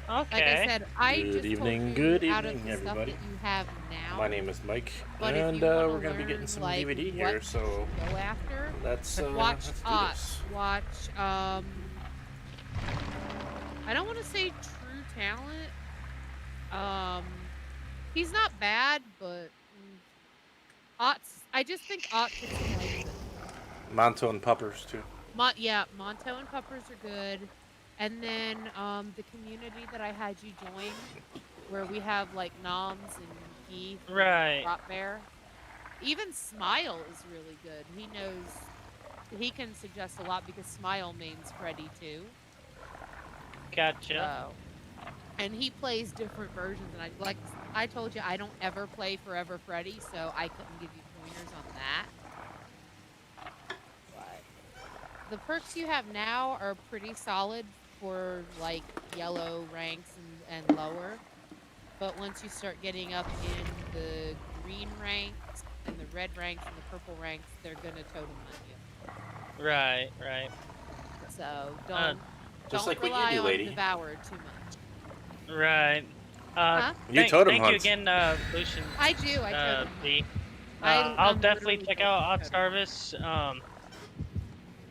Like I Okay. said, I just told you Good out of evening, the stuff that everybody. you have My now, name is Mike, but if and you want to we're gonna be getting learn some like DVD what here. you So should go after, watch let's do this. Ots. Watch I don't want to say True Talent. Um he's not bad, but Ots I just think Ots explains it. Monto and Puppers too. Yeah, Monto and Puppers are good. And then the community that I had you join where we have like Noms and Heath and Right. Drop Bear. Even Smile is really good. He can suggest a lot because Smile mains Freddy too. Gotcha. So and he plays different versions and I told you I don't ever play Forever Freddy, so I couldn't give you pointers on that. But the perks you have now are pretty solid for like yellow ranks and lower. But once you start getting up in the green ranks and the red ranks and the purple ranks, they're gonna totem hunt you. Right, right. So Uh, Just don't like what you rely do, on lady. Devour too much. right. Uh, Huh? You totem thank you hunt. again, Lucian, I do. I totem hunt. B. I'll I'm definitely literally check built out for Odd totem hunt. Service.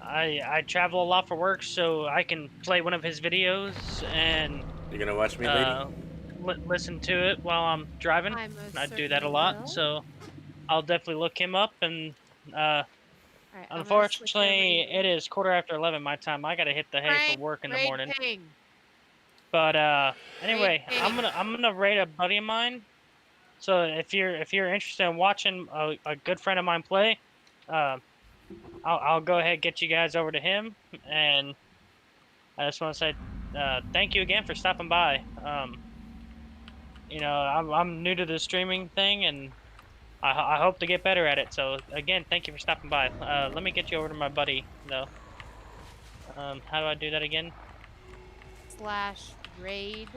I travel a lot for work, so I can play one of his videos and You gonna watch me, lady? uh, listen to it while I'm driving. I most I do that a certainly lot, will. so I'll definitely look him up. And uh, All right, I'm gonna switch over to unfortunately, you. it is 11:15 my time. I gotta hit the hay for Frank, work in the raid morning. ping. But Raid anyway, I'm ping. gonna rate a buddy of mine. So if you're interested in watching a good friend of mine play, uh, I'll go ahead and get you guys over to him. And I just want to say thank you again for stopping by. I'm new to the streaming thing, and I hope to get better at it. So again, thank you for stopping by. Let me get you over to my buddy though. How do I do that again? / raid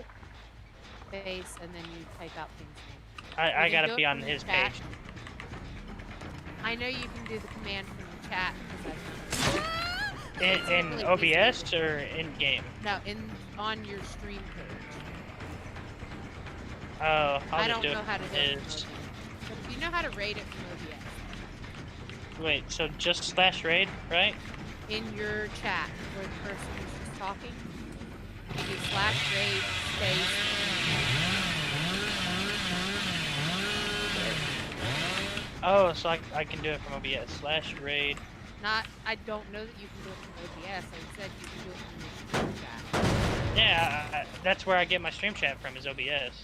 space and then you type out Ping's name. You I can gotta do be it on from the his chat. page. I know you can do the command from the chat because I've done it before. It's In usually easier OBS than or in game? no on your stream page. Oh, I'll I just don't do it know how to from do it from his. OBS, but if you know how to raid it from OBS, Wait, so just /raid, right? in your chat where the person was just talking, you do /raid space. Oh, so I can do it from OBS /raid. Not, I don't know that you can do it from OBS. I said you can do it from your stream chat. Yeah, that's where I get my stream chat from is OBS.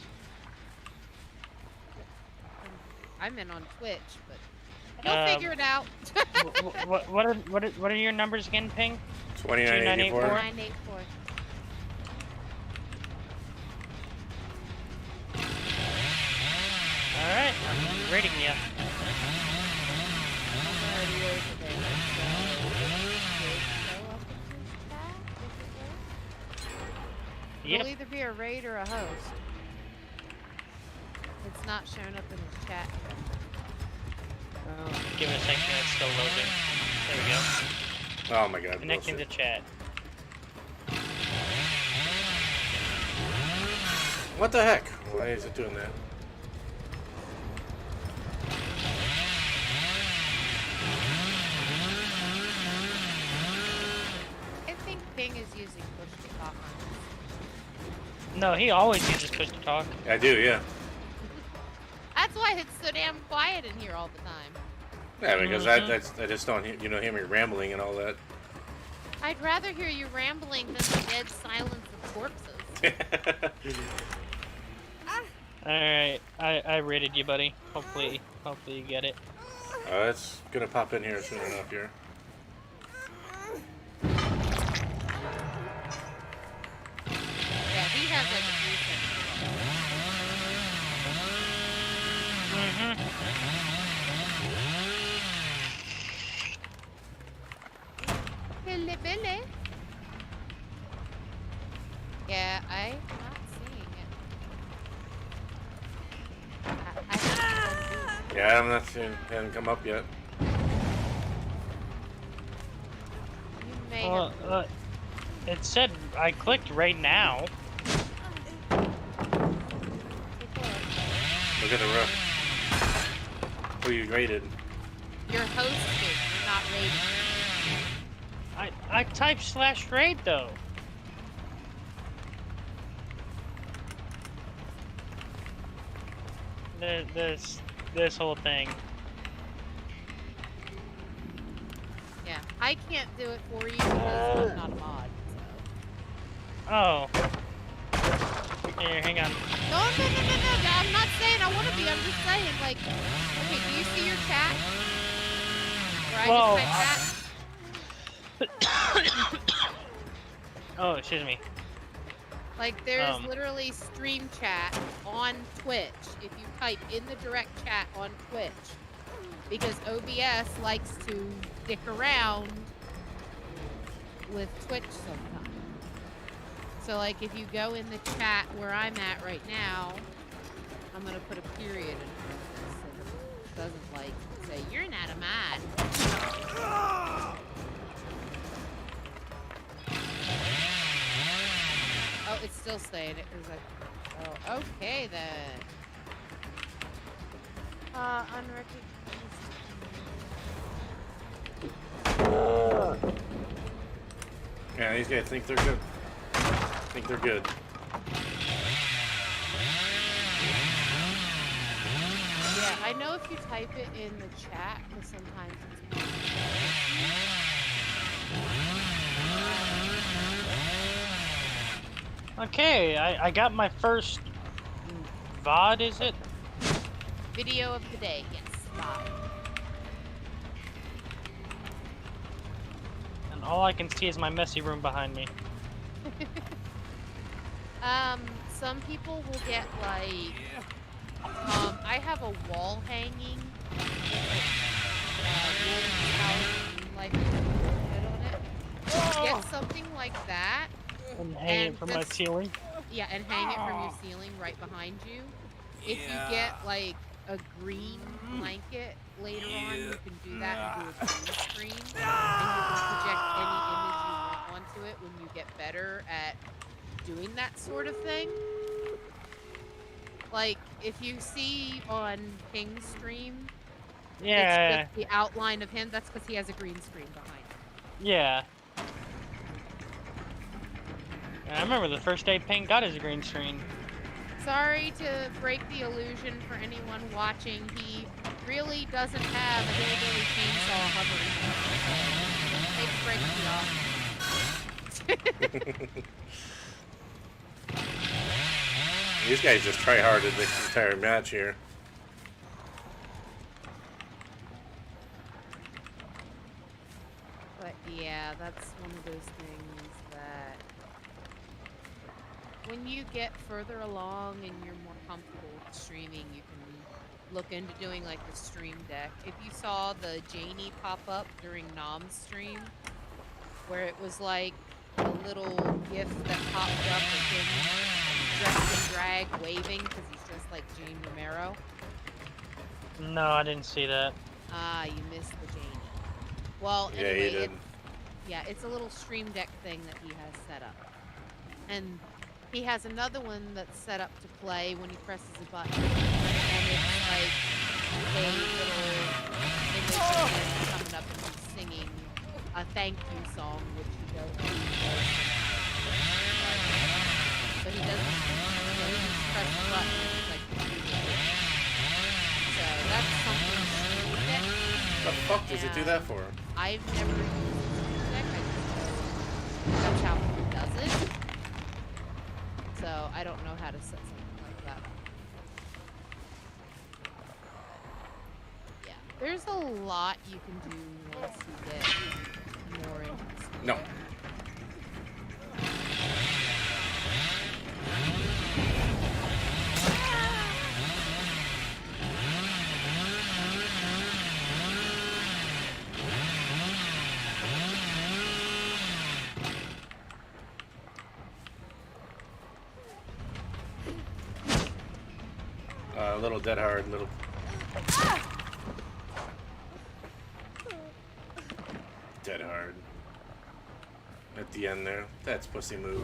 I'm in on Twitch, but you'll figure it out. What are your numbers again, Ping? 2984. 984. All right, I'm rating you. It'll Yep. either be a raid or a host. It's not showing up in his chat. Give it a second. It's still loading. There we go. Oh my god. Connecting to Bullshit. chat. What the heck? Why is it doing that? I think Ping is using push to talk on this. No, he always uses push to talk. I do, yeah. That's why it's so damn quiet in here all the time. Yeah, because I just don't hear me rambling and all that. I'd rather hear you rambling than the dead silence of corpses. All right, I rated you, buddy. Hopefully you get it. It's gonna pop in here soon enough here. Yeah, he has like a 3 second. Billy Billy. Yeah, I'm not seeing it. Yeah, I'm not seeing hasn't come up yet. You may have. It said I clicked right now. Look at the roof. Who you rated? You're hosted. You're not rated. I typed /raid though. This whole thing. Yeah, I can't do it for you because I'm not a mod. So. Oh. Here, hang on. No, I'm not saying I want to be. I'm just saying, like, okay, do you see your chat? Where Whoa, I just typed chat? Oh, excuse me. Like, there's literally stream chat on Twitch if you type in the direct chat on Twitch. Because OBS likes to dick around with Twitch sometimes. So, like, if you go in the chat where I'm at right now, I'm going to put a period in front of this so it doesn't, like, say, you're not a mod. Oh, it's still saying it. Like, oh, okay then. Unrecognized. Yeah, these guys think they're good. Think they're good. Yeah, I know if you type it in the chat, because sometimes it's Okay, I got my first VOD, is it? video of the day, yes. Live. And all I can see is my messy room behind me. Some people will get like, I have a wall hanging with like on it. Get something like that. And hang it from my ceiling. Yeah, and hang it from your ceiling right behind you. If you get like a green blanket later on, you can do that and do a green screen. And you can project any image you want onto it when you get better at doing that sort of thing. Like, if you see on King's stream, yeah, it's just the outline of him, that's because he has a green screen behind him. Yeah. And I remember the first day Ping got his green screen. Sorry to break the illusion for anyone watching, he really doesn't have a hillbilly chainsaw hovering. Hate to break it off. These guys just try hard in this entire match here. But yeah, that's one of those things that when you get further along and you're more comfortable with streaming, you can look into doing like the stream deck. If you saw the Janie pop up during Nom's stream, where it was like a little gif that popped up of him dressed in drag waving because he's just like Jane Romero. No, I didn't see that. Ah, you missed the Janie. Well, Yeah, anyway, you did. it's a little stream deck thing that he has set up. And he has another one that's set up to play when he presses a button. And it's like a little image of him coming up and he's singing a thank you song, which he does. But he doesn't, he just press the button and it's like, so that's something stream deck. What the fuck does it do that for? I've never used stream deck, I just know that's how he does it. So I don't know how to set something like that up. Yeah, there's a lot you can do once you get more into the stream No. deck. A little dead hard, little. Dead hard. At the end there. That's pussy move.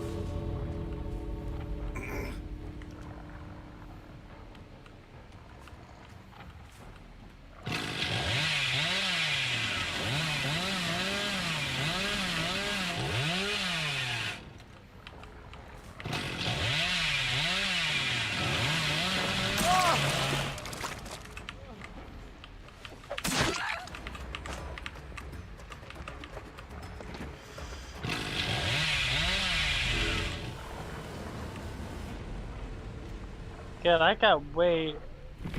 God, I got way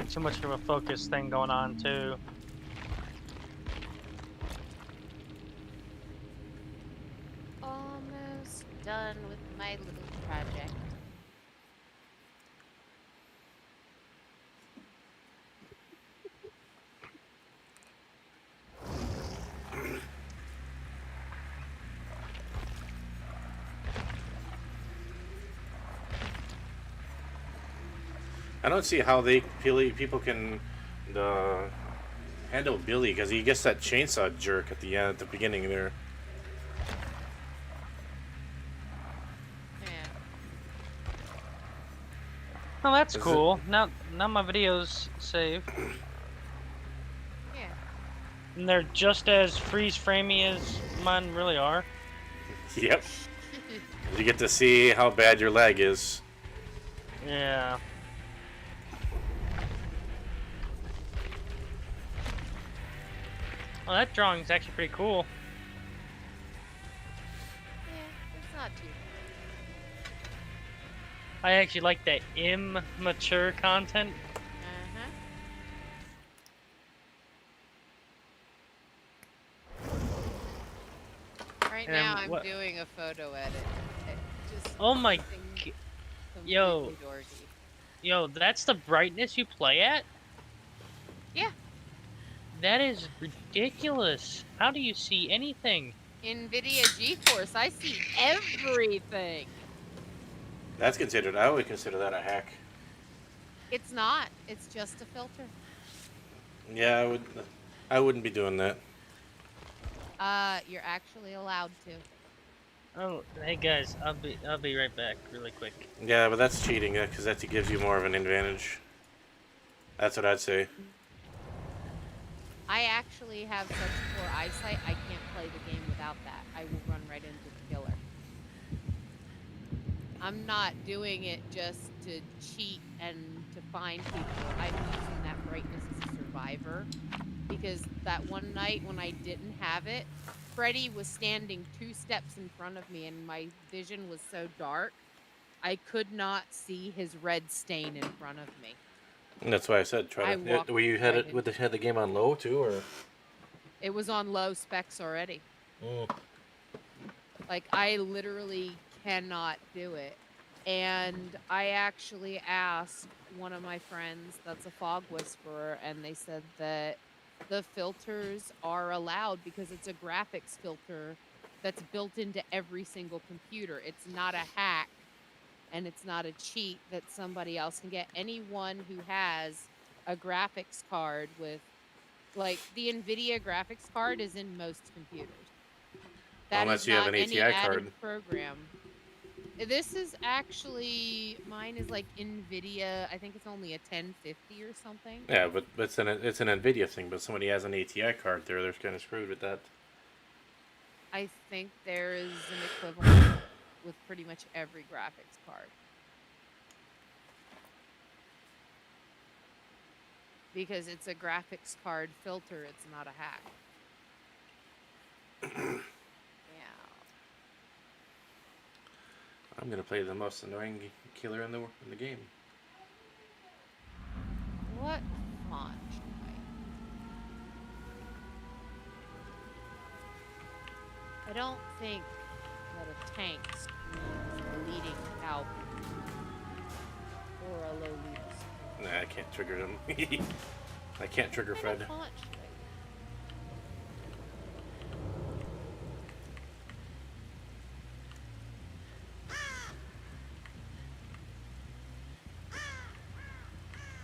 too much of a focus thing going on too. Almost done with my little project. I don't see how people can handle Billy because he gets that chainsaw jerk at the beginning there. Yeah. Oh, that's Is it- cool. Now my videos save, Yeah. and they're just as freeze framey as mine really are. Yep. You get to see how bad your lag is. Yeah. Well, that drawing's actually pretty cool. Yeah, it's not too bad. I actually like that immature content. Uh-huh. Right And now, I'm what- doing a photo edit. Just Oh my something g- completely yo. dorky. Yo, that's the brightness you play at? Yeah. That is ridiculous. How do you see anything? NVIDIA GeForce, I see everything. That's considered. I would consider that a hack. It's not. It's just a filter. Yeah, I wouldn't be doing that. You're actually allowed to. Oh, hey guys, I'll be right back really quick. Yeah, but that's cheating because that gives you more of an advantage. That's what I'd say. I actually have such poor eyesight, I can't play the game without that. I will run right into the killer. I'm not doing it just to cheat and to find people. I'm using that brightness as a survivor. Because that one night when I didn't have it, Freddy was standing 2 steps in front of me and my vision was so dark, I could not see his red stain in front of me. And that's why I said I try to. walked Were you had right it with had the game on low too, or? It was on low specs already. Mm. Like, I literally cannot do it. And I actually asked one of my friends that's a fog whisperer, and they said that the filters are allowed because it's a graphics filter that's built into every single computer. It's not a hack, and it's not a cheat that somebody else can get. Anyone who has a graphics card with, like, the NVIDIA graphics card is in most computers. That Unless is you have not an any ATI added card. program. This is actually, mine is like NVIDIA, I think it's only a 1050 or something. Yeah, but it's an Nvidia thing. But somebody has an ATI card there, they're kind of screwed with that. I think there is an equivalent with pretty much every graphics card. Because it's a graphics card filter, it's not a hack. Yeah. I'm gonna play the most annoying killer in the game. What font should I don't think that a tank screams bleeding out or a low lead. Nah, I can't trigger them. I can't trigger What Fred. font should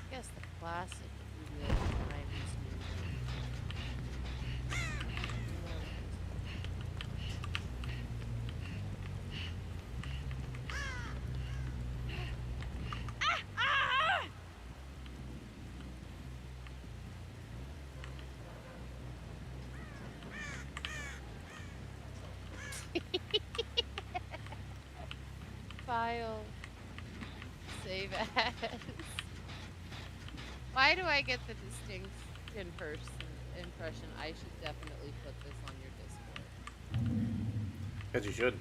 I guess the classic Google Times File. Save as. Why do I get the distinct impression? I should definitely put this on your Discord. As you should.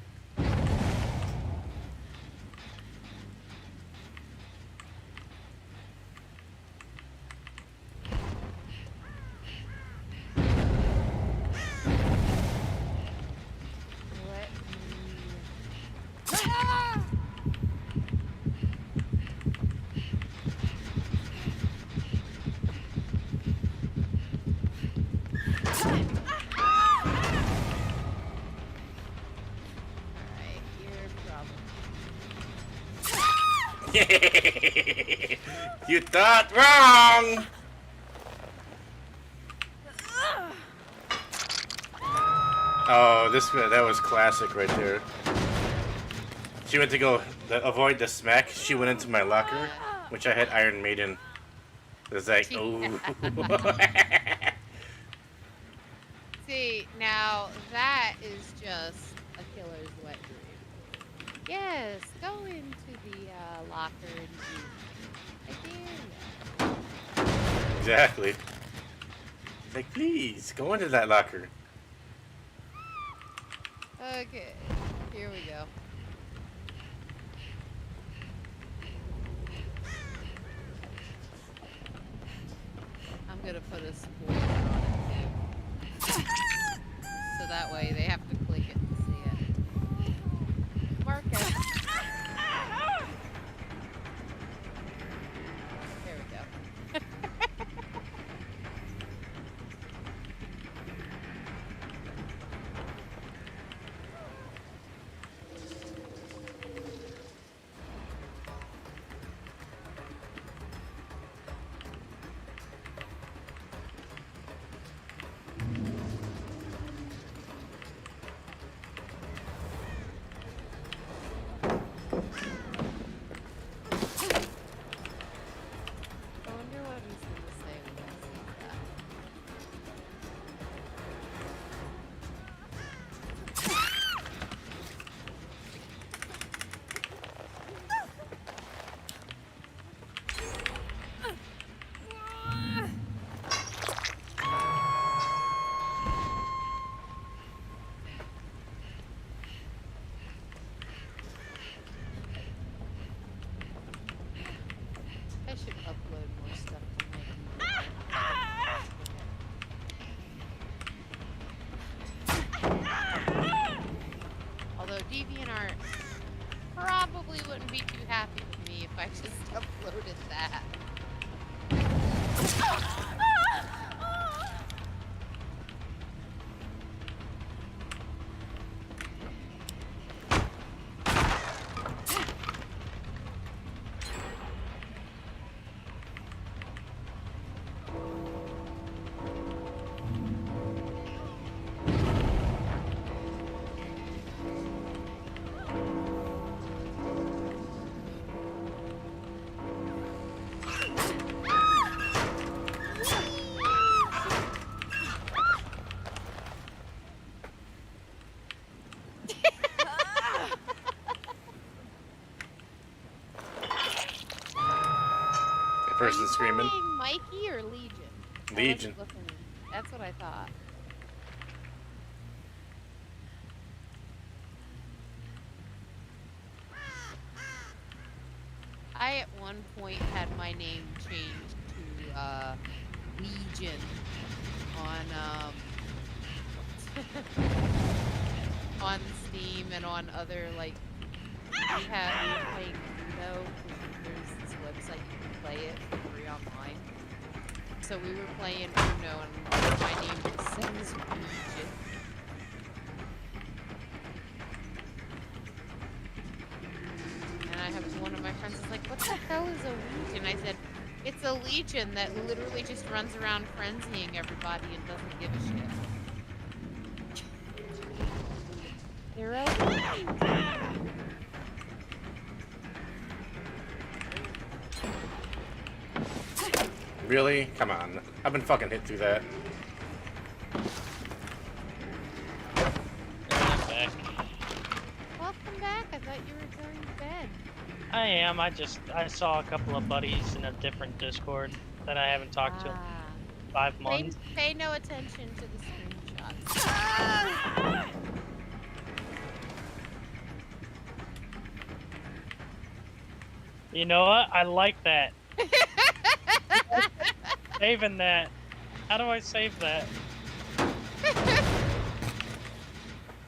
You thought wrong. Oh, that was classic right there. She went to go avoid the smack. She went into my locker, which I had Iron Maiden. It was like, oh. See, now that is just a killer's wet dream. Yes, go into the locker and do. Exactly. It's like, please, go into that locker. Okay, here we go. I'm gonna put a spoiler on it too. So that way they have to click it to see it. Marcus. There we go. I wonder what he's gonna say when he sees that. I should upload more stuff to my Although DeviantArt probably wouldn't be too happy with me if I just uploaded that. Person screaming. Mikey or Legion? Legion. That's what I thought. I at one point had my name changed to Legion on on Steam and on other like we were playing Uno. There's this website you can play it for free online. So we were playing Uno and my name says Legion. And I have one of my friends is like, what the hell is a Legion? I said, it's a Legion that literally just runs around frenzying everybody and doesn't give a shit. They're a Legion. Really? Come on. I've been fucking hit through that. I'm back. Welcome back. I thought you were going to bed. I am. I saw a couple of buddies in a different Discord that I haven't talked to in 5 months. Pay no attention to the screenshots. You know what? I like that. Saving that. How do I save that?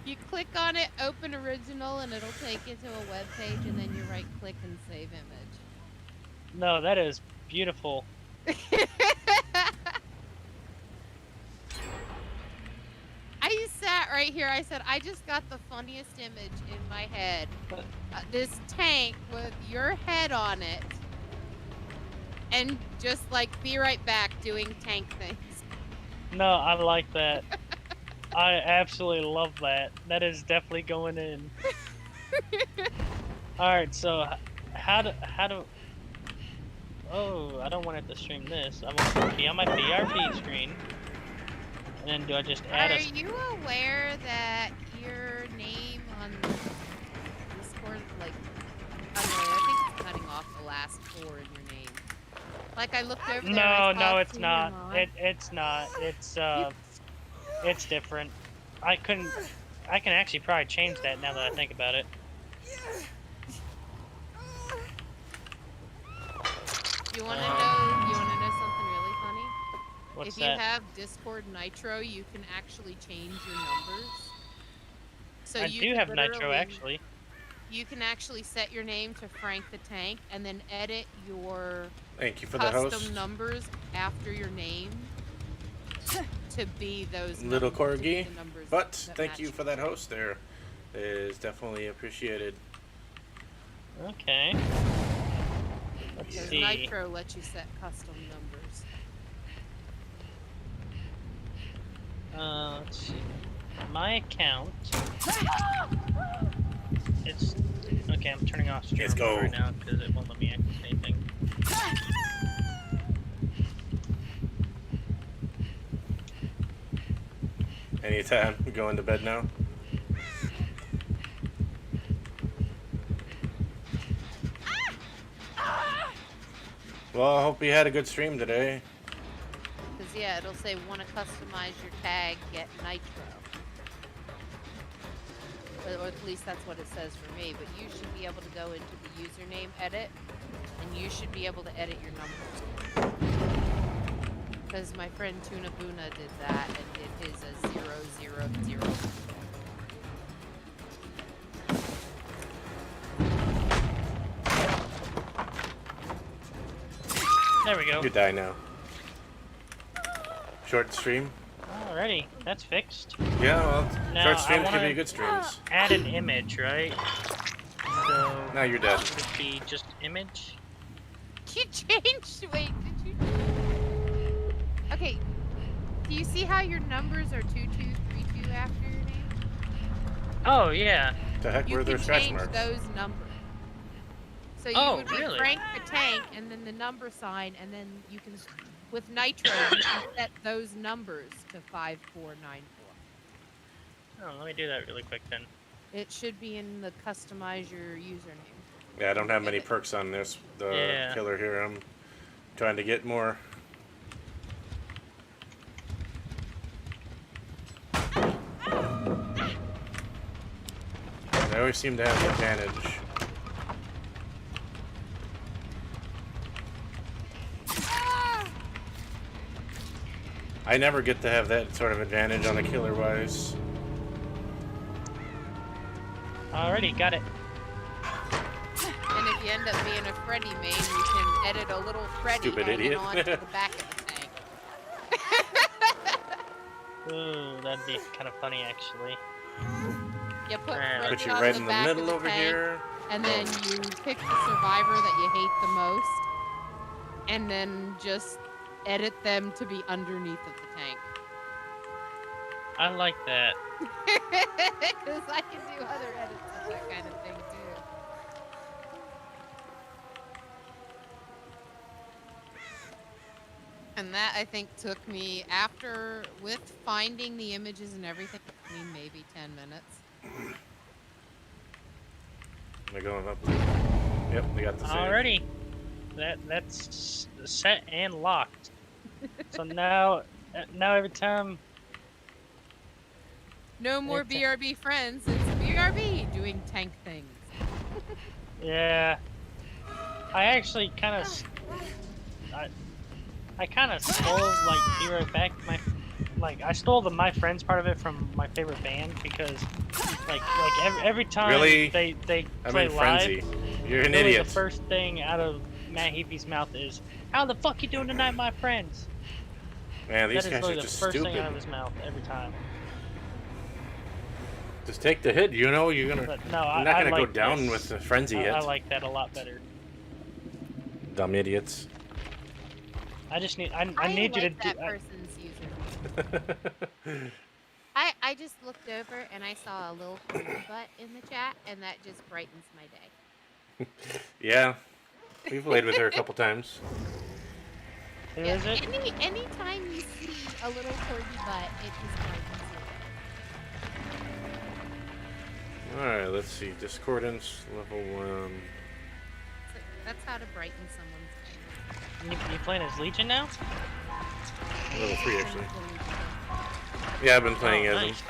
You click on it, open original, and it'll take you to a web page, and then you right click and save image. No, that is beautiful. I sat chat right here. I said, I just got the funniest image in my head. This tank with your head on it. And just like, be right back doing tank things. No, I like that. I absolutely love that. That is definitely going in. Alright, so how do... Oh, I don't want it to stream this. I want it to be on my BRB screen. And then do I just add Are you aware that your name on Discord, like, I think it's cutting off the last 4 in your name. Like, I looked over there. No, it's not. It's not. It's different. I can actually probably change that now that I think about it. You wanna know something really funny? What's if that? you have Discord Nitro, you can actually change your numbers. So I you do can have Nitro literally- actually. You can actually set your name to Frank the Tank and then edit your Thank you for the custom host. numbers after your name to be those Little numbers, to be corgi. the numbers But that thank match you for that host there. It is definitely appreciated. Okay. Let's Because see. Nitro lets you set custom numbers. Let's see. My account. It's okay. I'm turning off stream Let's go. right now because it won't let me access anything. Anytime. We going to bed now. Well, I hope you had a good stream today. Because, yeah, it'll say, want to customize your tag, get Nitro. Or at least that's what it says for me. But you should be able to go into the username edit, and you should be able to edit your numbers. Because my friend Tuna Buna did that and did his as 000. There we go. You die now. Short stream? Alrighty, that's fixed. Yeah, well, Now, short I streams can wanna- be good streams. Add an image, right? So Now you're dead. should it be just image? You changed. Wait, did you? Okay. Do you see how your numbers are 2232 after your name? Oh yeah. The heck You were can there scratch change marks? those numbers. So you Oh, would be really? Frank the Tank, and then the number sign, and then you can, with Nitro, you can set those numbers to 5494. Oh, let me do that really quick then. It should be in the customize your username. Yeah, I don't have many perks on this Yeah. killer here. I'm trying to get more. I always seem to have the advantage. I never get to have that sort of advantage on a killer wise. Alrighty, got it. And if you end up being a Freddy main, you can edit a little Freddy Stupid hanging idiot. onto the back of the tank. Ooh, that'd be kind of funny actually. You put Alright. Freddy Put you on right the in the back of middle over tank, here. and then you pick the survivor that you hate the most, and then just edit them to be underneath of the tank. I like that. Because I can do other edits of that kind of thing too. And that, I think, took me, after, with finding the images and everything, took me maybe 10 minutes. Am I going up? Yep, we got the save. Alrighty. That's set and locked. So now every time. No more Okay. BRB friends, it's BRB doing tank things. Yeah. I actually kind of. I kind of stole, like, be right back. I stole the My Friends part of it from my favorite band because, every time Really? they I'm play in live, frenzy. You're an literally idiot. the first thing out of Matt Heapy's mouth is, "How the fuck you doing tonight, my friends?" Man, these That is guys are literally the just first thing out of stupid. his mouth every time. Just take the hit. You know you're gonna. But no, You're I not gonna go like down this. with the frenzy hit. I like that a lot better. Dumb idiots. I just need. I need you to like do. that person's user. I just looked over and I saw a little corgi butt in the chat, and that just brightens my day. Yeah, we played with her a couple times. Who Yeah, is it? anytime you see a little corgi butt, it just brightens your day. All right, let's see. Discordance level 1. So that's how to brighten someone's day. You playing as Legion now? Level 3 actually. Yeah, I've been playing as nice.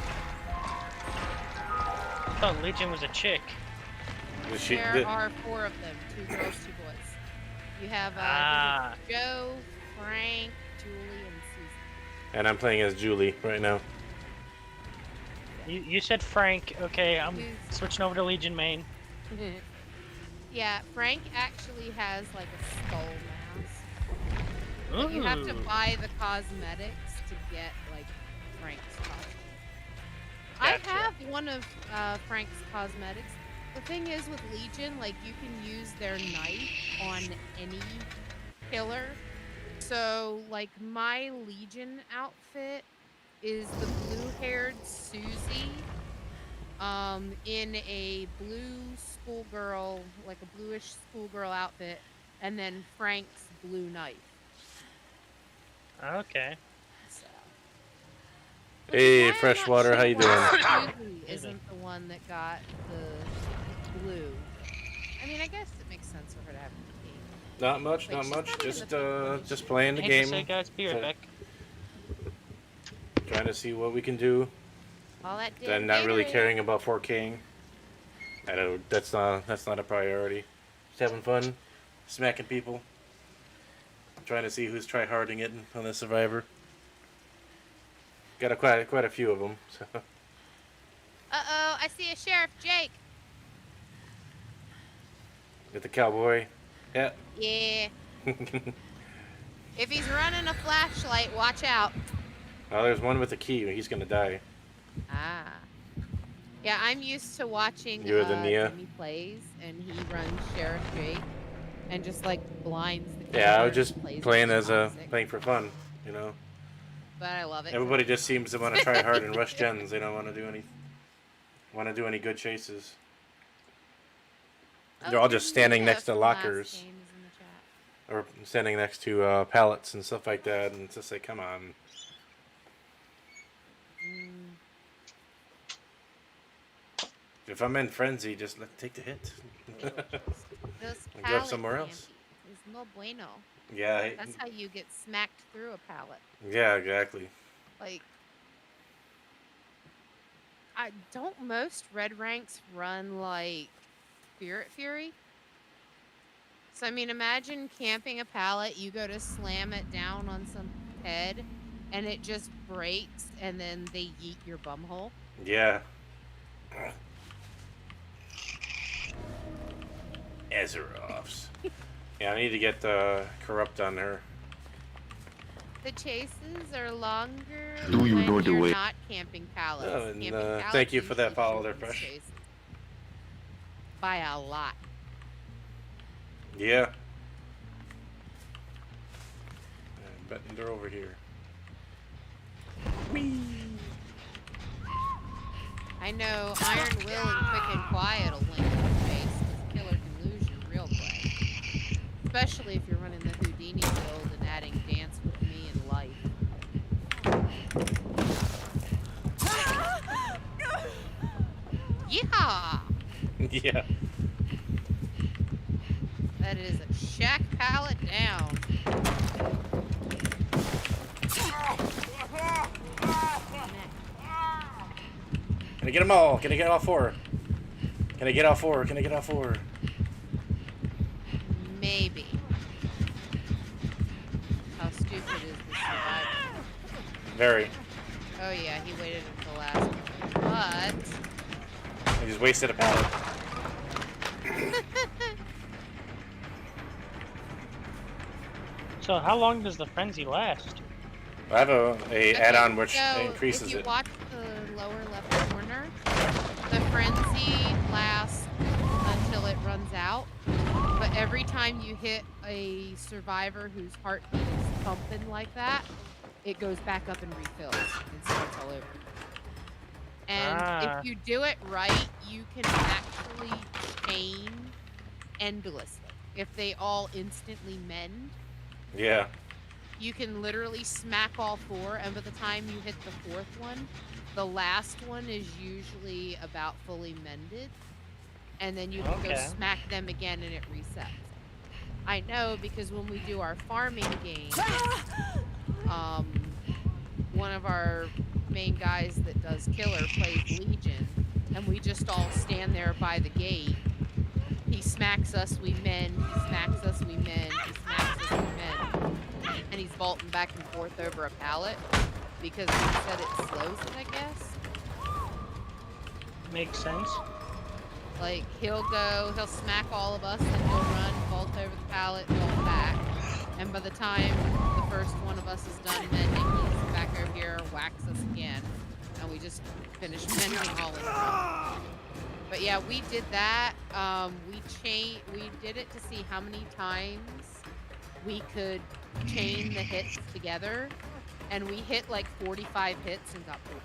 I thought Legion was a chick. him. There are 4 of them, 2 girls, 2 boys. You have Joe, Frank, Julie, and Susan. And I'm playing as Julie right now. You said Frank. Okay, I'm Who's- switching over to Legion main. Yeah, Frank actually has like a skull mask. But you have to Ooh. buy the cosmetics to get like Frank's costume. Gotcha. I have one of Frank's cosmetics. The thing is with Legion, like you can use their knife on any killer. So like my Legion outfit is the blue-haired Susie in a blue schoolgirl, like a bluish schoolgirl outfit, and then Frank's blue knife. Okay. So. Hey, Why I'm not Freshwater, how you sure doing? why Susie isn't the one that got the blue. I mean, I guess it makes sense for her to have the pink. Not much, Like, not she's much. not even Just the pink just playing the Hate game. to say, guys, be right So- back. Trying to see what we can do. All that Then damn not really Gatorade. caring about 4King. I know that's not a priority. Just having fun, smacking people. Trying to see who's tryharding it on the Survivor. Got quite a few of them. So. Uh-oh, I see a Sheriff Jake. Get the cowboy. Yeah. Yeah. If he's running a flashlight, watch out. Oh, there's one with a key. He's gonna die. Ah. Yeah, I'm used to watching You're the Nia? Jimmy Plays, and he runs Sheriff Jake and just like blinds the Yeah, I killer was just and plays playing with as music. playing for fun, you know. But I love it. Everybody just seems to want to try hard and rush gens. They don't want to do any good chases. They're all just standing next to lockers or standing next to pallets and stuff like that, and it's just like, come on. If I'm in frenzy, just take the hit. Those Go pallet somewhere else. Is no bueno. Yeah, That's how you get smacked through a pallet. yeah, exactly. Like, don't most red ranks run like Spirit Fury? So I mean, imagine camping a pallet. You go to slam it down on some head, and it just breaks, and then they yeet your bumhole. Yeah. Azeroths. Yeah, I need to get corrupt on her. The chases are longer Do you when know the you're way? not camping pallets. Oh, and, Camping pallets thank you for that usually follow there, shortens Fresh. chases by a lot. Yeah. Betting they're over here. I know Iron Will and Quick and Quiet will link in the face because Killer can lose you real quick. Especially if you're running the Houdini build and adding Dance with Me and Life. Yeah! Yeah. That is a shack pallet down. Can I get them all? Can I get all 4? Can I get all 4? Can I get all 4? Maybe. How stupid is the survivor? Very. Oh yeah, he waited until last minute. I just wasted a pallet. So how long does the frenzy last? I have a Okay, add-on which so increases if you it. watch the lower left corner, out. But every time you hit a survivor whose heartbeat is pumping like that, it goes back up and refills and starts all over. And if Ah. you do it right, you can actually chain endlessly. If they all instantly mend, Yeah. you can literally smack all four, and by the time you hit the fourth one, the last one is usually about fully mended, and then you can go Okay. smack them again and it resets. I know because when we do our farming game, one of our main guys that does killer plays Legion, and we just all stand there by the gate. He smacks us, we mend. He smacks us, we mend. He smacks us, we mend. And he's vaulting back and forth over a pallet because he said it slows it, I guess. Makes sense. Like, he'll smack all of us, and he'll run, vault over the pallet, vault back. And by the time the first one of us is done mending, he's back over here, whacks us again. And we just finish mending all in a row. But yeah, we did that. We did it to see how many times we could chain the hits together. And we hit like 45 hits and got bored.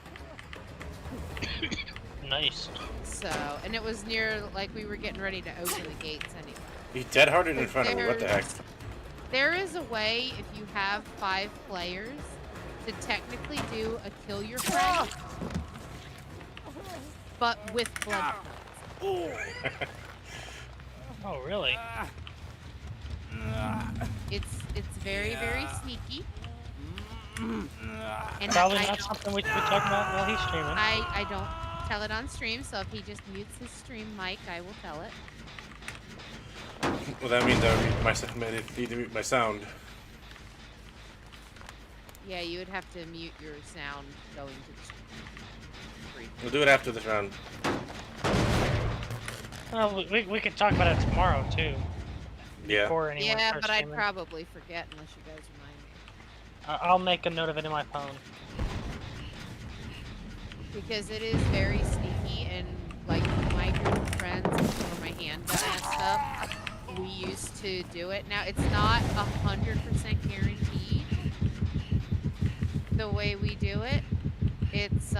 Nice. So, and it was near, like, we were getting ready to open the gates anyway. He's dead hearted in front of me. What the heck? There is a way, if you have 5 players, to technically do a kill your friend, but with blood clots. Oh, really? It's very, very sneaky. And Probably I not don't- something we talk about while he's streaming. I don't tell it on stream, so if he just mutes his stream mic, I will tell it. Well, that means I need to mute my sound. Yeah, you would have to mute your sound going to the stream. We'll do it after this round. Well, we could talk about it tomorrow too. Yeah. Before anyone Yeah, starts but I'd streaming. probably forget unless you guys remind me. I'll make a note of it in my phone. Because it is very sneaky, and like my group of friends or my handgun and stuff, we used to do it. Now it's not 100% guaranteed the way we do it. It's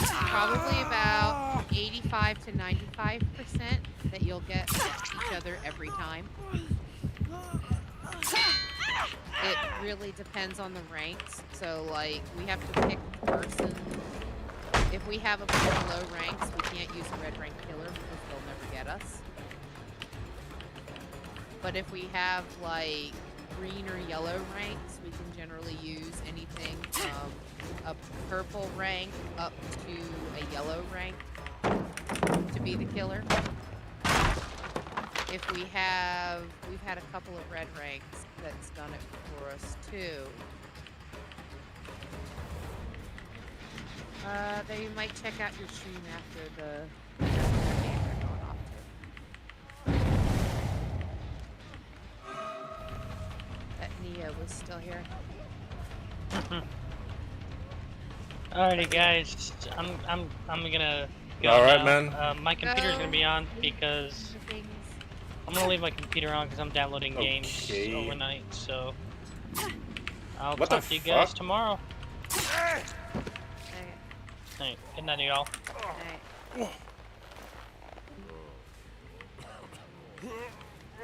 probably about 85 to 95% that you'll get each other every time. It really depends on the ranks. So, like, we have to pick the person. If we have a bunch of low ranks, we can't use a red rank killer because they'll never get us. But if we have, like, green or yellow ranks, we can generally use anything from a purple rank up to a yellow rank to be the killer. If we've had a couple of red ranks that's done it for us too. They might check out your stream after the game they're going off to. That Neo was still here. Alrighty, guys. I'm gonna go All right, now. man. My computer's gonna be on Go. because The things. I'm gonna leave my computer on because I'm downloading games Okay. overnight. So I'll What the talk to you guys fuck? tomorrow. Okay. Alright, good night, y'all. Alright.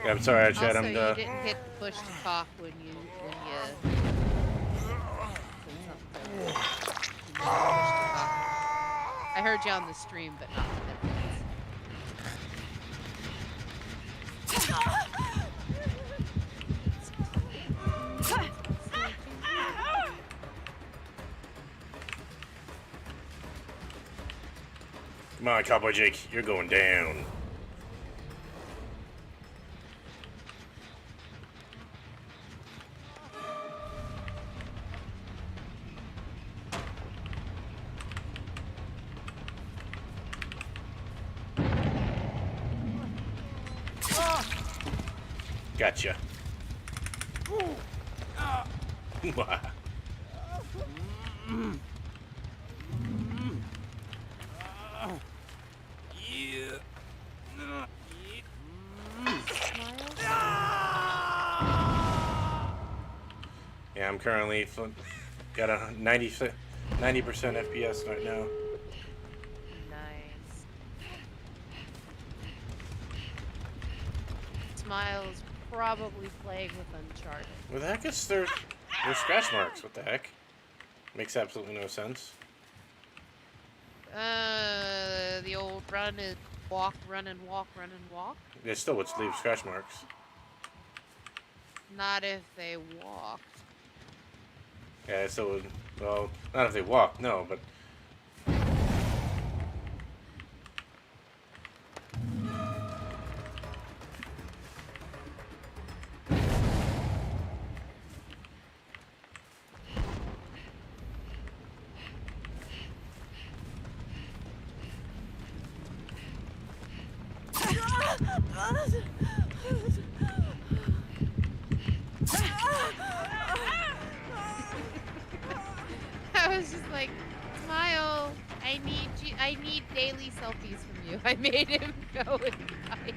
Yeah, I'm sorry, Chad. Also, I'm you didn't hit the push to talk when you said something. You missed the push to talk. I heard you on the stream, but not the videos. Come on, Cowboy Jake. You're going down. Gotcha. Yeah, I'm currently got a 90% FPS right now. Nice. Smile's probably playing with Uncharted. What the heck is there's scratch marks? What the heck? Makes absolutely no sense. The old run and walk, run and walk, run and walk. They still would leave scratch marks. Not if they walked. Yeah, it still would. Well, not if they walk, no, but. I was just like, Smile, I need daily selfies from you. I made him go and fight.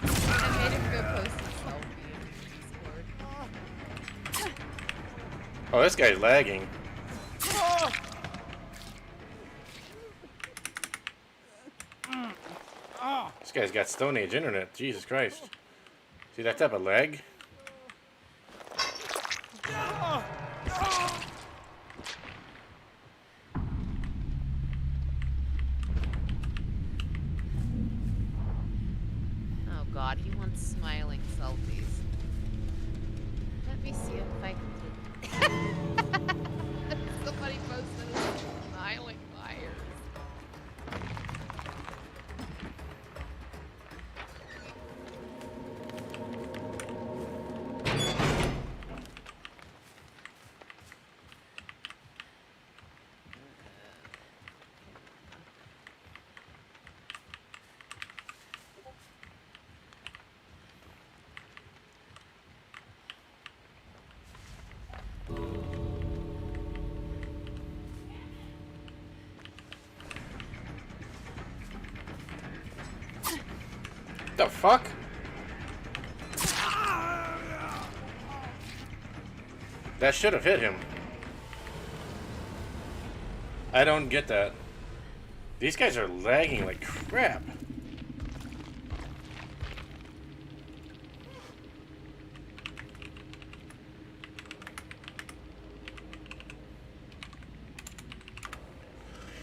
I made him go post a selfie in Discord. Oh, this guy's lagging. This guy's got Stone Age internet. Jesus Christ. See that type of lag? Oh god, he wants smiling selfies. Let me see if I can do Somebody posted a smiling fires. The fuck? That should have hit him. I don't get that. These guys are lagging like crap.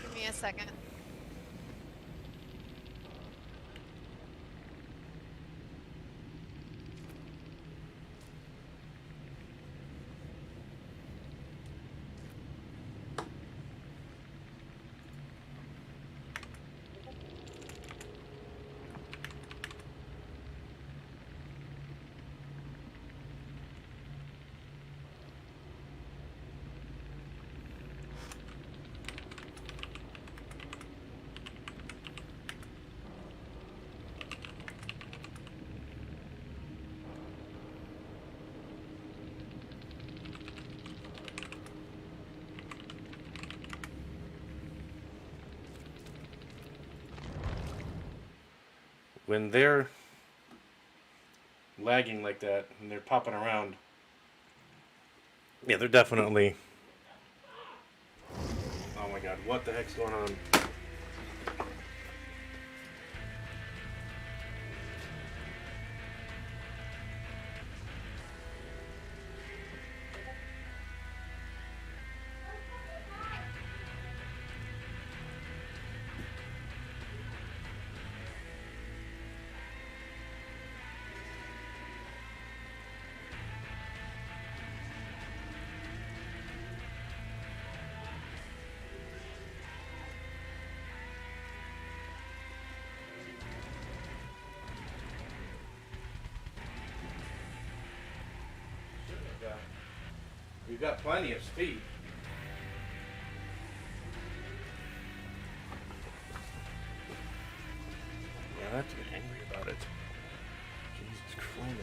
Give me a second. When they're lagging like that and they're popping around, yeah, they're definitely. Oh my god, what the heck's going on? We've got plenty of speed. Yeah, I have to get angry about it. Jesus Christ,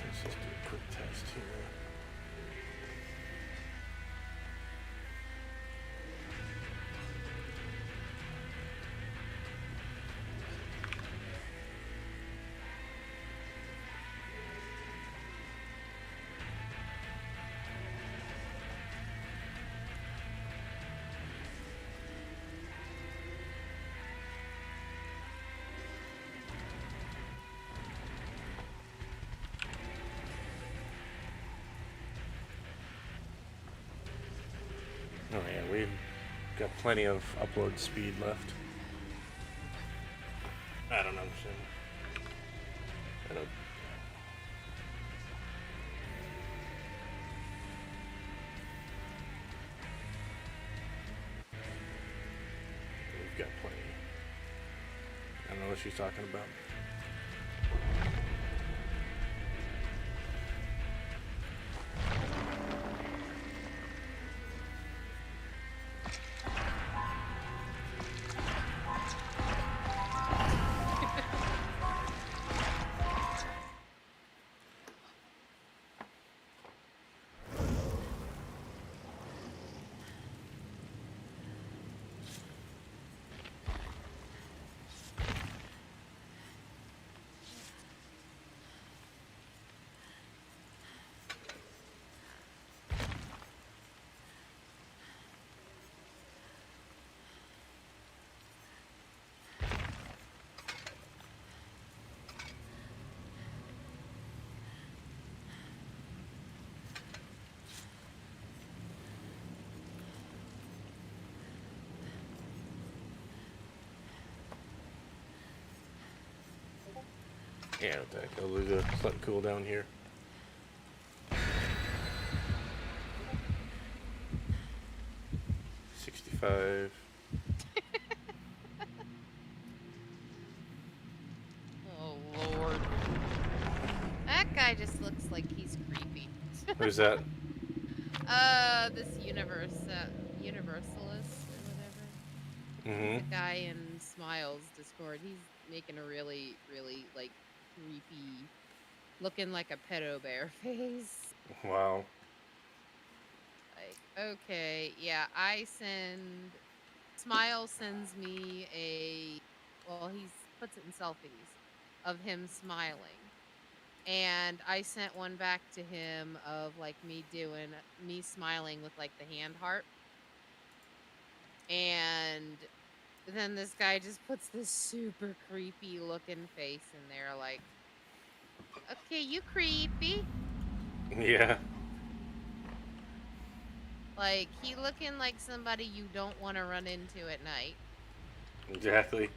let's just do a quick test here. we've got plenty of upload speed left. I don't understand. I don't. We've got plenty. I don't know what she's talking about. Yeah, what the heck? I'll leave something cool down here. $65. Oh Lord. That guy just looks like he's creepy. Who's that? This Universalist or whatever. Mm-hmm. The guy in Smiles Discord, he's making a really, really like creepy, looking like a pedo bear face. Wow. Like, okay, yeah, Smile sends me well, he puts it in selfies of him smiling. And I sent one back to him of like me smiling with like the hand heart. And then this guy just puts this super creepy looking face in there like, okay, you creepy. Yeah. Like, he looking like somebody you don't want to run into at night. Exactly.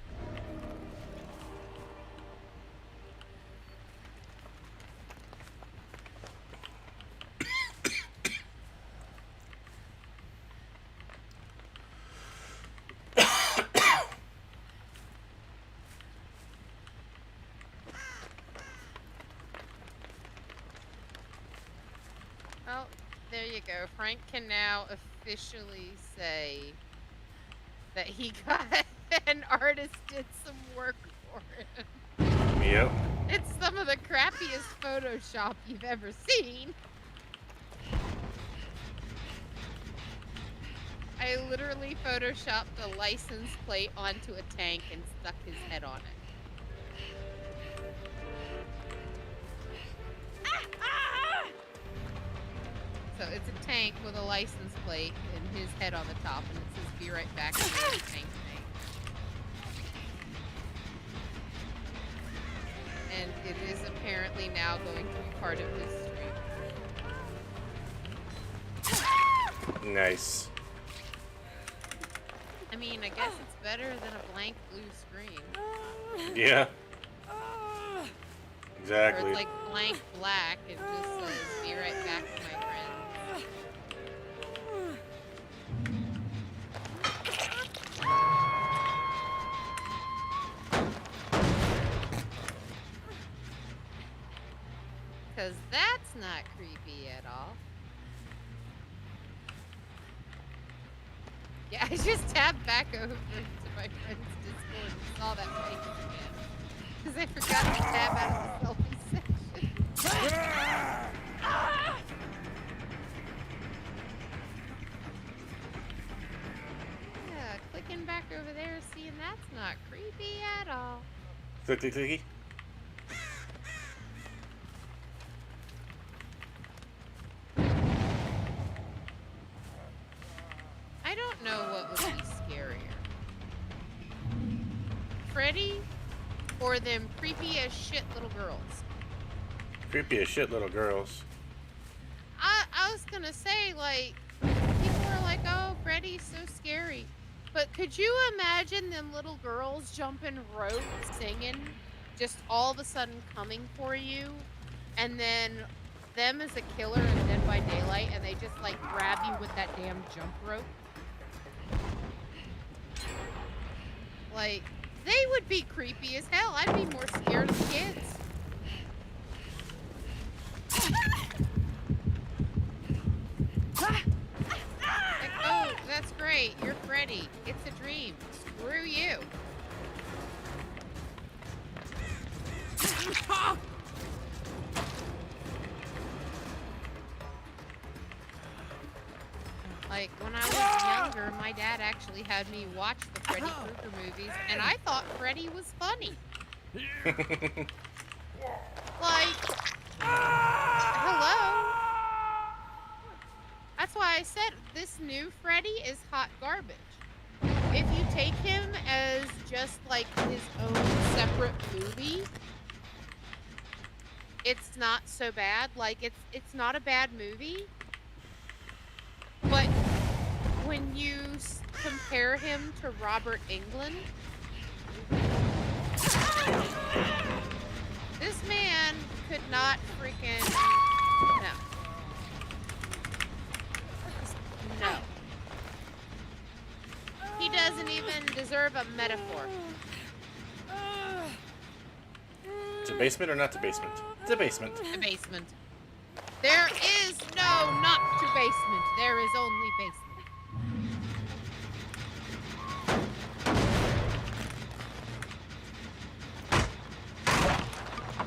Oh, there you go. Frank can now officially say that he got an artist did some work for him. Yep. It's some of the crappiest Photoshop you've ever seen. I literally photoshopped a license plate onto a tank and stuck his head on it. So it's a tank with a license plate and his head on the top, and it says "Be right back" to the tank name. And it is apparently now going to be part of his stream. Nice. I mean, I guess it's better than a blank blue screen. Yeah. Or Exactly. it's like blank black and just says "Be right back, my friends." Because that's not creepy at all. Yeah, I just tabbed back over to my friend's Discord and saw that face again. Because I forgot to tab out of the selfie section. Yeah, clicking back over there, seeing that's not creepy at all. Clicky clicky. I don't know what would be scarier. Freddy or them creepy as shit little girls. Creepy as shit little girls. I was gonna say, like, people are like, oh, Freddy's so scary. But could you imagine them little girls jumping rope, singing, just all of a sudden coming for you, and then them as a killer in Dead by Daylight, and they just like grab you with that damn jump rope? Like, they would be creepy as hell. I'd be more scared of the kids. Like, oh, that's great. You're Freddy. It's a dream. Screw you. Like, when I was younger, my dad actually had me watch the Freddy Krueger movies, and I thought Freddy was funny. Like, hello? That's why I said this new Freddy is hot garbage. If you take him as just like his own separate movie, it's not so bad. Like, it's not a bad movie. But when you compare him to Robert Englund, this man could not freaking... No. No. He doesn't even deserve a metaphor. It's a basement or not the basement? It's a basement. The basement. There is no not to basement. There is only basement.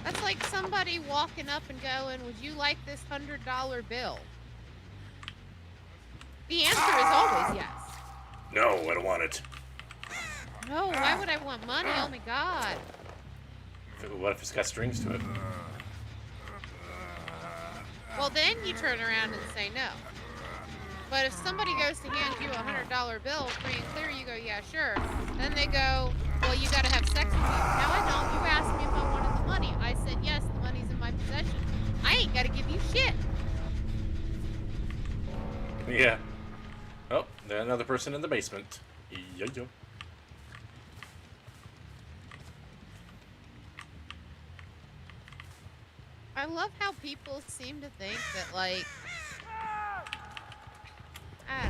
That's like somebody walking up and going, would you like this $100 bill? The answer is always yes. No, I don't want it. No, why would I want money? Oh my god. What if it's got strings to it? Well, then you turn around and say no. But if somebody goes to hand you a $100 bill, free and clear, you go, yeah, sure. Then they go, well, you gotta have sex with me. Now I don't. You asked me if I wanted the money. I said, yes, the money's in my possession. I ain't gotta give you shit. Yeah. Oh, there's another person in the basement. Yo. I love how people seem to think that, like, I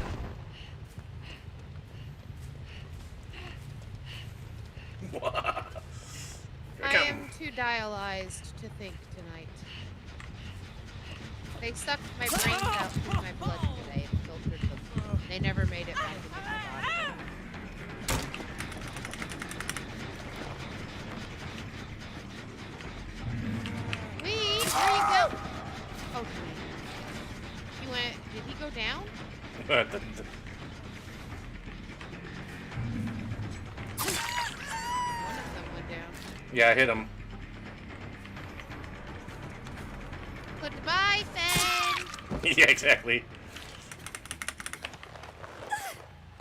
don't know. I am too dialyzed to think tonight. They sucked my brains out through my blood today and filtered them. They never made it back into my body. Wait, where you go? Okay. He went, did he go down? One of them went down. Yeah, I hit him. Goodbye, Finn! Yeah, exactly.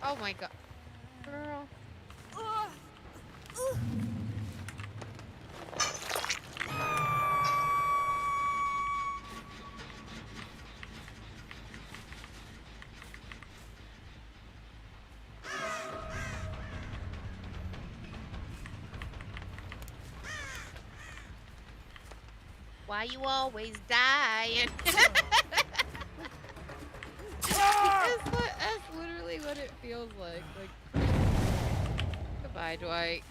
Oh my god. Girl. Why you always dying? That's literally what it feels like. Like, goodbye, Dwight.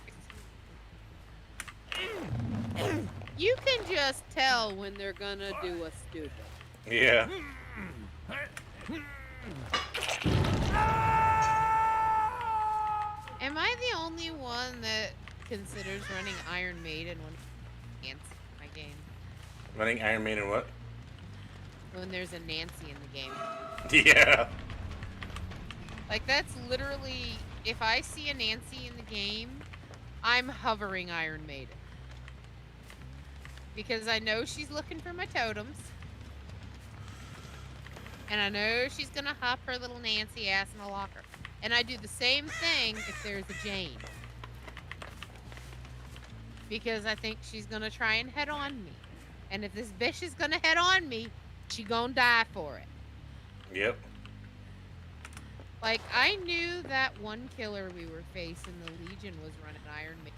You can just tell when they're gonna do a stupid. Yeah. Am I the only one that considers running Iron Maiden when Nancy in my game? Running Iron Maiden what? When there's a Nancy in the game. Yeah. Like, that's literally, if I see a Nancy in the game, I'm hovering Iron Maiden. Because I know she's looking for my totems. And I know she's gonna hop her little Nancy ass in a locker. And I do the same thing if there's a Jane. Because I think she's gonna try and head on me. And if this bitch is gonna head on me, she gonna die for it. Yep. Like, I knew that one killer we were facing, the Legion, was running Iron Maiden.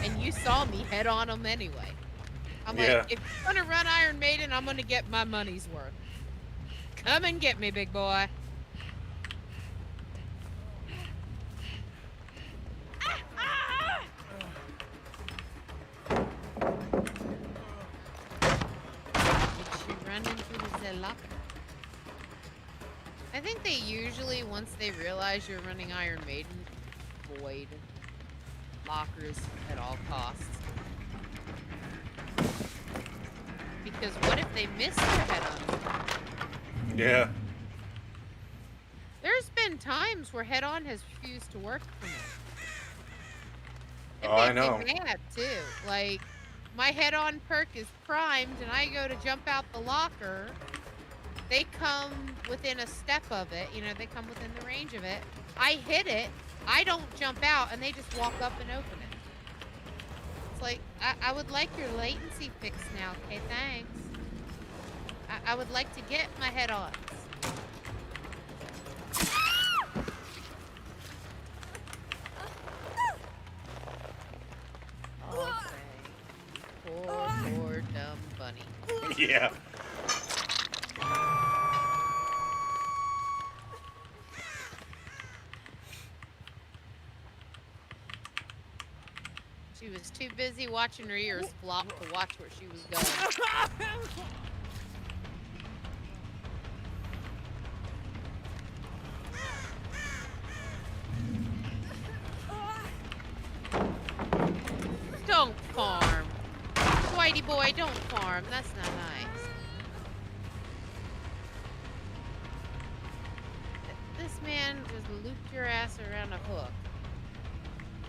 And you saw me head on him anyway. I'm like, Yeah. if you're gonna run Iron Maiden, I'm gonna get my money's worth. Come and get me, big boy. Did she run into the locker? I think they usually, once they realize you're running Iron Maiden, avoid lockers at all costs. Because what if they miss their head-on? Yeah. There's been times where head-on has refused to work for me. It Oh, I made know. me mad too. Like, my head-on perk is primed, and I go to jump out the locker. They come within a step of it. You know, they come within the range of it. I hit it. I don't jump out, and they just walk up and open it. It's like, I would like your latency fixed now. Okay, thanks. I would like to get my head-ons. Okay. Poor dumb bunny. Yeah. She was too busy watching her ears flop to watch where she was going. Don't farm. Whitey boy, don't farm. That's not nice. This man just looped your ass around a hook.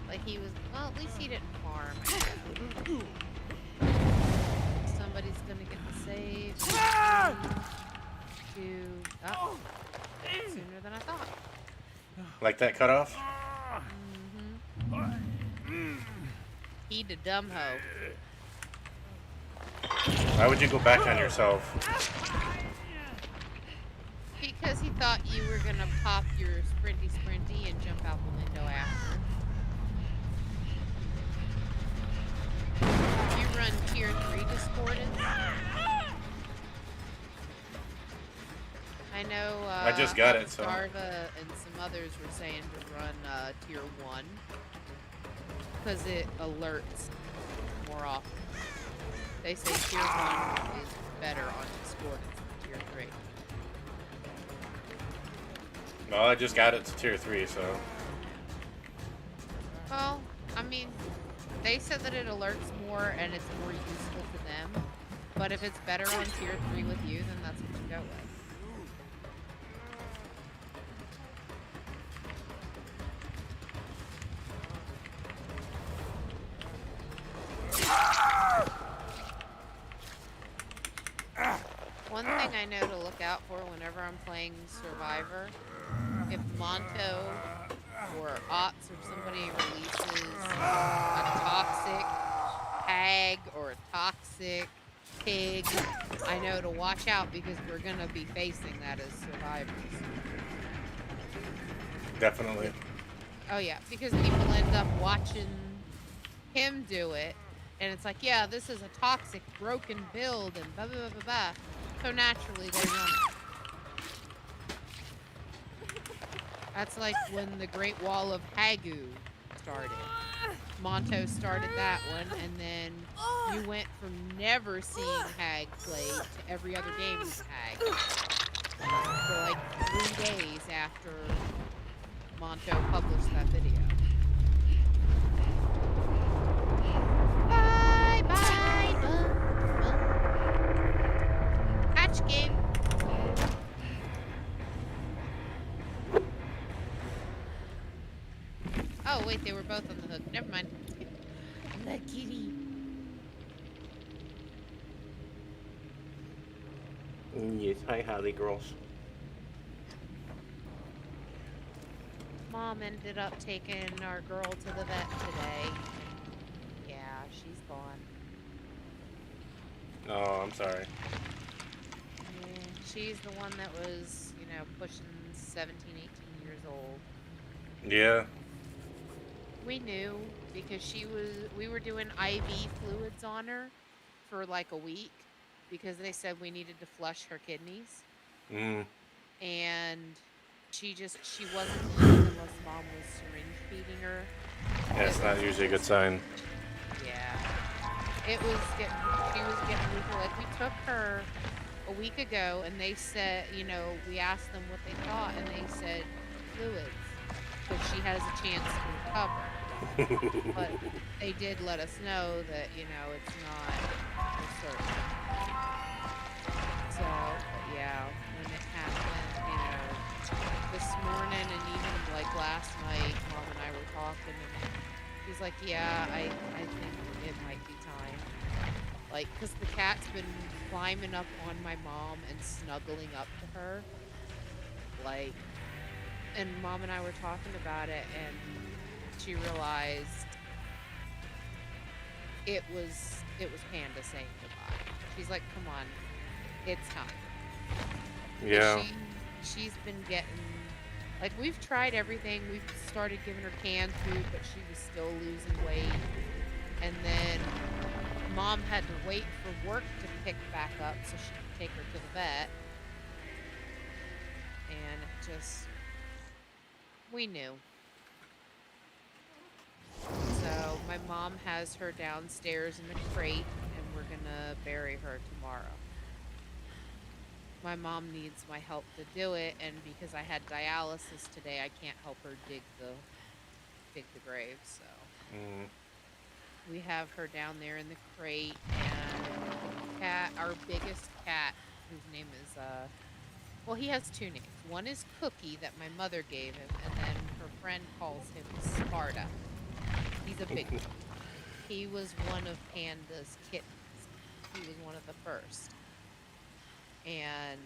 Like he was, well, at least he didn't farm. Somebody's gonna get the save. Oh, sooner than I thought. Like that cutoff? He the dumb hoe. Why would you go back on yourself? Because he thought you were gonna pop your sprinty and jump out the window after. You run tier 3 discordance. I know I just got it, so. Starva and some others were saying to run tier 1 because it alerts more often. They say tier 1 is better on discordance than tier 3. Well, I just got it to tier 3, so. Well, I mean, they said that it alerts more and it's more useful to them. But if it's better on tier 3 with you, then that's what you go with. One thing I know to look out for whenever I'm playing Survivor, if Monto or Ots or somebody releases a toxic hag or a toxic pig, I know to watch out because we're gonna be facing that as survivors. Definitely. Oh yeah, because people end up watching him do it, and it's like, yeah, this is a toxic, broken build, and blah blah blah blah blah. So naturally they run it. That's like when the Great Wall of Hagu started. Monto started that one, and then you went from never seeing Hag played to every other game with Hag. For like 3 days after Monto published that video. Bye bye, Hatch game. Oh wait, they were both on the hook. Never mind. The kitty. Yes, hi Holly girls. Mom ended up taking our girl to the vet today. Yeah, she's gone. Oh, I'm sorry. Yeah, she's the one that was, you know, pushing 17, 18 years old. Yeah. We knew because we were doing IV fluids on her for like a week because they said we needed to flush her kidneys. Mm. And she wasn't eating unless mom was syringe feeding her. Yeah, it's not usually a good sign. Yeah. She was getting weaker. Like, we took her a week ago and they said, we asked them what they thought and they said fluids. So she has a chance to recover. But they did let us know that, it's not for certain. So, but yeah, when it happened, this morning and even like last night, mom and I were talking and he's like, yeah, I think it might be time. Like, because the cat's been climbing up on my mom and snuggling up to her. Like, and mom and I were talking about it and she realized it was Panda saying goodbye. She's like, come on, it's time. Yeah. She's been getting, like, we've tried everything. We've started giving her canned food, but she was still losing weight. And then mom had to wait for work to pick back up so she could take her to the vet. And it just, we knew. So my mom has her downstairs in a crate, and we're gonna bury her tomorrow. My mom needs my help to do it, and because I had dialysis today, I can't help her dig the grave. So we have her down there in the crate, and our biggest cat, whose name is well, he has two names. One is Cookie that my mother gave him, and then her friend calls him Sparta. He's a big one. He was one of Panda's kittens. He was one of the first. And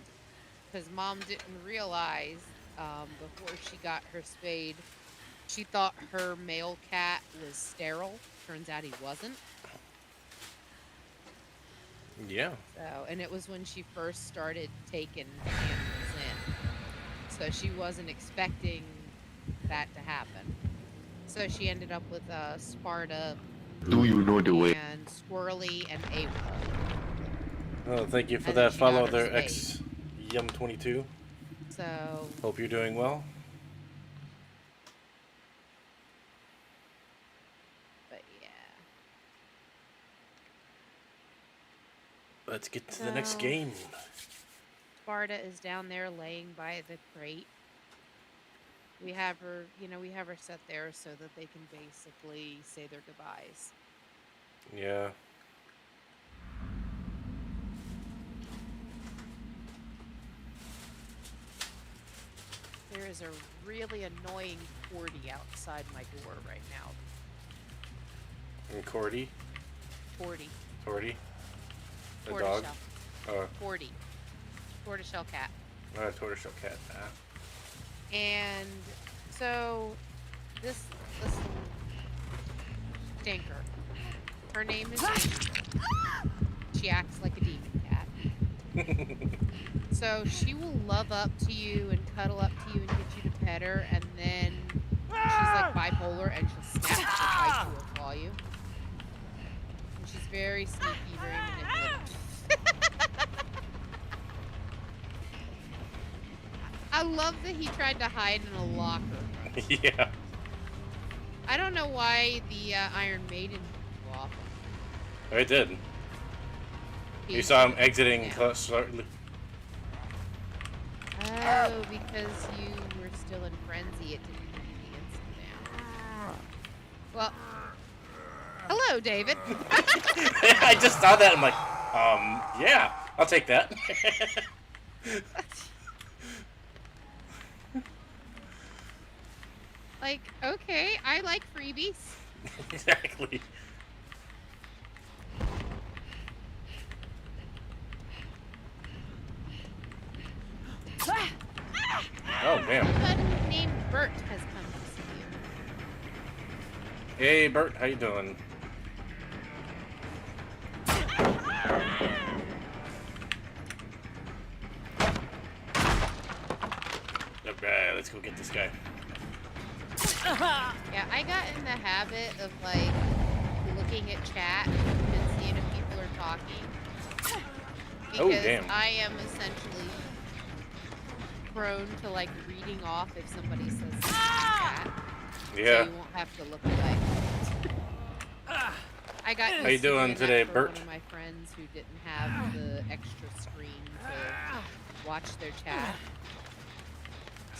because mom didn't realize before she got her spayed, she thought her male cat was sterile. Turns out he wasn't. Yeah. So, and it was when she first started taking animals in. So she wasn't expecting that to happen. So she ended up with Sparta. Do you know the way? And Squirrely and Awa. Oh, thank you for And then that she follow got her there, spayed. XYum22. So Hope you're doing well. but yeah. Let's get to the next So- game. Sparta is down there laying by the crate. We have her, we have her set there so that they can basically say their goodbyes. Yeah. There is a really annoying Cordy outside my door right now. And Cordy. Cordy. Cordy. The dog. Tortoiseshell. Oh, Cordy. Tortoiseshell cat. tortoiseshell cat. Ah. And so this stinker. Her name is Demon. She acts like a demon cat. So she will love up to you and cuddle up to you and get you to pet her, and then she's like bipolar and she'll snap to bite you or claw you. And she's very sneaky, very manipulative. I love that he tried to hide in a locker. Yeah. I don't know why the Iron Maiden blew off. I did. You saw him exiting. Yeah. Slowly. Oh, because you were still in frenzy, it didn't give you the instant down. Well, hello, David. I just saw that. I'm like, yeah, I'll take that. Like, okay, I like freebies. Exactly. Oh, man. Someone named Bert has come to see you. Hey, Bert, how you doing? let's go get this guy. Yeah, I got in the habit of like looking at chat and seeing if people are talking. Oh, Because damn. I am essentially prone to like reading off if somebody says something in chat. So Yeah. you won't have to look away. I got How you used to doing doing that today, for Bert? one of my friends who didn't have the extra screen to watch their chat.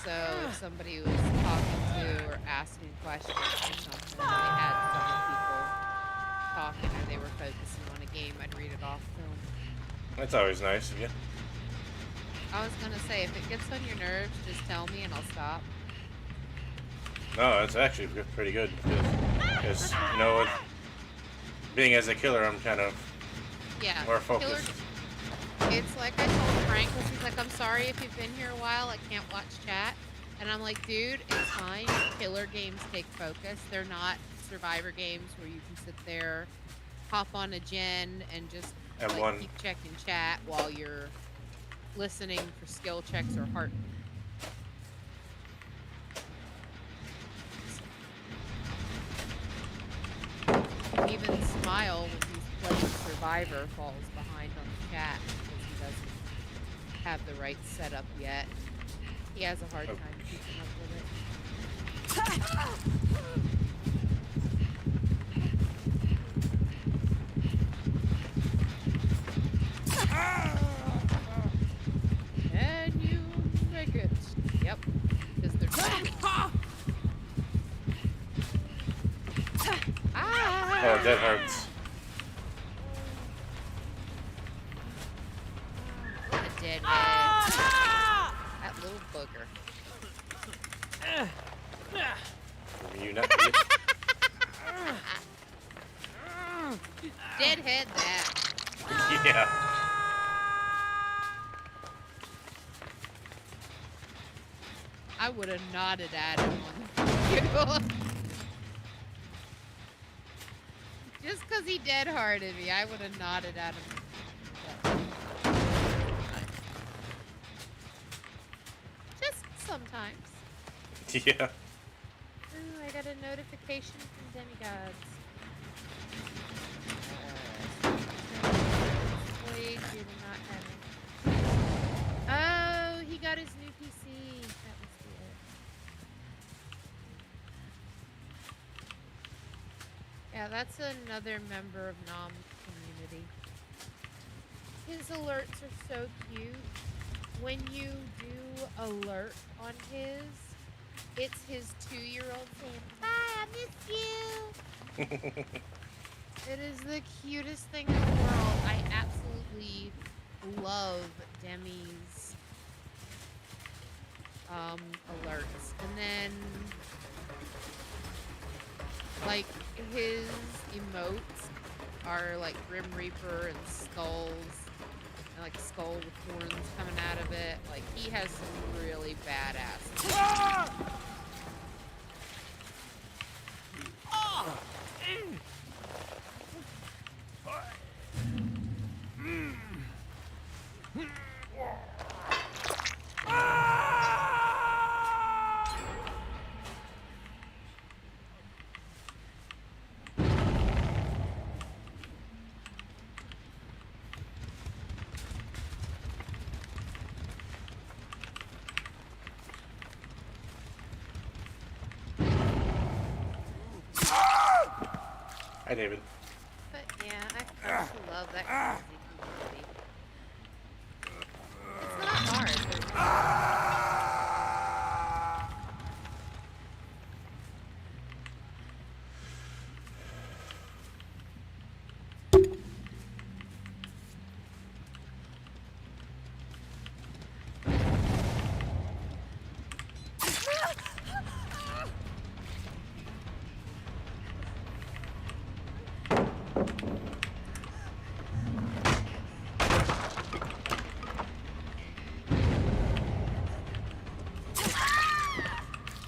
So if somebody was talking to or asking questions or something, and they had several people talking or they were focusing on a game, I'd read it off to them. That's always nice. Yeah. I was gonna say, if it gets on your nerves, just tell me and I'll stop. No, that's actually pretty good. Because, you know, being as a killer, I'm kind of Yeah, more killer. focused. It's like I told Frank, because he's like, I'm sorry if you've been here a while, I can't watch chat. And I'm like, dude, it's fine. Killer games take focus. They're not Survivor games where you can sit there, hop on a gen, and just like, keep checking chat while you're listening for skill checks or heart. Even Smile, when he's playing Survivor, falls behind on the chat because he doesn't have the right setup yet. He has a hard time keeping up with it. Can you make it? Yep. Because they're trying. Oh, that hurts. A deadhead. That little booger. You not get Deadhead that. Yeah. I would have nodded at him on the video. Just because he dead-hearted me, I would have nodded at him. Just sometimes. Yeah. Ooh, I got a notification from Demigods. Wait, did not have it. Oh, he got his new PC. That must be it. Yeah, that's another member of Nom community. His alerts are so cute. When you do alert on his, it's his 2-year-old saying, "Bye, I miss you." It is the cutest thing in the world. I absolutely love Demi's alerts. And then, like, his emotes are like Grim Reaper and skulls. And like a skull with horns coming out of it. Like, he has some really badass. Hi, David. But yeah, I actually love that crazy community. It's not hard.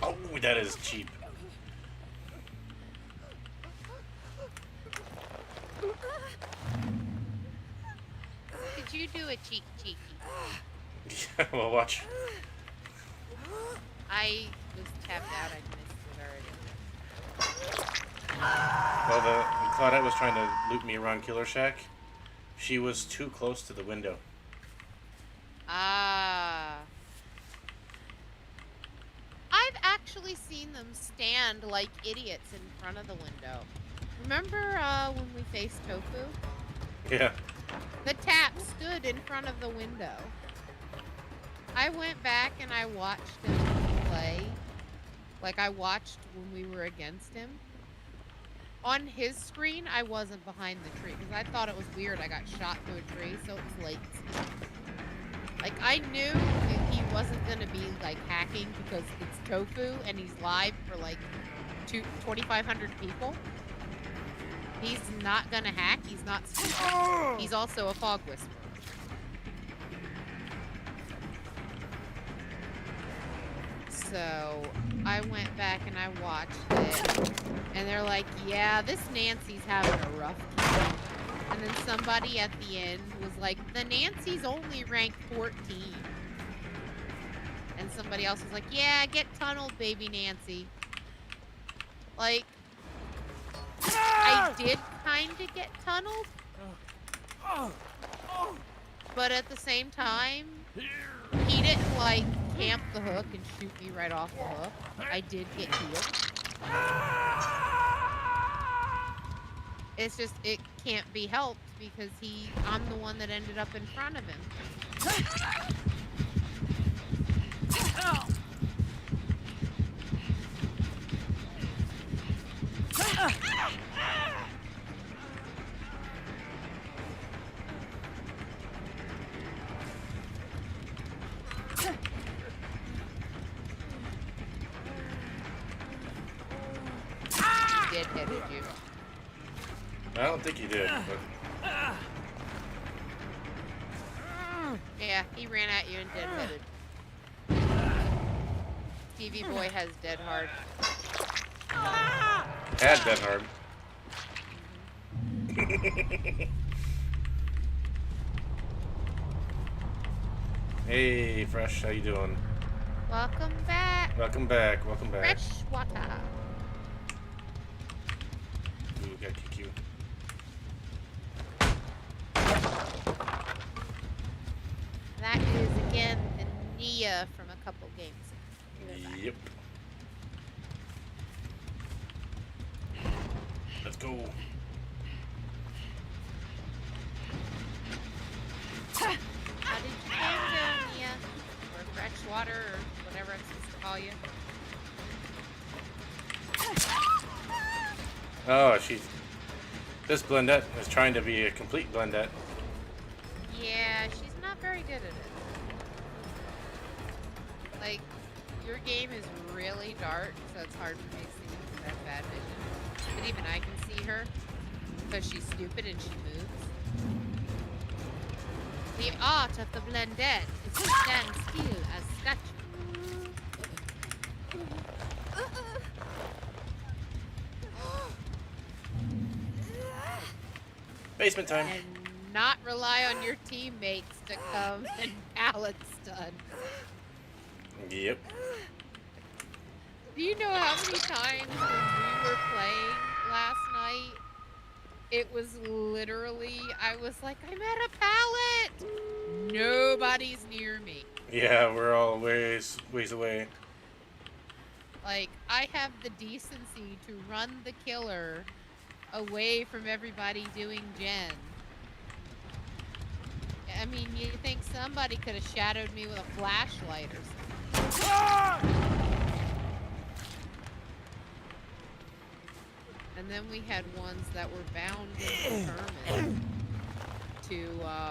Oh, that is cheap. Did you do a cheeky? Well, watch. I was tapped out. I missed it already. Well, the Claudette was trying to loop me around Killer Shack. She was too close to the window. Ah. I've actually seen them stand like idiots in front of the window. Remember when we faced Tofu? Yeah. The tap stood in front of the window. I went back and I watched him play. Like, I watched when we were against him. On his screen, I wasn't behind the tree because I thought it was weird. I got shot through a tree, so it was late. Like, I knew that he wasn't going to be, like, hacking because it's Tofu and he's live for, like, 2,500 people. He's not going to hack. He's not stupid. He's also a fog whisperer. So I went back and I watched it, and they're like, yeah, this Nancy's having a rough time. And then somebody at the end was like, the Nancy's only ranked 14. And somebody else was like, yeah, get tunneled, baby Nancy. Like, I did kind of get tunneled. But at the same time, he didn't, like, camp the hook and shoot me right off the hook. I did get healed. It's just, it can't be helped because I'm the one that ended up in front of him. Deadheaded you. I don't think he did. But... Yeah, he ran at you and deadheaded. TV boy has dead hard. Had dead hard. Hey, Fresh, how you doing? Welcome back. Welcome back. Welcome back. Fresh water. Ooh, got QQ. That is again the Nia from a couple games ago. Yep. Let's go. How did your game go, Nia? Or fresh water, or whatever I'm supposed to call you. Oh, this Blendette is trying to be a complete Blendette. Yeah, she's not very good at it. Like, your game is really dark, so it's hard for me to see because I have bad vision. But even I can see her because she's stupid and she moves. The art of the Blendette is to stand still as statue. Basement time. And not rely on your teammates to come and pallet stun. Yep. Do you know how many times when we were playing last night, it was literally, I was like, I'm at a pallet! Nobody's near me. Yeah, we're all ways away. Like, I have the decency to run the killer away from everybody doing gen. I mean, you think somebody could have shadowed me with a flashlight or something. And then we had ones that were bound and determined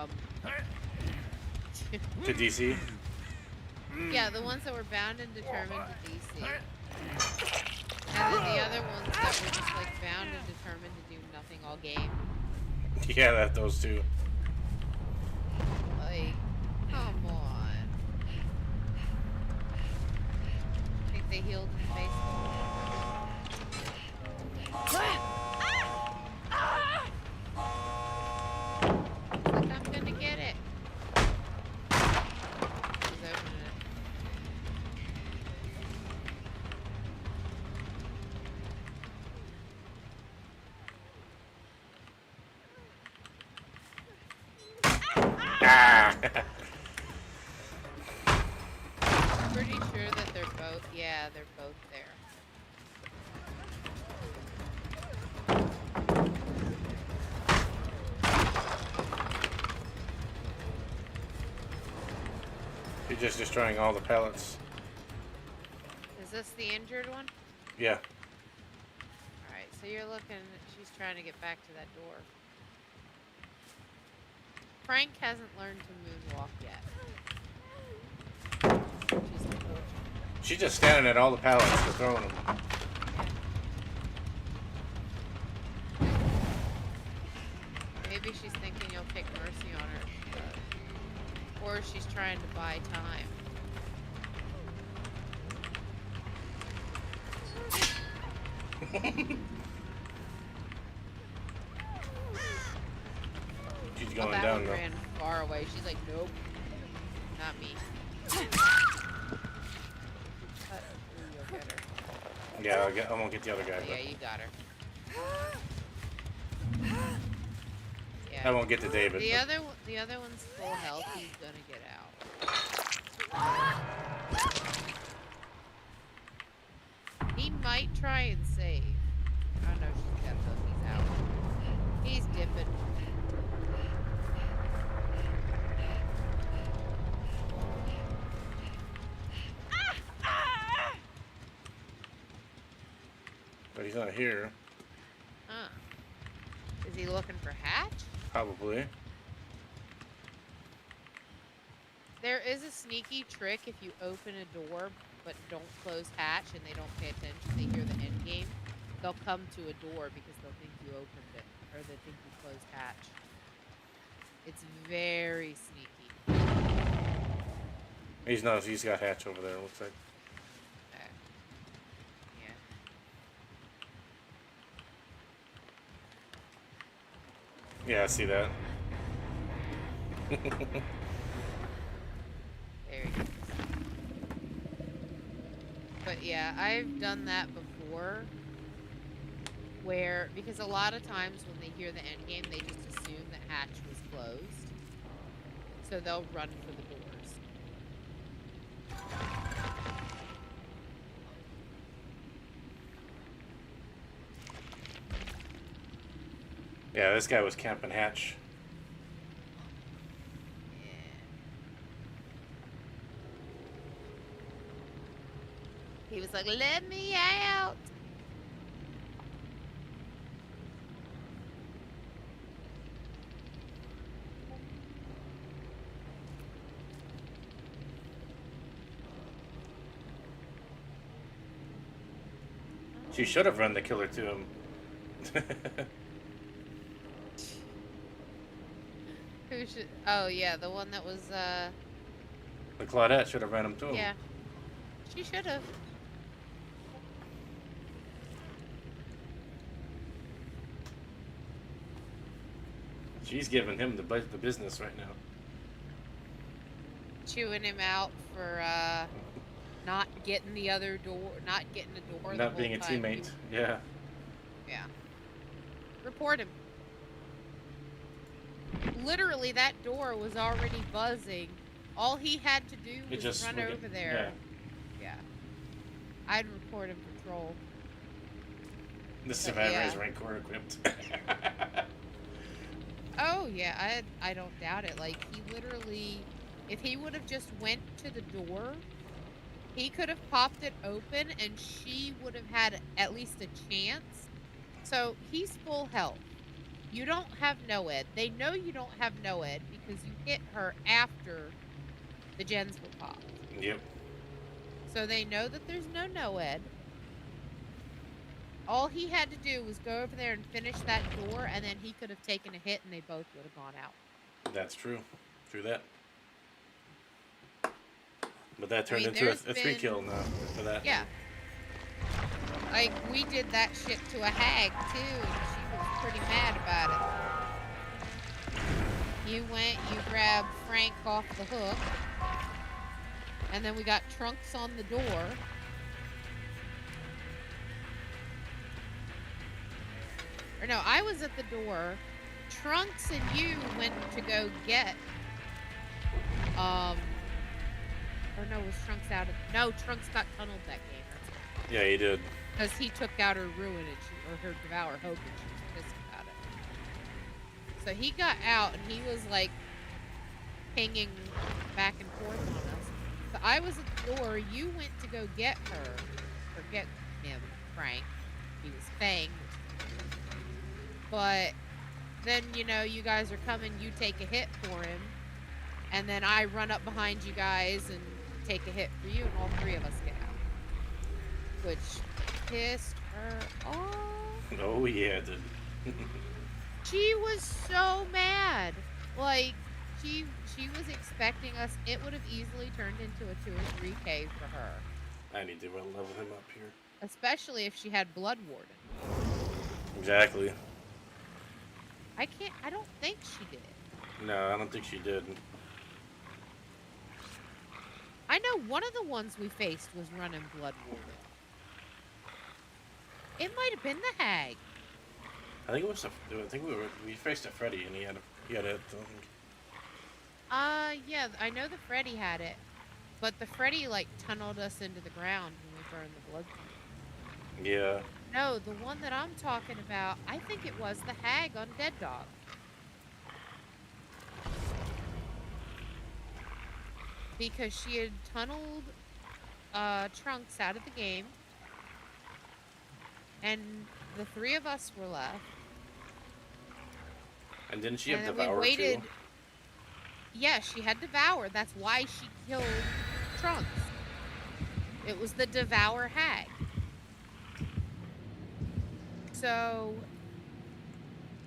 To DC. yeah, the ones that were bound and determined to DC. And then the other ones that were just like bound and determined to do nothing all game. Yeah, those two. Like, come on. I think they healed in the face. Like, I'm gonna get it. She's opening it. Pretty sure that they're both. Yeah, they're both there. You're just destroying all the pallets. Is this the injured one? Yeah. Alright, so you're looking. She's trying to get back to that door. Frank hasn't learned to moonwalk yet. She's unfortunate. She's just standing at all the pallets and throwing them. Maybe she's thinking you'll take mercy on her. Or she's trying to buy time. She's Oh, going that down one though. ran far away. She's like, nope, not me. But, ooh, you'll get her. Yeah, I won't get the other guy. Oh, yeah, you got her. I Yeah. won't get to David. The but- other one's full health. He's gonna get out. He might try and save. Oh no, she's got hook. He's out. He's dipping. But he's not here. Huh. Is he looking for Hatch? Probably. There is a sneaky trick if you open a door but don't close Hatch and they don't pay attention, they hear the end game, they'll come to a door because they'll think you opened it or they think you closed Hatch. It's very sneaky. He's got Hatch over there, it looks like. Yeah. Yeah, I see that. Very good. But yeah, I've done that before. Where, because a lot of times when they hear the end game, they just assume that Hatch was closed. So they'll run for the doors. Yeah, this guy was camping Hatch. He was like, let me out. She should have run the killer to him. Who should? Oh yeah, the one that was. The Claudette should have ran him to him. Yeah. She should have. She's giving him the business right now. Chewing him out for not getting the other door, not getting the door. the Not whole being a time. teammate. Yeah. Yeah. Report him. Literally, that door was already buzzing. All he had to do It was just run friggin- over there. Yeah. I'd report him for troll. The survivor yeah. is Rancor equipped. Oh yeah, I don't doubt it. Like he literally, if he would have just went to the door, he could have popped it open, and she would have had at least a chance. So he's full health. You don't have NOED. They know you don't have NOED because you hit her after the gens were popped. Yep. So they know that there's no NOED. All he had to do was go over there and finish that door, and then he could have taken a hit, and they both would have gone out. That's true. True that. But that turned mean, into there's a 3 been- kill now for that. Yeah. Like, we did that shit to a hag, too, and she was pretty mad about it. You went, you grabbed Frank off the hook, and then we got Trunks on the door. Or no, I was at the door. Trunks and you went to go get Or no, was Trunks out of? No, Trunks got tunneled that game. That's Yeah, he did. because he took out her Ruin and her Devour Hope, and she was pissed about it. So he got out and he was like pinging back and forth on us. So I was at the door. You went to go get her, or get him, Frank. He was Fang. But then, you know, you guys are coming, you take a hit for him. And then I run up behind you guys and take a hit for you, and all three of us get out. Which pissed her off. Oh yeah, dude. She was so mad. Like, she was expecting us. It would have easily turned into a 2 or 3K for her. I need to level him up here. Especially if she had Blood Warden. Exactly. I don't think she did. No, I don't think she did. I know one of the ones we faced was running Blood Warden. It might have been the Hag. I think it was. I think we faced a Freddy and he had it. Yeah, I know the Freddy had it, but the Freddy like tunneled us into the ground when we burned the blood. Yeah. No, the one that I'm talking about, I think it was the Hag on Dead Dog. Because she had tunneled Trunks out of the game, and the three of us were left. And didn't she have And then Devour we waited. too? Yeah, she had Devour. That's why she killed Trunks. It was the Devour Hag. So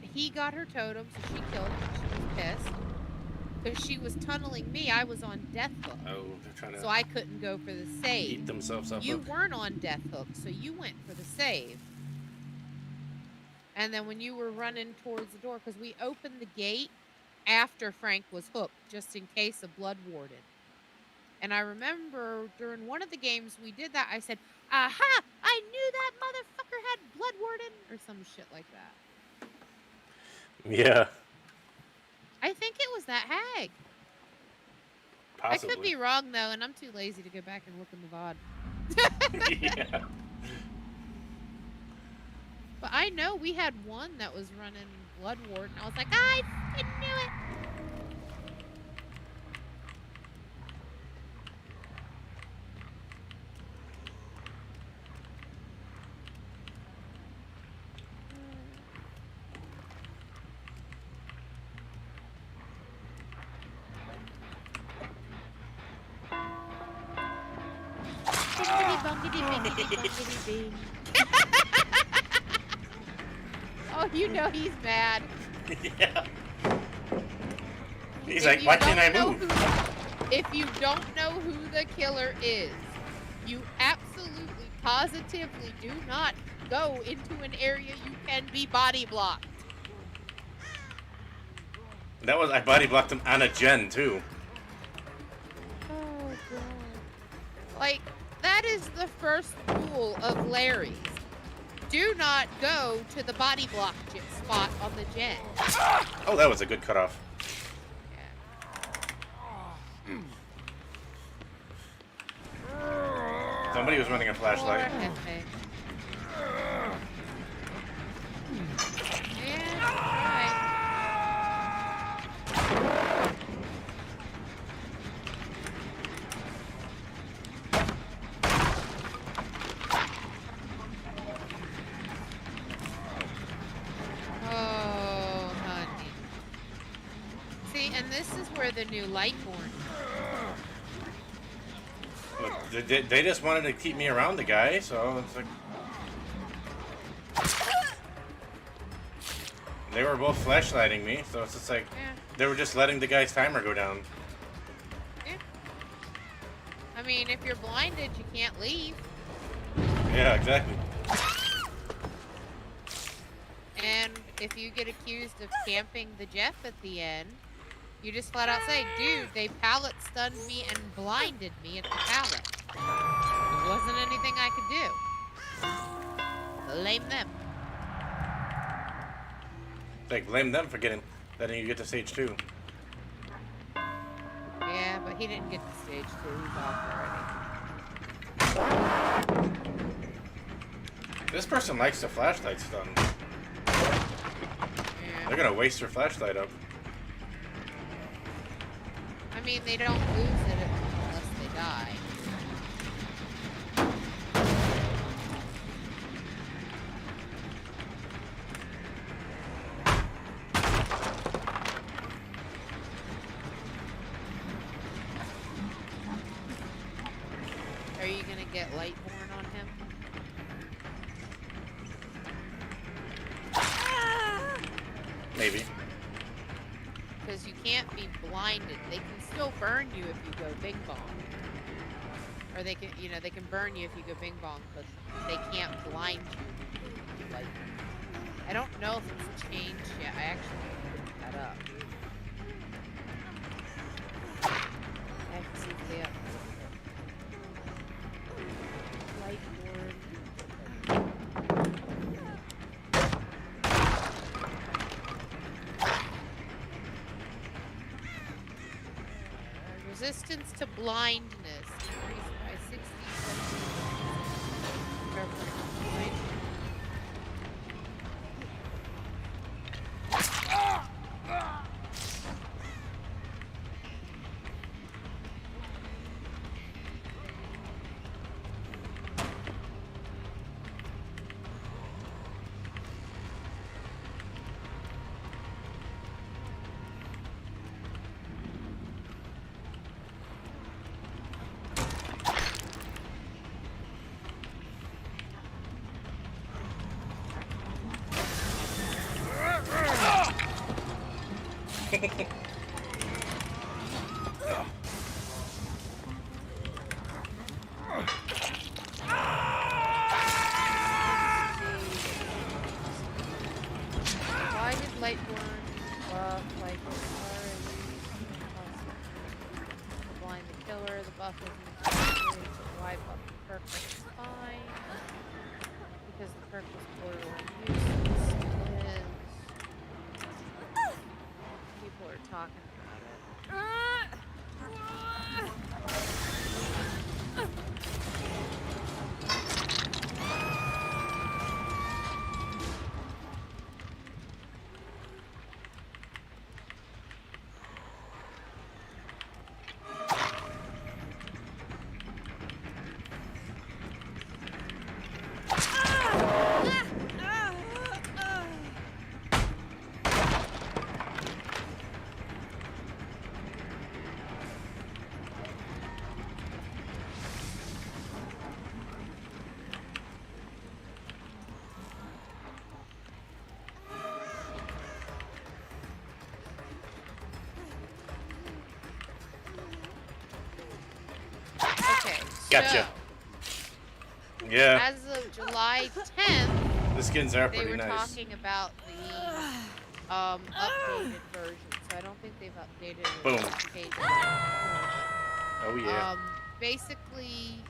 he got her totem, so she killed him. She was pissed. Because she was tunneling me, I was on Death Hook. Oh, they're trying to So I couldn't go for the save. eat themselves up. You weren't on Death Hook, so you went for the save. And then when you were running towards the door, because we opened the gate after Frank was hooked, just in case of Blood Warden. And I remember during one of the games we did that, I said, aha, I knew that motherfucker had Blood Warden, or some shit like that. Yeah. I think it was that Hag. Possibly. I could be wrong, though, and I'm too lazy to go back and look in the VOD. Yeah. But I know we had one that was running Blood Warden. I was like, I fucking knew it. Oh, you know he's mad. Yeah. He's If like, you why can't I don't know move? If you don't know who the killer is, you absolutely, positively do not go into an area you can be body blocked. That was, I body blocked him on a gen too. Oh, God. Like, that is the first rule of Larry's. Do not go to the body block spot on the gen. Oh, that was a good cutoff. Yeah. Somebody was running a flashlight. Poor Hefe. Yeah, right. Oh, honey. See, and this is where the new Lightborn. Look, they just wanted to keep me around the guy, so it's like... They were both flashlighting me, so it's just like... Yeah. They were just letting the guy's timer go down. Yeah. I mean, if you're blinded, you can't leave. Yeah, exactly. And if you get accused of camping the Jeff at the end, you just flat out say, dude, they pallet stunned me and blinded me at the pallet. There wasn't anything I could do. Blame them. Like, blame them for letting you get to stage 2. Yeah, He didn't get to stage 2. He's off already. This person likes the flashlight stun. Yeah. They're gonna waste their flashlight up. I mean, they don't lose it unless they die. Are you gonna get Lightborn on him? Maybe. Because you can't be blinded. They can still burn you if you go bing bong. Or they can, they can burn you if you go bing bong, but they can't blind you. Like, I don't know if it's changed yet. I actually looked that up. I have to see if they updated it. Resistance to blindness increased by 60%. Why did Lightborn buff like as far as blind the killer? The buff isn't effective. Why buff the perk is fine? Because the perk was borderline useless. It is. People are talking about it. Okay, Gotcha. so, Yeah, as of July 10th, the skins are they pretty were nice. talking about the updated version, so I don't think they've updated it. Boom. Page Oh yeah. basically,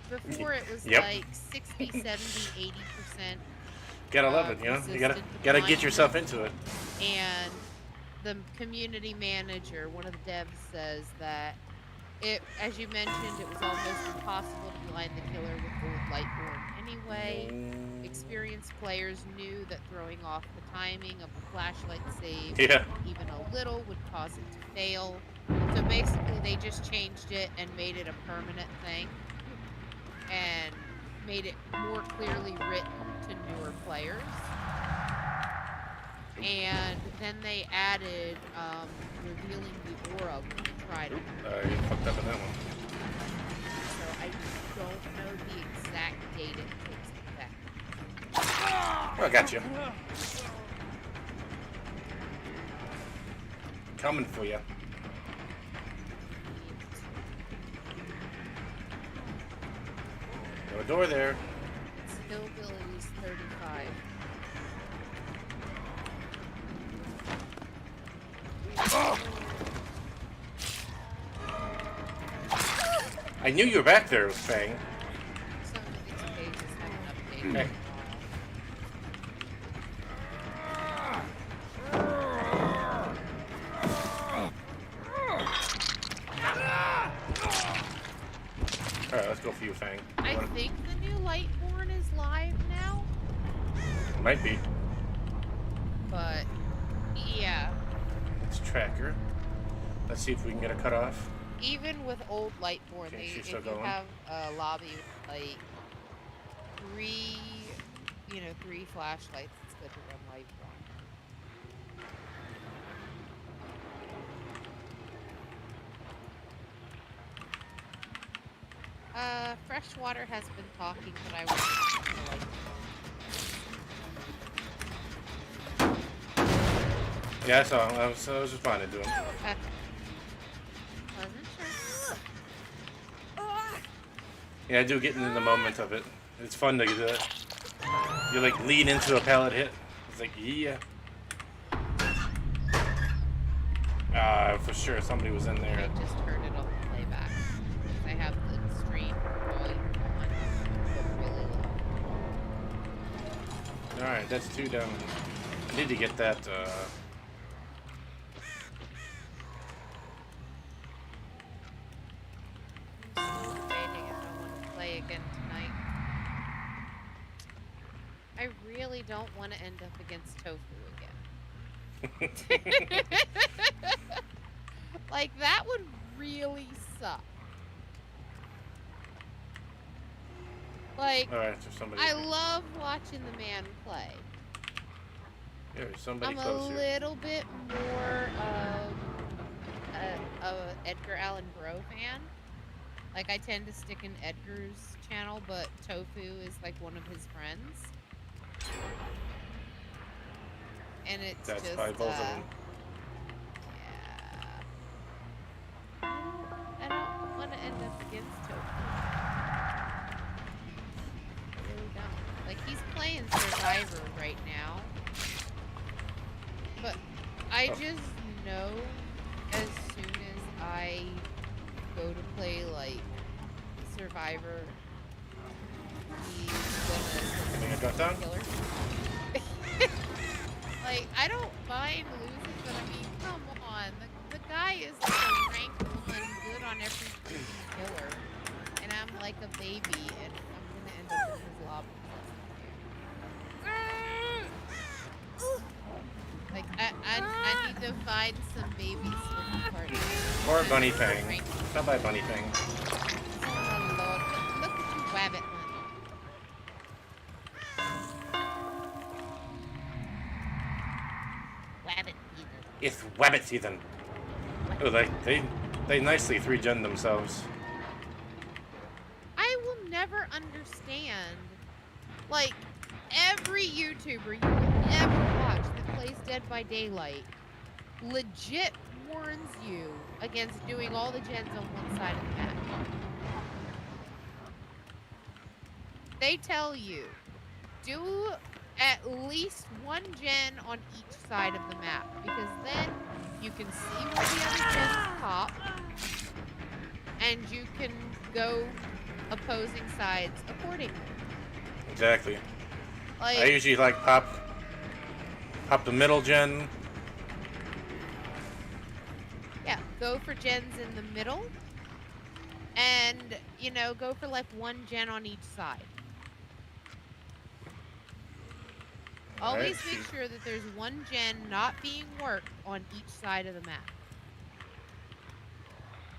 before it was Yep. like 60, 70, 80%, Gotta love it, you know. You gotta resistant to get blindness. yourself into it. And the community manager, one of the devs, says that as you mentioned, it was almost impossible to blind the killer with old Lightborn anyway. Experienced players knew that throwing off the timing of the flashlight save Yeah. even a little would cause it to fail. So basically they just changed it and made it a permanent thing and made it more clearly written to newer players. And then they added revealing the aura when you tried it. You fucked up on that one. So I don't know the exact date it takes effect. Oh, I got you. Coming for you. No door there. Hillbillies 35. I knew you were back there, Fang. Some of these pages haven't updated. Hey. Might be. But yeah, It's tracker. Let's see if we can get a cutoff. even with old Lightborn, Okay, they she's if still you going. have a lobby with like three, three flashlights, it's good to run Lightborn. Freshwater has been talking, but I want to like. Yeah, I saw him. I was responding to him. Okay. Wasn't sure. Yeah, I do get into the moment of it. It's fun to do that. You like lean into a pallet hit. It's like, yeah. For sure somebody was in I there. just heard it on the playback. I have the stream volume on, but really low. Alright, that's 2 down. I need to get that, I'm still debating if I want to play again tonight. I really don't want to end up against Tofu again. Like, that would really suck. Like, Alright, so somebody. I love watching the man play. There's somebody I'm a close here. little bit more of a Edgar Allan Poe fan. Like, I tend to stick in Edgar's channel, but Tofu is like one of his friends. And it's That's just, probably both of them. yeah. I don't want to end up against Tofu. I really don't. Like, he's playing Survivor right now. But I just know as soon as I go to play, like, Survivor, he's Getting a gonna drop down? killer. Like, I don't mind losing, but I mean, come on. The guy is like a rank 1, good on every freaking killer. And I'm like a baby, and I'm gonna end up in his lobby. Like, I need to find some baby slippy partners. Or Bunny Fang. Rank. Stop by Bunny Fang. Oh my lord. Look at you, Wabbit man. Wabbit Jesus. It's Wabbit season. Oh, they nicely 3-gen themselves. I will never understand, like, every YouTuber you will ever watch that plays Dead by Daylight legit warns you against doing all the gens on one side of the map. They tell you, do at least 1 gen on each side of the map, because then you can see where the other gens pop, and you can go opposing sides accordingly. Exactly. Like, I usually like pop the middle gen. yeah, go for gens in the middle, and, go for like 1 gen on each side. Always Alright, make sure that there's 1 gen not being worked on each side of the map.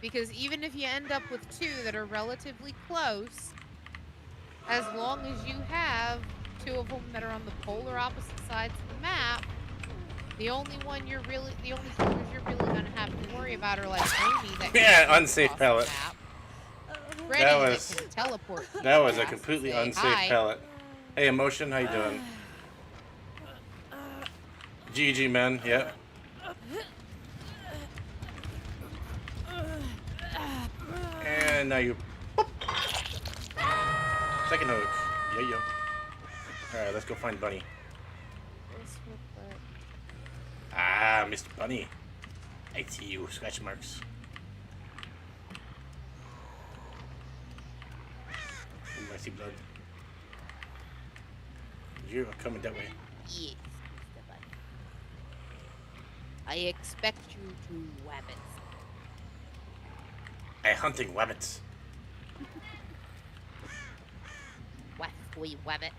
Because even if you end up with 2 that are relatively close, as long as you have 2 of them that are on the polar opposite sides of the map, the only killers you're really gonna have to worry about are like Oni that Yeah, can unsafe across pellet. the map, Freddy That was- that can teleport. That was a fast and completely say unsafe hi. pellet. Hey, Emotion, how you doing? GG, man. Yep. And now you. Boop. Second hook. Yeah, yeah. Alright, let's go find Bunny. This with the- Ah, Mr. Bunny. I see you. Scratch marks. Ooh, I see blood. You're coming that way. Yes, Mr. Bunny. I expect you to wabbit. I hunting wabbits. What we wabbit?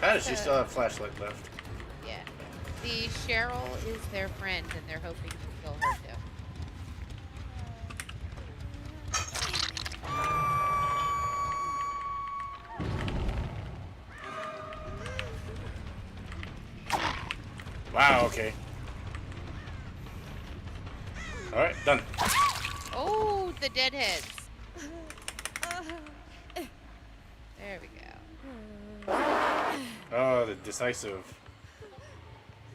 How does she still have flashlight left? Yeah. The Cheryl is their friend, and they're hoping to kill her too. Wow, okay. Alright, done. Oh, the deadheads. There we go. Oh, the decisive.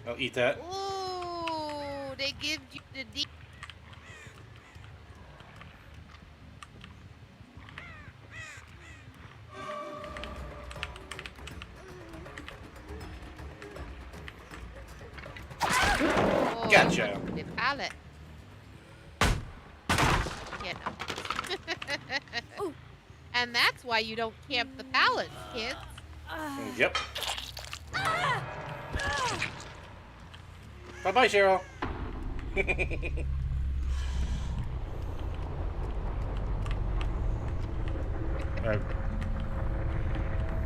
I'll eat that. Ooh, they give you the deep. Oh, Gotcha. The pallet. Yeah, no. And that's why you don't camp the pallets, kids. Yep. Bye-bye, Cheryl. Alright.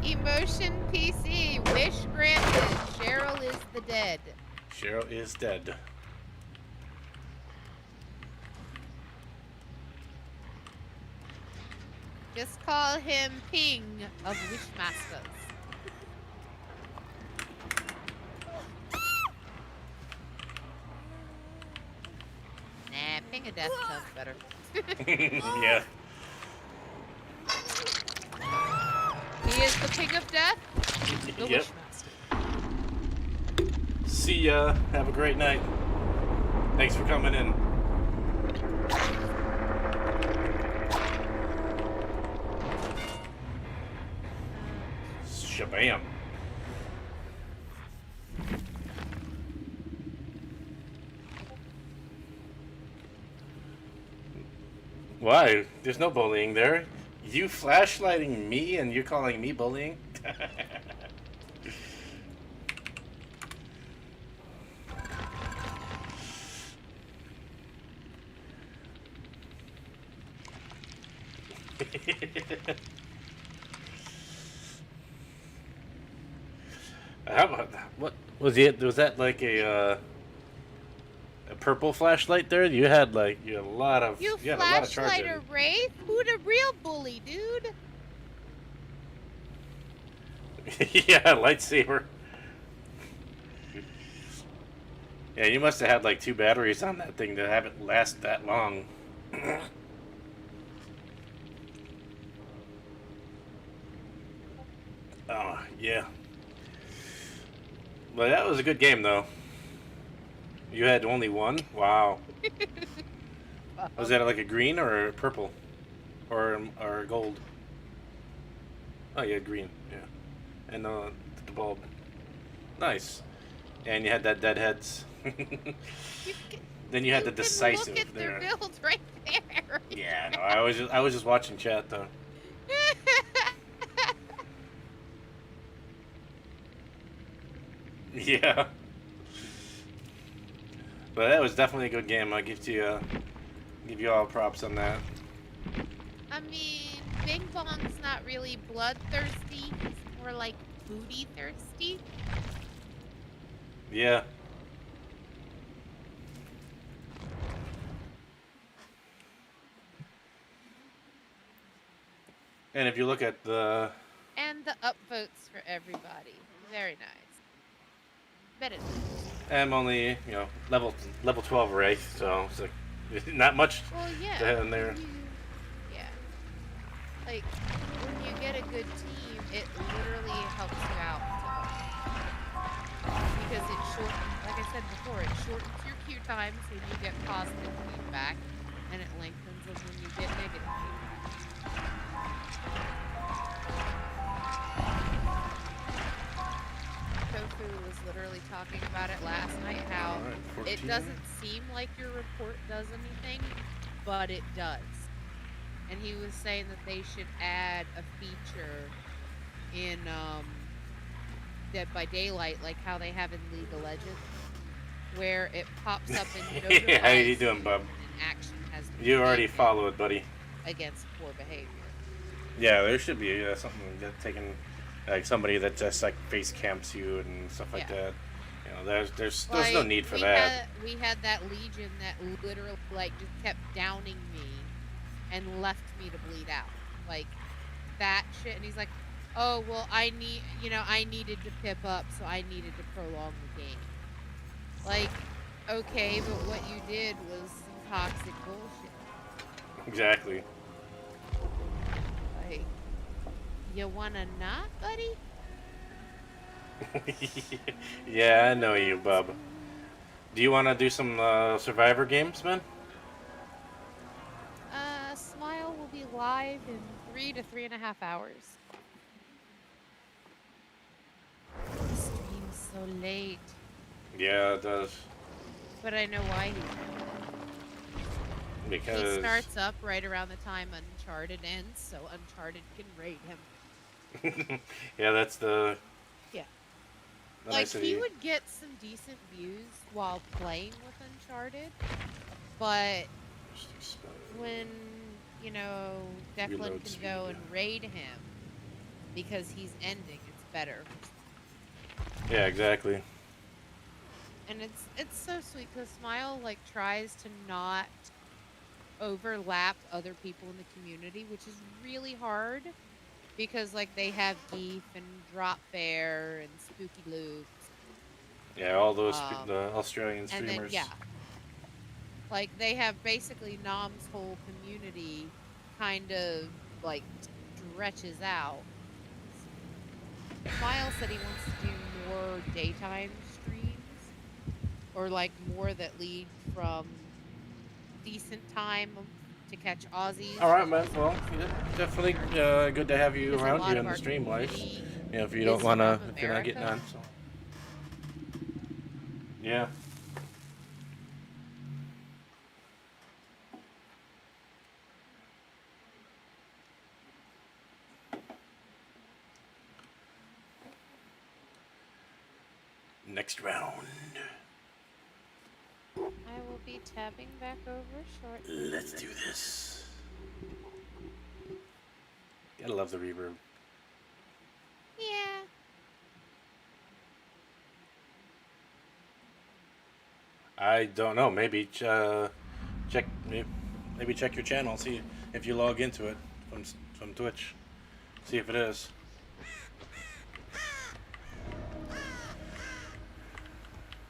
Emotion PC. Wish granted. Cheryl is the dead. Cheryl is dead. Just call him Ping of Wishmasters. Nah, Ping of Death sounds better. Yeah. He is the Ping of Death, the Yep. Wishmaster. See ya. Have a great night. Thanks for coming in. Shabam. Why? There's no bullying there. You flashlighting me and you calling me bullying? How about what was it? Was that like a purple flashlight there? You had a lot of You had a lot of charge flashlighter in. Wraith? Who the real bully, dude? Yeah, lightsaber. Yeah, you must have had like 2 batteries on that thing to have it last that long. Oh, yeah. But that was a good game, though. You had only one? Wow. Was that like a green or a purple? Or gold? Oh, yeah, green. Yeah. And the bulb. Nice. And you had that deadheads. Then you had the decisive Look at there. their build right there. Yeah, no, I was just watching chat though. Yeah. But that was definitely a good game. I'll give you all props on that. I mean, Bing Bong's not really bloodthirsty. He's more like booty thirsty. Yeah. And if you look at the And the upvotes for everybody. Very nice. Better. I'm only, level 12 Wraith, so it's like not much Well, yeah. to have in there. Yeah. Like, when you get a good team, it literally helps you out. Because it shortens, like I said before, it shortens your queue times when you get positive feedback, and it lengthens them when you get negative feedback. Tofu was literally talking about it last night, how Alright, it 14. doesn't seem like your report does anything, but it does. And he was saying that they should add a feature in Dead by Daylight, like how they have in League of Legends, where it pops up and notifies Yeah, how you doing, bub? when an action has been You already taken followed, buddy. against poor behavior. Yeah, there should be something that taking, like somebody that just like face camps you and stuff like Yeah. that. You know, there's no Like need for that. we had that legion that literally like just kept downing me and left me to bleed out. Like that shit. And he's like, "Oh, well, I needed to pip up, so I needed to prolong the game." Like, okay, but what you did was some toxic bullshit. Exactly. Like, you wanna not, buddy? Yeah, I know you, bub. Do you want to do some Survivor games, man? Smile will be live in 3 to 3.5 hours. He streams so late, Yeah, it does. but I know why he streams it. He Because starts up right around the time Uncharted ends, so Uncharted can raid him. yeah, that's the Yeah. the Like, he nicety. would get some decent views while playing with Uncharted, but when, Declan Reload can speed, go yeah. and raid him because he's ending, it's better. Yeah, exactly. And it's so sweet because Smile like tries to not overlap other people in the community, which is really hard because like they have Geef and Drop Bear and Spooky Loops. Yeah, all those Um, the Australian and then streamers. like they have basically Nom's whole community kind of like stretches out. Smile said he wants to do more daytime streams or like more that lead from decent time to catch Aussies. All right, Like man. Well, yeah, definitely good to have you because a around lot here of in the our stream life. community You know, if you is don't wanna, from if you're not getting America. on, so yeah. Next round. I will be tabbing back over shortly. Let's do this. Gotta love the reverb. Yeah. I don't know. Maybe check. Maybe check your channel. See if you log into it from Twitch. See if it is.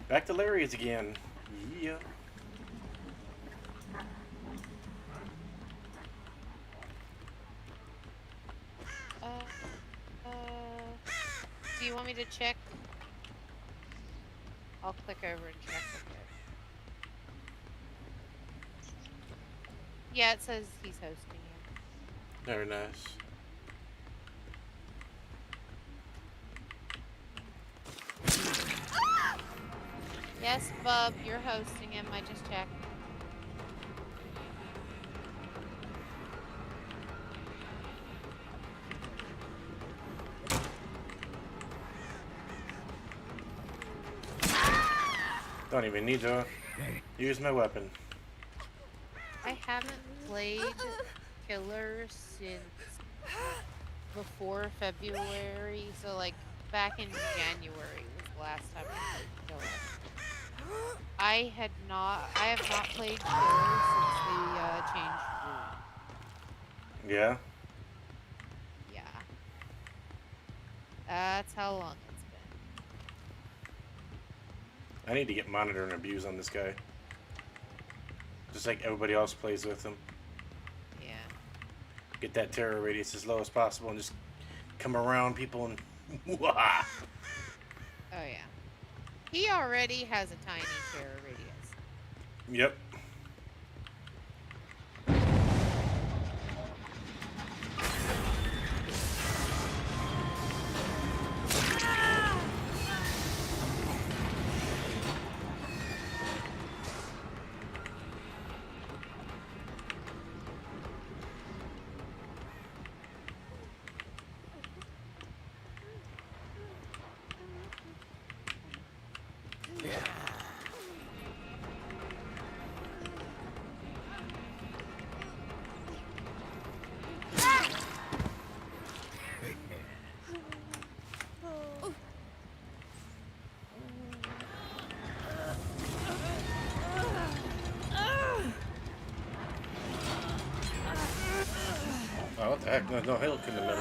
Back to Larry's again. Yeah. Uh, uh, do you want me to check? I'll click over and check real quick. Yeah, it says he's hosting you. Very nice. Yes, Bub, you're hosting him. I just checked. Don't even need to use my weapon. I haven't played Killer since before February, so like back in January was the last time I played Killer. I have not played Killer since they changed rules. Yeah. Yeah. That's how long it's been. I need to get monitor and abuse on this guy. Just like everybody else plays with him. Yeah. Get that terror radius as low as possible and just come around people and wah! Oh yeah. He already has a tiny terror radius. Yep. What the heck? No, no hook in the middle.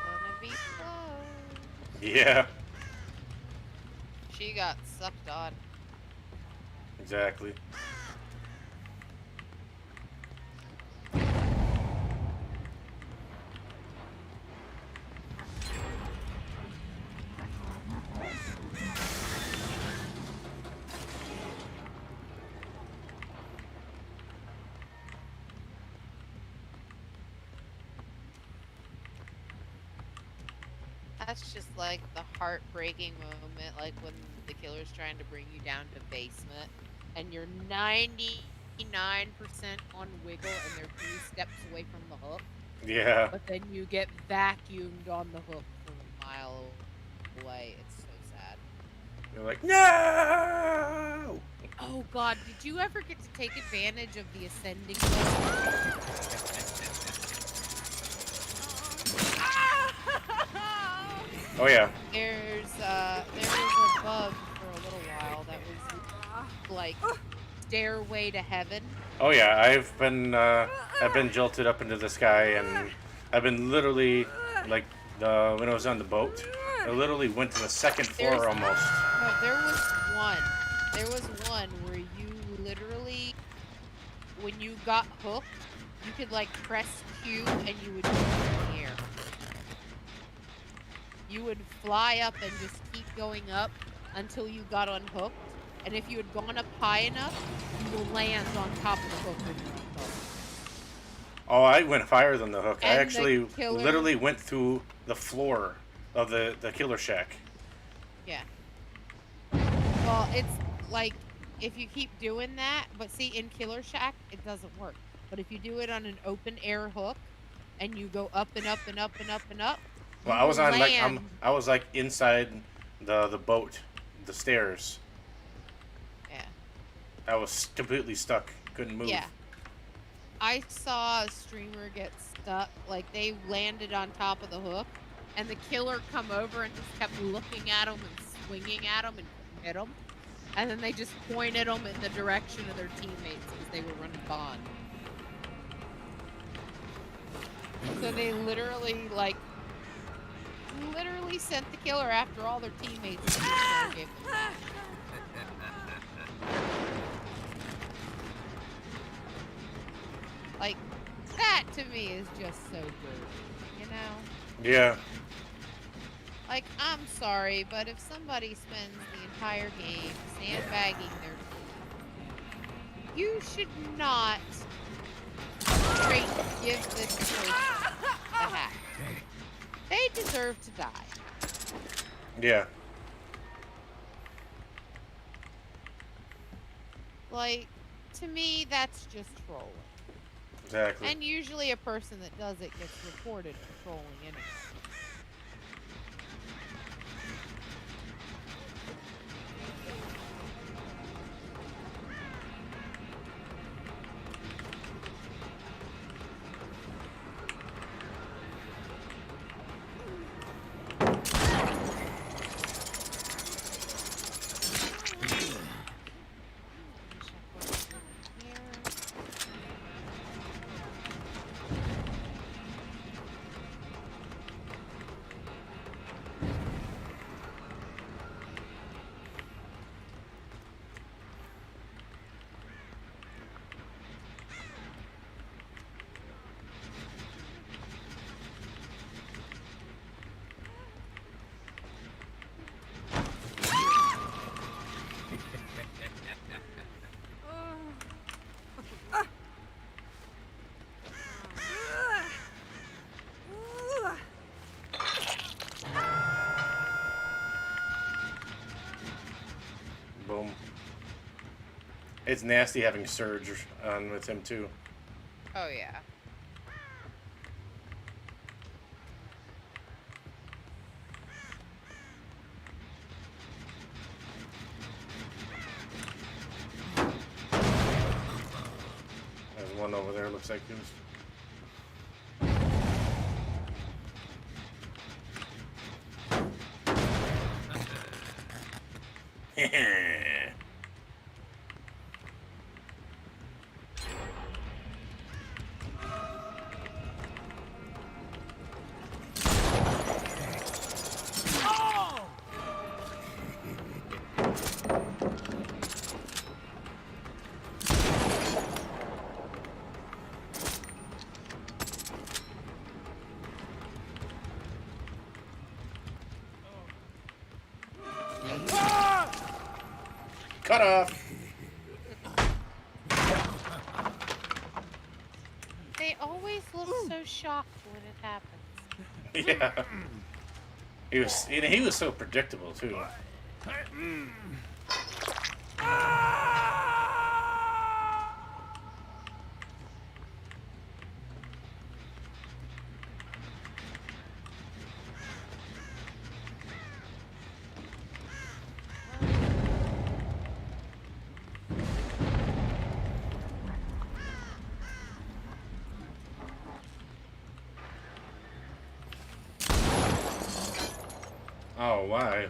Gonna be close. Yeah, She got sucked on. exactly. That's just like the heartbreaking moment, like when the killer's trying to bring you down to basement, and you're 99% on wiggle, and they're 3 steps away from the hook, Yeah. but then you get vacuumed on the hook from a mile away. It's so sad. You're like, no! Oh God, did you ever get to take advantage of the ascending hook? Oh yeah. There was a bug for a little while that was like Stairway to Heaven. Oh yeah. I've been jolted up into the sky, and I've been literally like when I was on the boat, I literally went to the second floor almost. No, there was one. There was one where you literally, when you got hooked, you could like press Q and you would go in the air. You would fly up and just keep going up until you got unhooked. And if you had gone up high enough, you will land on top of the hook when you get hooked. Oh, I went higher than the hook. I And the actually killer- literally went through the floor of the killer shack. Yeah. Well, it's like if you keep doing that, but see, in Killer Shack, it doesn't work. But if you do it on an open air hook, and you go up and up and up and up and up, Well, you I was will on land. I was like inside the boat, the stairs. Yeah. I was completely stuck. Couldn't move. Yeah. I saw a streamer get stuck, like they landed on top of the hook, and the killer come over and just kept looking at him and swinging at him and couldn't hit him. And then they just pointed them in the direction of their teammates as they were running Bond. So they literally, sent the killer after all their teammates and the killer gave them back. Like, that to me is just so good, you know? Yeah. Like, I'm sorry, but if somebody spends the entire game sandbagging their team, you should not straight give this person the hat. They deserve to die. Yeah. Like, to me, that's just trolling. Exactly. And usually a person that does it gets reported for trolling anyway. Boom. It's nasty having Surge on with him too. Oh, yeah. There's one over there. Looks like there's. Cut off. They always look so shocked when it happens. Yeah. He was so predictable too. Oh, why?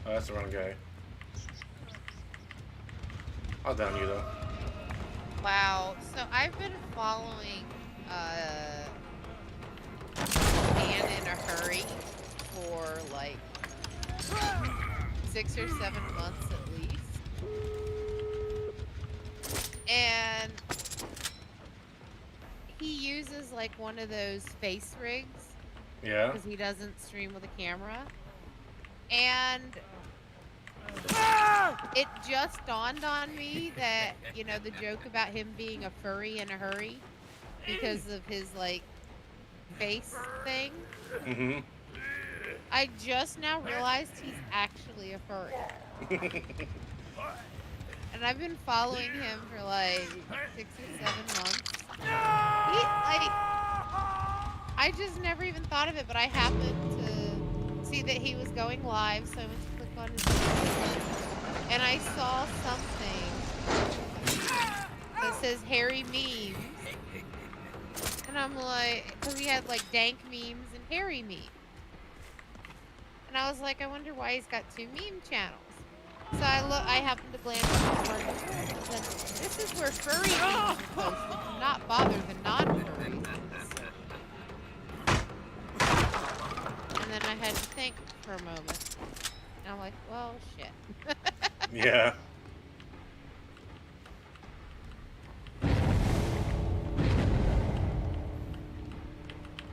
Oh, that's the wrong guy. I'll down you though. Wow. So I've been following Anne in a Hurry for like 6 or 7 months at least. And he uses like one of those face rigs Yeah. because he doesn't stream with a camera. And it just dawned on me that, you know, the joke about him being a furry in a hurry because of his like face thing. Mm-hmm. I just now realized he's actually a furry. And I've been following him for like 6 or 7 months. He, like, I just never even thought of it, but I happened to see that he was going live, so I went to click on his video, and I saw something that says Harry Memes. And I'm like, because he had like dank memes and Harry memes. And I was like, I wonder why he's got 2 meme channels. So I happened to glance at the and this is where furry memes are posted. Do not bother the non-furries. And then I had to think for a moment. And I'm like, well, shit. Yeah.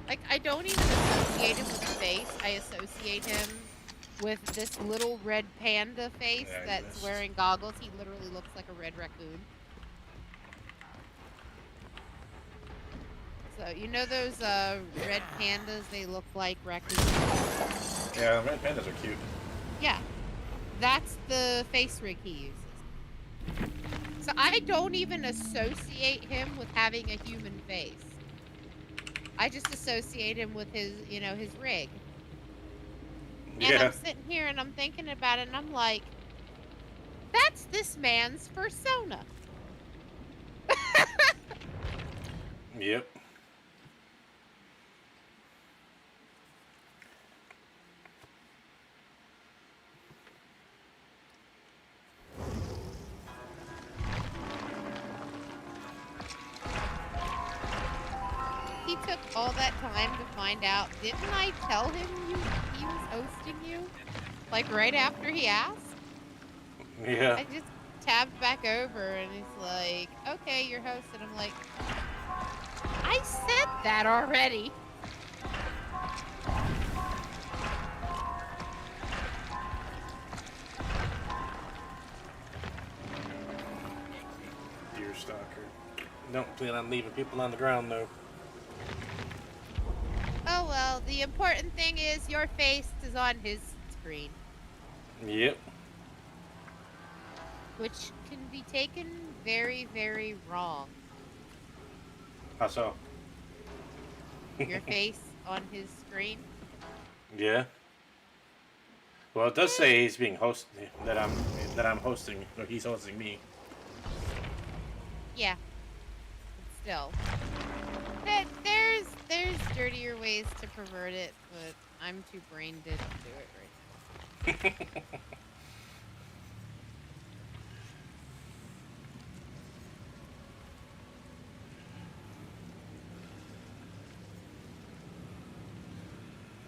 Like, I don't even associate him with a face. I associate him with this little red panda face Yeah, I that's missed. wearing goggles. He literally looks like a red raccoon. So, you know those red pandas? They look like raccoons. Yeah, red pandas are cute. Yeah. That's the face rig he uses. So I don't even associate him with having a human face. I just associate him with his, you know, his rig. And Yeah. I'm sitting here and I'm thinking about it and I'm like, that's this man's persona. Yep. He took all that time to find out. Didn't I tell him he was hosting you? Like right after he asked? Yeah. I just tabbed back over and he's like, okay, you're hosting. I'm like, I said that already. Deer stalker. Don't plan on leaving people on the ground though. Oh well, the important thing is your face is on his screen, Yep. which can be taken very, very wrong. How so? Your face on his screen. Yeah. Well, it does say he's being hosted. That I'm hosting. Or he's hosting me. Yeah. But still. There's dirtier ways to pervert it, but I'm too brain dead to do it right now.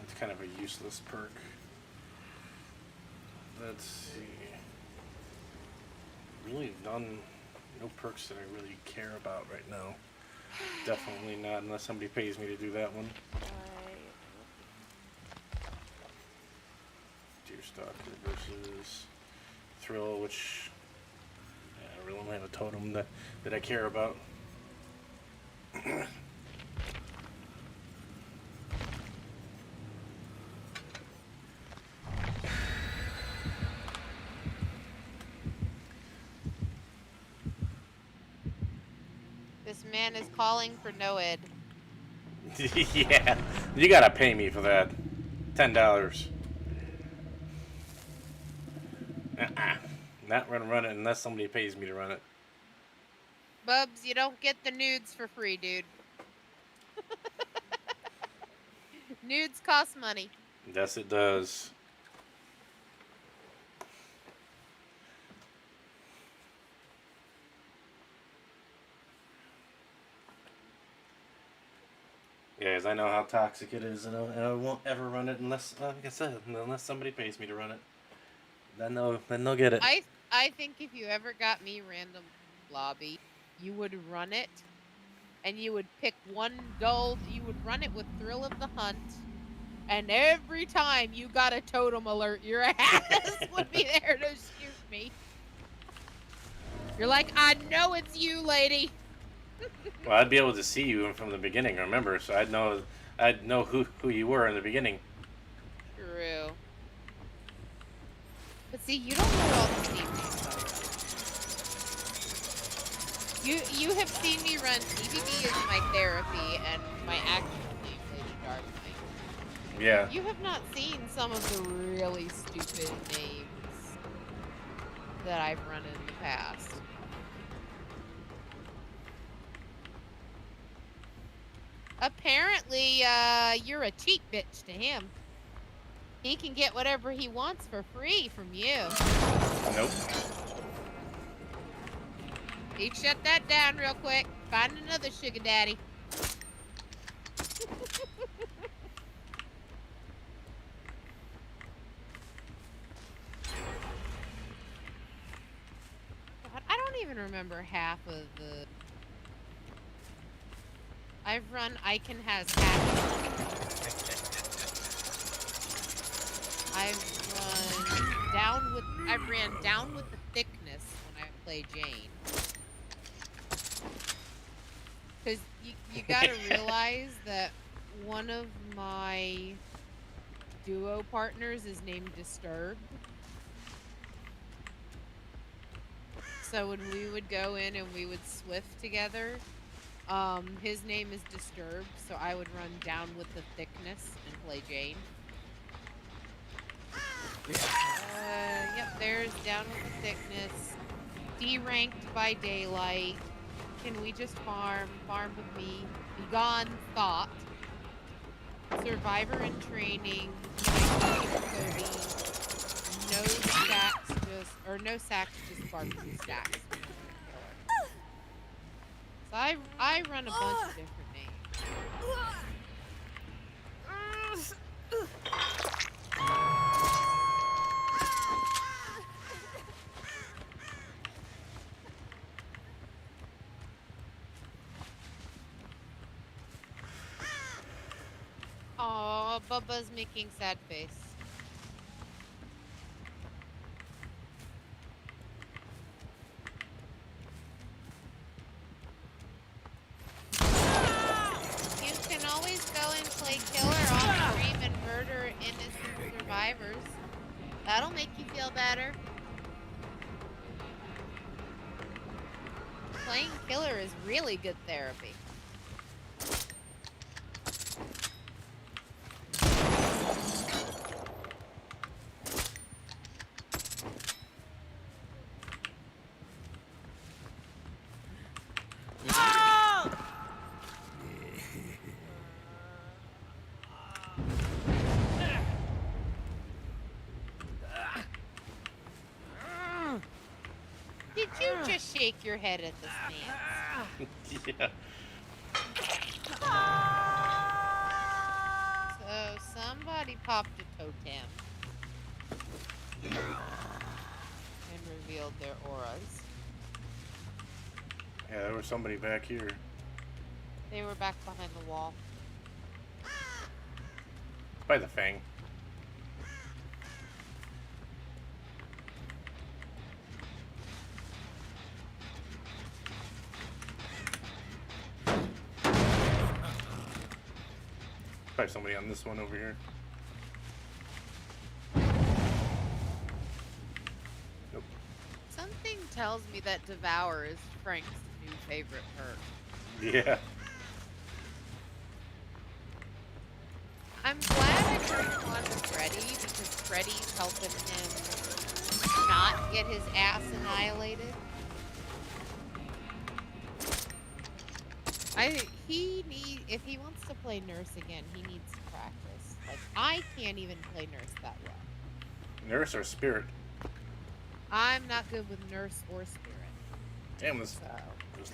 It's kind of a useless perk. Let's see. Really No perks that I really care about right now. Definitely not unless somebody pays me to do that one. Deerstalker versus Thrill, which I really don't have a totem that I care about. This man is calling for Noed. Yeah, you gotta pay me for that. $10. Not gonna run it unless somebody pays me to run it. Bubs, you don't get the nudes for free, dude. Nudes cost money. Yes, it does. Yeah, 'cause I know how toxic it is, and I won't ever run it unless, like I said, unless somebody pays me to run it. Then they'll get it. I think if you ever got me random lobby, you would run it, and you would pick one gold. You would run it with Thrill of the Hunt, and every time you got a totem alert, your ass would be there to shoot me. You're like, I know it's you, lady. Well, I'd be able to see you from the beginning, remember? So I'd know who you were in the beginning. True. But see, you don't know all the team names. You have seen me run DBD as my therapy and my actual name, Lady Darknight. Yeah. You have not seen some of the really stupid names that I've run in the past. Apparently, you're a cheap bitch to him. He can get whatever he wants for free from you. Nope. He'd shut that down real quick. Find another sugar daddy. God, I don't even remember half of the... I've run Icon has hacked. I ran down with the thickness when I play Jane. Because you gotta realize that one of my duo partners is named Disturbed. So when we would go in and we would Swift together, his name is Disturbed, so I would run down with the thickness and play Jane. Yep, there's down with the thickness. D-ranked by daylight. Can we just farm? Farm with me. Begone thought. Survivor in training. No stacks, no sacks, just barbecue stacks. So I run a bunch of different names. Aw, Bubba's making sad face. You can always go and play killer off stream and murder innocent survivors. That'll make you feel better. Playing killer is really good therapy. Did you just shake your head at this man? Yeah. So somebody popped a totem and revealed their auras. Yeah, there was somebody back here. They were back behind the wall. By the Fang. Probably somebody on this one over here. Nope. Something tells me that Devour is Frank's new favorite perk. Yeah. I'm glad I turned him on to Freddy because Freddy's helping him not get his ass annihilated. If he wants to play Nurse again, he needs to practice. Like, I can't even play Nurse that well. Nurse or Spirit? I'm not good with Nurse or Spirit. Damn, this So,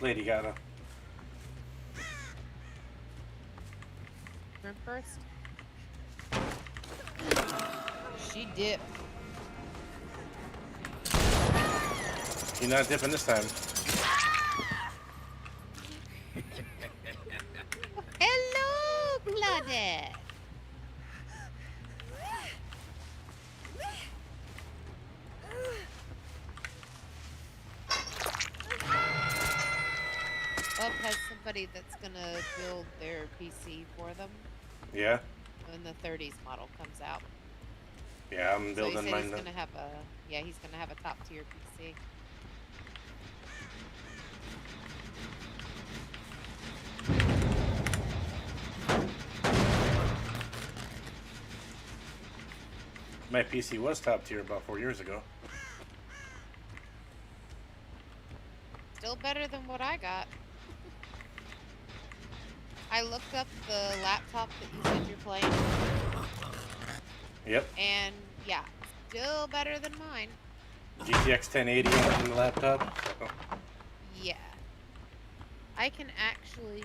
lady got a... turn first. She dipped. You're not dipping this time. Hello, Blooded! Up has somebody that's gonna build their PC for them Yeah? when the 30s model comes out. Yeah, I'm So he building said mine. he's gonna have he's gonna have a top tier PC. My PC was top tier about 4 years ago. Still better than what I got. I looked up the laptop that you said you're playing, Yep. and yeah, still better than mine. GTX 1080 on the laptop. So. Yeah. I can actually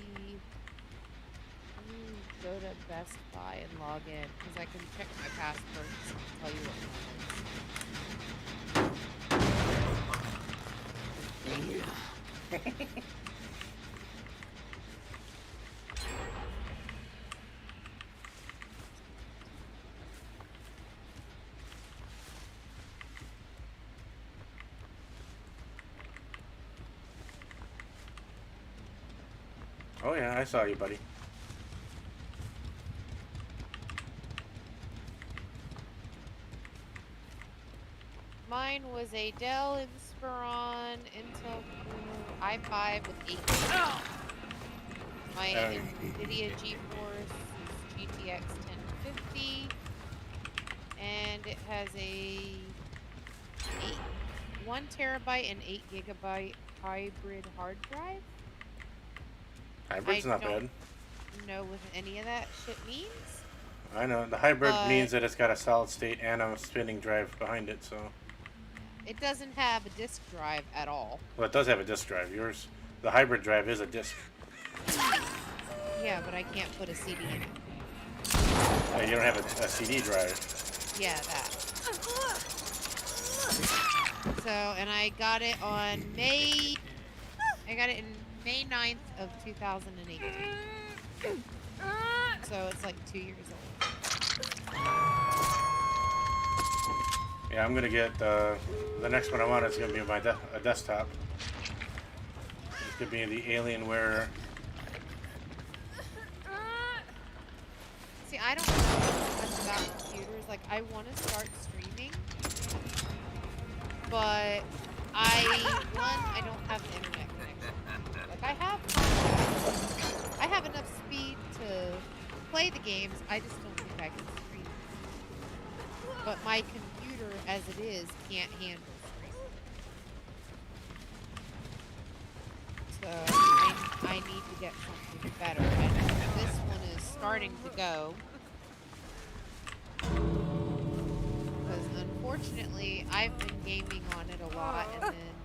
go to Best Buy and log in because I can check my passwords and tell you what mine is. Oh yeah, I saw you, buddy. Mine was a Dell Inspiron Intel Core i5 with 8 My NVIDIA GeForce is GTX 1050, and it has a 1 terabyte and 8 gigabyte hybrid hard drive. Hybrid's not bad. Know what any of that shit means. I know. The hybrid means that it's got a solid state and a spinning drive behind it, so... It doesn't have a disk drive at all. Well, it does have a disk drive. Yours, the hybrid drive is a disk. Yeah, but I can't put a CD in it. You don't have a CD drive. Yeah, that. So, and I got it on I got it in May 9th of 2018. So it's like 2 years old. Yeah, I'm gonna get the next one I want is gonna be my a desktop. It's gonna be the Alienware. See, I don't know much about computers. Like, I want to start streaming, but I don't have an internet connection. Like, I have enough speed to play the games. I just don't think I can stream. But my computer, as it is, can't handle streaming. So I need to get something better. And this one is starting to go. Because unfortunately, I've been gaming on it a lot, and then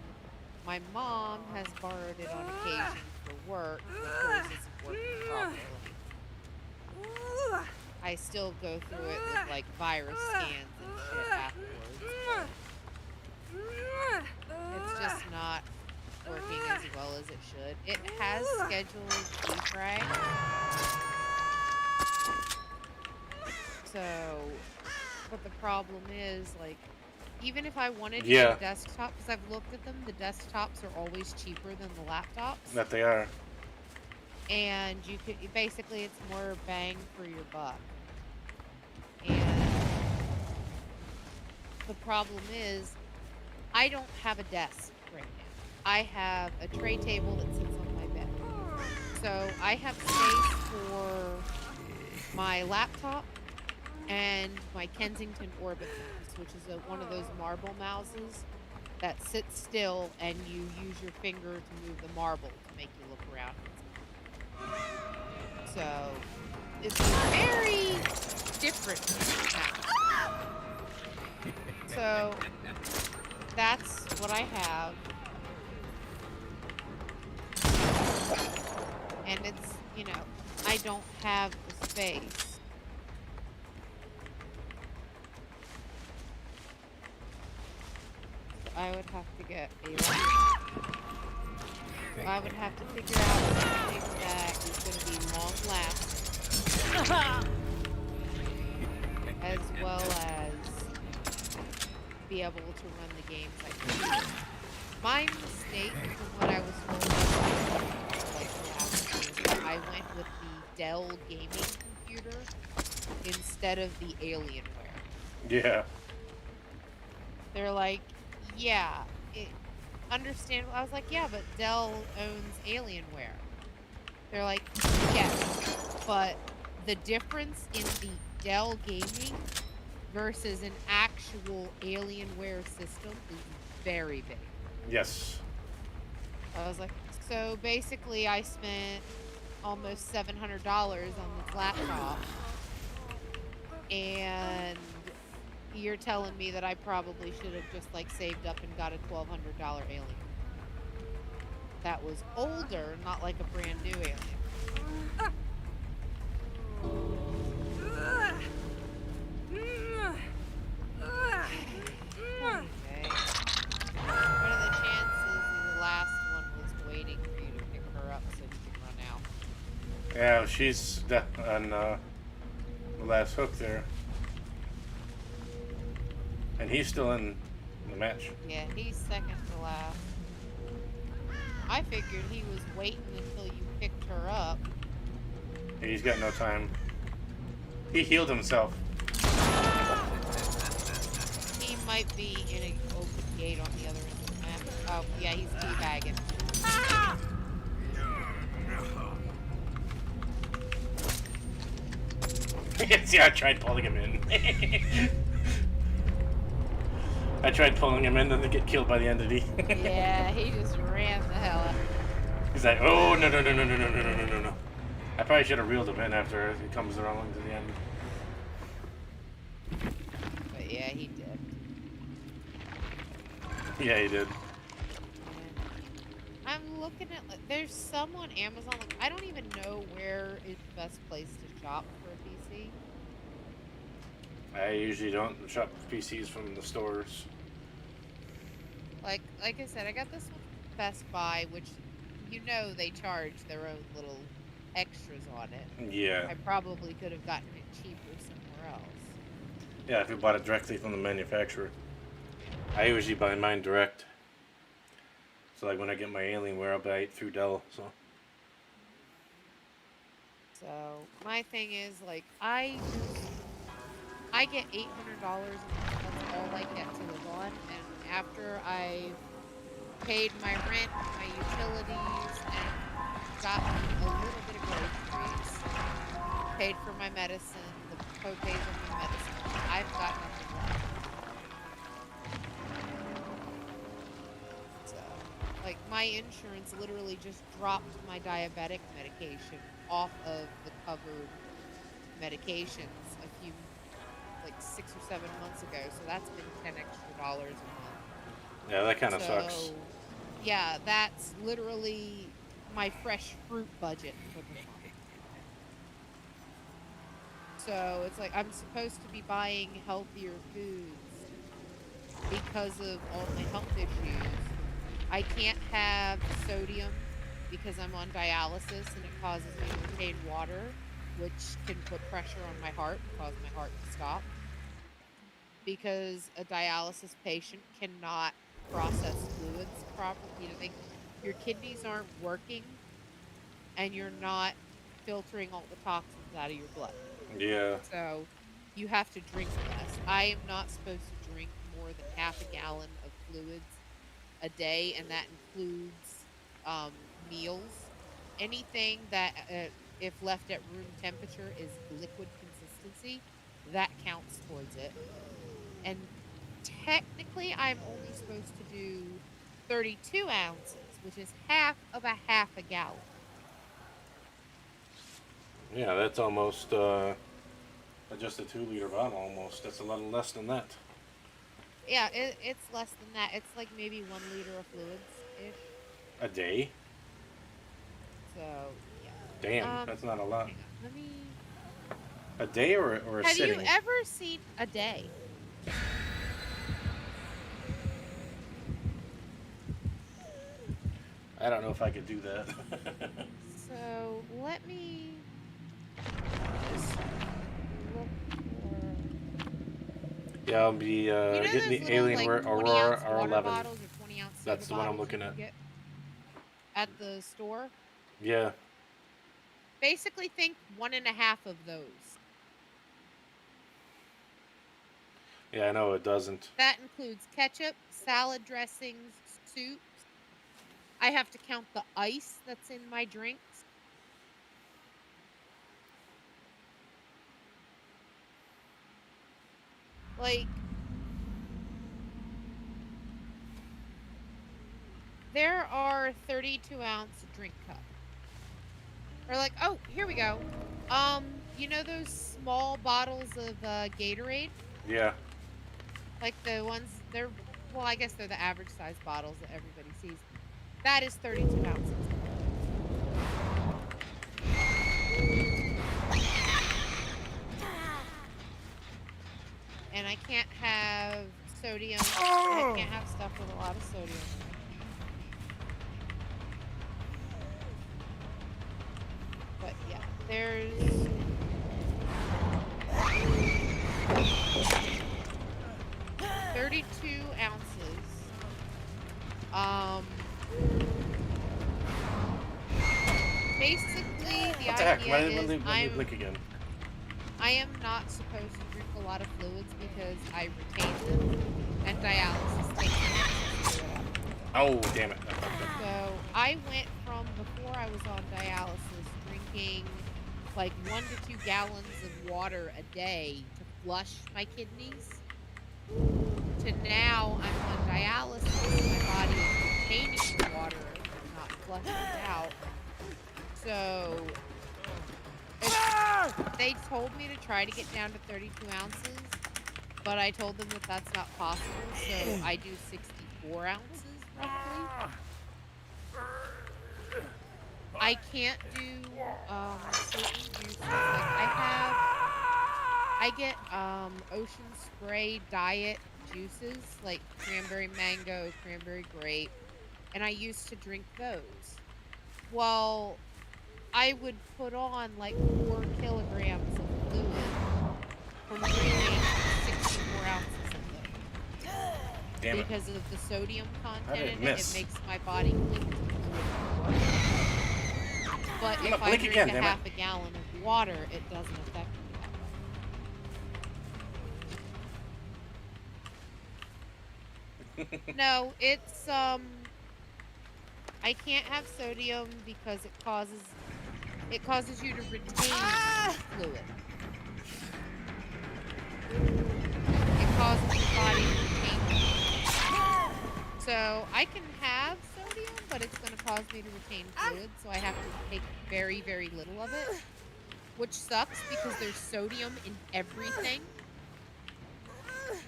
my mom has borrowed it on occasion for work, but hers isn't working properly. I still go through it with like virus scans and shit afterwards. It's just not working as well as it should. It has scheduled defrag. So, but the problem is, like, even if I wanted to Yeah. get a desktop, because I've looked at them, the desktops are always cheaper than the laptops. That they are. And you could basically, it's more bang for your buck. And the problem is, I don't have a desk right now. I have a tray table that sits on my bed. So I have space for my laptop and my Kensington Orbit mouse, which is one of those marble mouses that sits still and you use your finger to move the marble to make you look around. So it's very different now. So that's what I have. And it's, you know, I don't have the space. So I would have to get a laptop. I would have to figure out something that is going to be long lasting, as well as be able to run the games I can. My mistake from what I was told like last year is that I went with the Dell gaming computer instead of the Alienware. Yeah. They're like, yeah, understandable. I was like, yeah, but Dell owns Alienware. They're like, yes, but the difference in the Dell gaming versus an actual Alienware system is very big. Yes. I was like, so basically I spent almost $700 on this laptop, and you're telling me that I probably should have just like saved up and got a $1,200 Alien that was older, not like a brand new Alien. Okay. What are the chances the last one was waiting for you to pick her up so you can run out? Yeah, she's on the last hook there. And he's still in the match. Yeah, he's second to last. I figured he was waiting until you picked her up. He's got no time. He healed himself. He might be in an open gate on the other end of the map. Oh, yeah, he's teabagging. See, I tried pulling him in. I tried pulling him in, then to get killed by the entity. Yeah, he just ran the hell out. He's like, oh, no. I probably should have reeled him in after he comes around to the end. But yeah, he did. Yeah, he did. Yeah. I'm looking at, like, there's some on Amazon. Like, I don't even know where is the best place to shop for a PC. I usually don't shop PCs from the stores. Like I said, I got this one from Best Buy, which, you know, they charge their own little extras on it. Yeah. I probably could have gotten it cheaper somewhere else. Yeah, if you bought it directly from the manufacturer. I usually buy mine direct. So like when I get my Alienware, I'll buy it through Dell. So my thing is, like, I get $800 that's all I get to live on, and after I've paid my rent, my utilities, and gotten a little bit of groceries, paid for my medicine, the co-pays on my medicine, I've got nothing left. So, like, my insurance literally just dropped my diabetic medication off of the covered medications a few, like 6 or 7 months ago, so that's been $10 extra a month. yeah, that kind of sucks. Yeah, that's literally my fresh fruit budget for the month. So it's like I'm supposed to be buying healthier foods because of all my health issues, I can't have sodium because I'm on dialysis and it causes me to retain water, which can put pressure on my heart and cause my heart to stop. Because a dialysis patient cannot process fluids properly. Your kidneys aren't working and you're not filtering all the toxins out of your blood. Yeah. So you have to drink less. I am not supposed to drink more than half a gallon of fluids a day, and that includes meals. Anything that, if left at room temperature, is liquid consistency, that counts towards it. And technically, I'm only supposed to do 32 ounces, which is half a gallon. Yeah, that's almost just a 2 liter bottle almost. That's a little less than that. Yeah, it's less than that. It's like maybe 1 liter of fluids ish. A day? So yeah. Damn, that's not a lot. Hang on. Let me. A day or a Have sitting? you ever seen a day? I don't know if I could do that. So let me just look for. Yeah, I'll be You know getting those the little Alien like 20 Aurora ounce water R11. bottles or 20-ounce soda That's the one I'm bottles you looking can at. get at the store? Yeah. Basically, think 1.5 of those. Yeah, I know it doesn't. That includes ketchup, salad dressings, soups. I have to count the ice that's in my drinks. Like, there are 32-ounce drink cups. Or like, oh, here we go. You know those small bottles of Gatorade? Yeah. Like the ones well, I guess they're the average size bottles that everybody sees. That is 32 ounces. And I can't have sodium. I can't have stuff with a lot of sodium. But yeah, there's 32 ounces. Basically, the What the heck? idea Why is did it blink again? I am not supposed to drink a lot of fluids because I retain them, and dialysis takes excess fluid out of me. Oh, damn it. So I went from before I was on dialysis drinking like 1 to 2 gallons of water a day to flush my kidneys to now I'm on dialysis. My body is retaining the water and not flushing it out. So they told me to try to get down to 32 ounces, but I told them that that's not possible. So I do 64 ounces roughly. I can't do certain juices. Like I get Ocean Spray diet juices like cranberry mango, cranberry grape, and I used to drink those. Well, I would put on like 4 kilograms of fluid from drinking 64 ounces of those. Damn it. Because of the sodium How content did it in it, miss? it makes my body cling to fluid more. But if I blink drink again, a damn it. half a gallon of water, it doesn't affect me that way. No, it's I can't have sodium because it causes you to retain fluid. It causes your body to retain fluid. So I can have sodium, but it's going to cause me to retain fluid, so I have to take very, very little of it, which sucks because there's sodium in everything.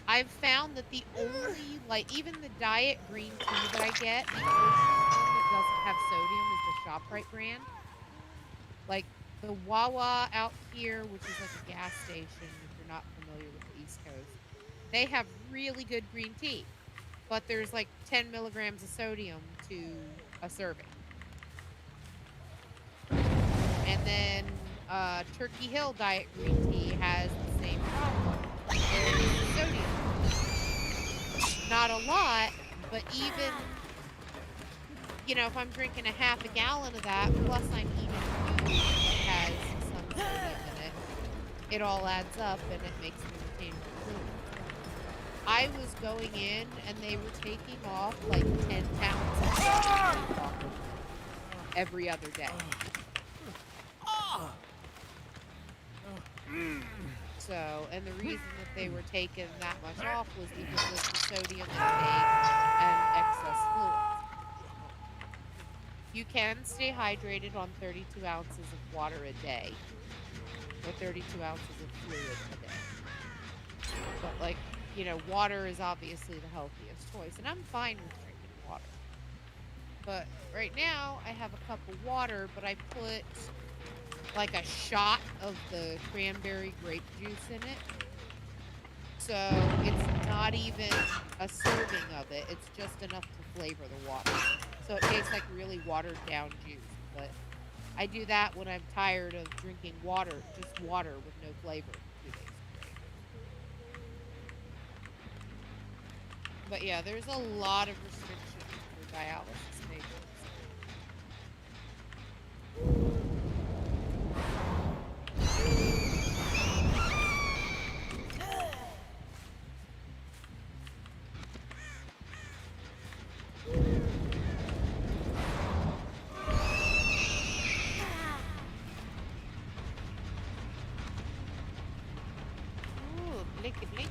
I've found that the only, like, even the diet green tea that I get, the only one that doesn't have sodium is the ShopRite brand. Like, the Wawa out here, which is like a gas station, if you're not familiar with the East Coast, they have really good green tea. but there's like 10 milligrams of sodium to a serving. And then Turkey Hill Diet Green Tea has the same problem. There's sodium. Not a lot, but even, you know, if I'm drinking a half a gallon of that, plus I'm eating food that has some sodium in it, it all adds up and it makes me retain more fluid. I was going in and they were taking off like 10 pounds of sodium every other day. So, and the reason that they were taking that much off was because of the sodium intake and excess fluids. You can stay hydrated on 32 ounces of water a day, or 32 ounces of fluid a day. But like, you know, water is obviously the healthiest choice, and I'm fine with drinking water. But right now, I have a cup of water, but I put like a shot of the cranberry grape juice in it. So it's not even a serving of it. It's just enough to flavor the water. So it tastes like really watered down juice. But I do that when I'm tired of drinking water, just water with no flavor for 2 days straight. But yeah, there's a lot of restrictions for dialysis patients. Ooh, blinky blinky.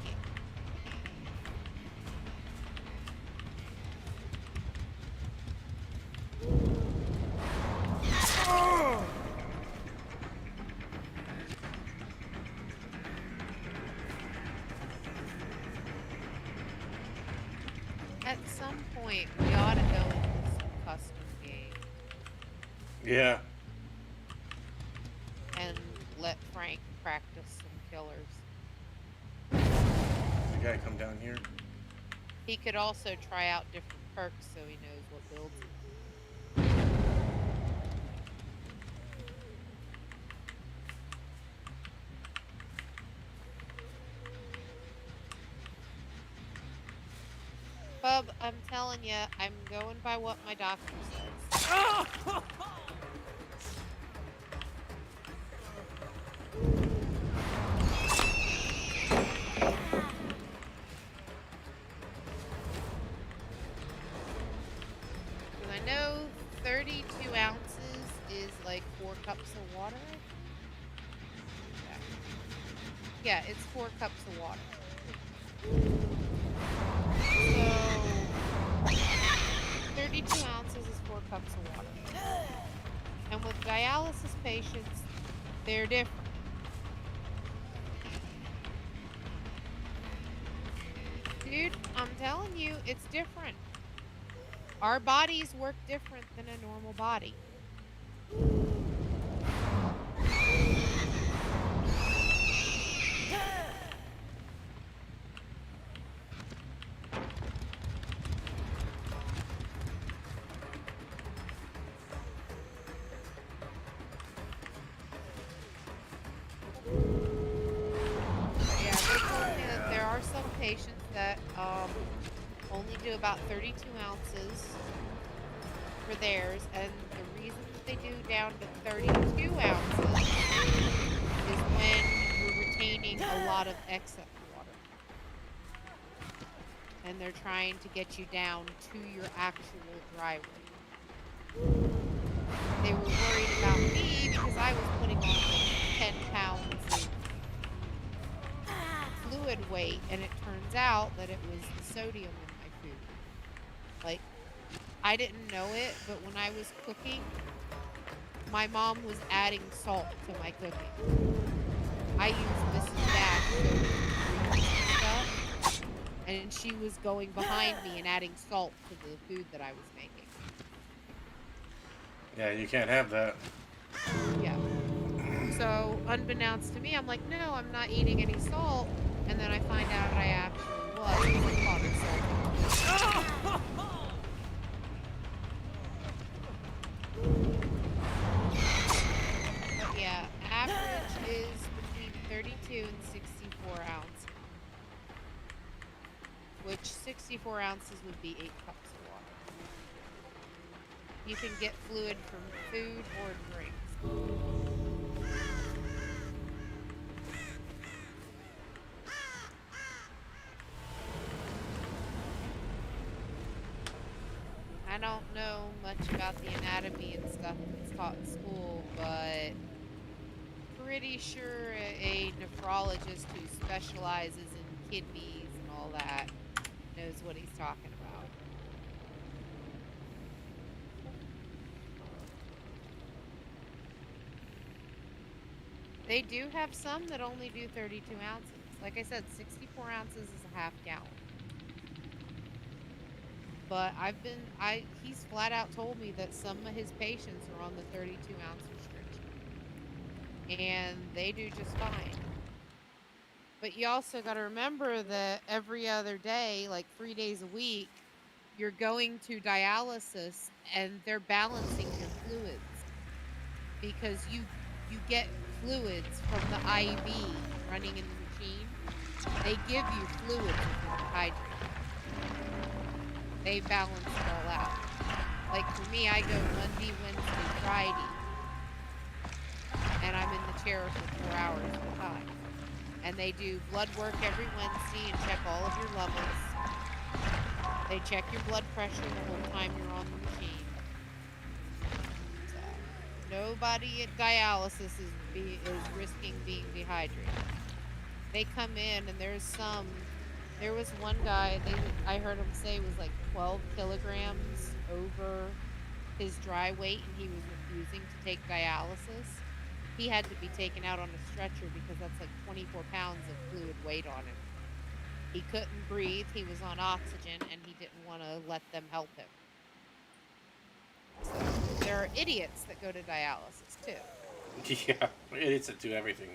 At some point, we ought to go into some custom games Yeah. and let Frank practice some killers. The guy come down here. He could also try out different perks so he knows what builds. Bub, I'm telling you, I'm going by what my doctor says. Because I know 32 ounces is like 4 cups of water. Yeah, it's 4 cups of water. So 32 ounces is 4 cups of water. And with dialysis patients, they're different. Dude, I'm telling you, it's different. Our bodies work different than a normal body. Yeah, they told me that there are some patients that only do about 32 ounces for theirs, and the reason that they do down to 32 ounces is when you're retaining a lot of excess water. And they're trying to get you down to your actual dry weight. They were worried about me because I was putting on like 10 pounds of fluid weight, and it turns out that it was the sodium in my food. Like, I didn't know it, but when I was cooking, my mom was adding salt to my cooking. I used Mrs. Dash to stuff, and she was going behind me and adding salt to the food that I was making. Yeah, you can't have that. Yeah. So, unbeknownst to me, I'm like, no, I'm not eating any salt. And then I find out I actually was. I thought it was salt. average is between 32 and 64 ounces, which 64 ounces would be 8 cups of water. You can get fluid from food or drinks. I don't know much about the anatomy and stuff that's taught in school, but pretty sure a nephrologist who specializes in kidneys and all that knows what he's talking about. They do have some that only do 32 ounces. Like I said, 64 ounces is a half gallon. But he's flat out told me that some of his patients are on the 32 ounce restriction. And they do just fine. But you also got to remember that every other day, like 3 days a week, you're going to dialysis and they're balancing your fluids. Because you get fluids from the IV running in the machine. They give you fluids if you're dehydrated. They balance it all out. Like for me, I go Monday, Wednesday, Friday, and I'm in the chair for 4 hours at a time. And they do blood work every Wednesday and check all of your levels. They check your blood pressure the whole time you're on the machine. So, nobody at dialysis is risking being dehydrated. They come in and there was one guy, I heard him say was like 12 kilograms over his dry weight and he was refusing to take dialysis. He had to be taken out on a stretcher because that's like 24 pounds of fluid weight on him. He couldn't breathe, he was on oxygen, and he didn't want to let them help him. So there are idiots that go to dialysis too. Yeah, idiots that do everything.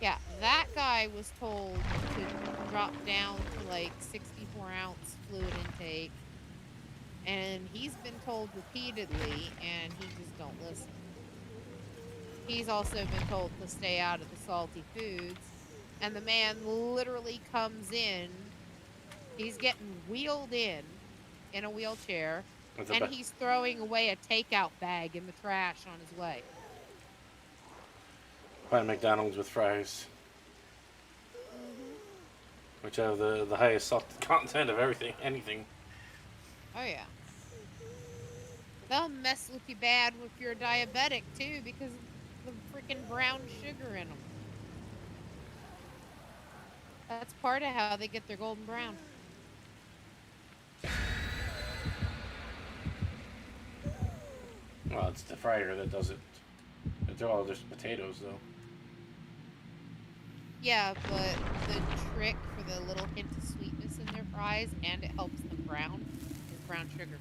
Yeah, that guy was told to drop down to like 64 ounce fluid intake. And he's been told repeatedly, and he just don't listen. He's also been told to stay out of the salty foods. And the man literally comes in, he's getting wheeled in a wheelchair, and he's throwing away a takeout bag in the trash on his way. Find McDonald's with fries. Which have the highest salt content of anything. Oh yeah. They'll mess with you bad if you're a diabetic too because of the freaking brown sugar in them. That's part of how they get their golden brown. Well, it's the fryer that does it. They're all just potatoes though. Yeah, but the trick for the little hint of sweetness in their fries, and it helps them brown, is brown sugar.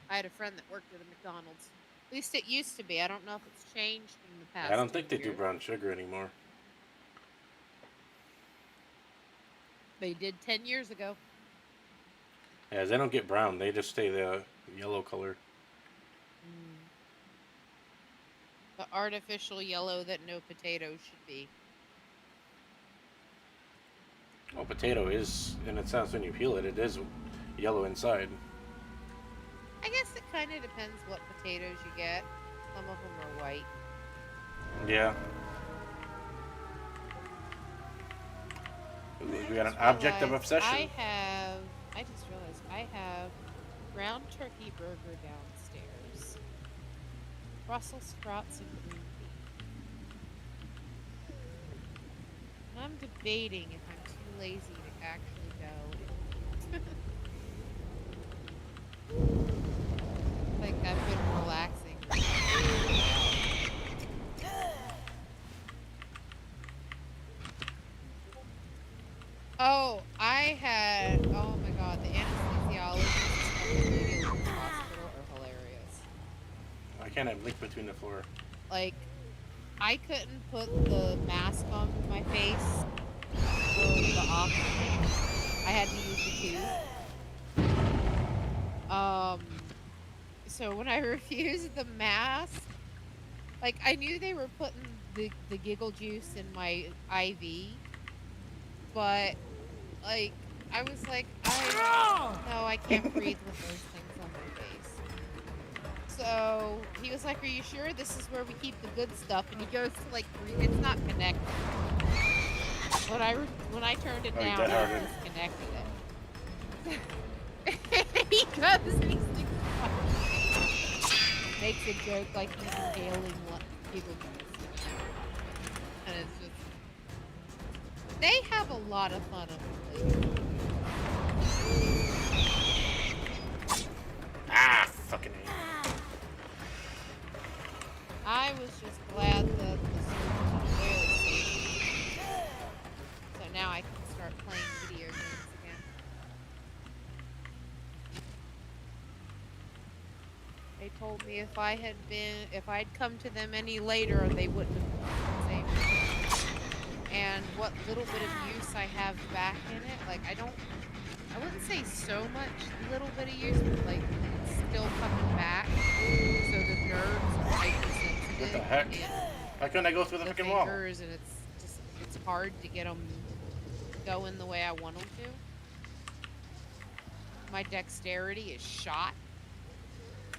I had a friend that worked at a McDonald's. At least it used to be. I don't know if it's changed in the past. I don't think they do brown sugar anymore. They did 10 years ago. Yeah, they don't get brown. They just stay the yellow color. The artificial yellow that no potatoes should be. Well, potato is, in a sense, when you peel it, it is yellow inside. I guess it kind of depends what potatoes you get. Some of them are white. Yeah. We got an object of obsession. I just realized I have ground turkey burger downstairs. Brussels sprouts and green beans. I'm debating if I'm too lazy to actually go. Like I've been relaxing. Oh, oh my god, the anesthesiologists at the Lady Lewis Hospital are hilarious. I can't have link between the floor. Like, I couldn't put the mask on my face for the oxygen. I had to use the tube. So when I refused the mask, Like, I knew they were putting the giggle juice in my IV, but, like, I was like, no, I can't breathe with those things on my face. So he was like, "Are you sure this is where we keep the good stuff?" And he goes to like, it's not connected. When I turned it Oh, you down, dead-hearted. he disconnected it. He goes, makes a joke like he's inhaling giggle juice, and it's just they have a lot of fun on the playground. Ah, fucking A. I was just glad that the surgeon was there saved me. So now I can start playing video games again. They told me if I'd come to them any later, they wouldn't have saved me. And what little bit of use I have back in it, like I wouldn't say so much little bit of use, but like it's still coming back. So the nerves are hypersensitive. What the heck? And Why couldn't I go through the the fucking wall? fingers, and it's hard to get them going the way I want them to. My dexterity is shot,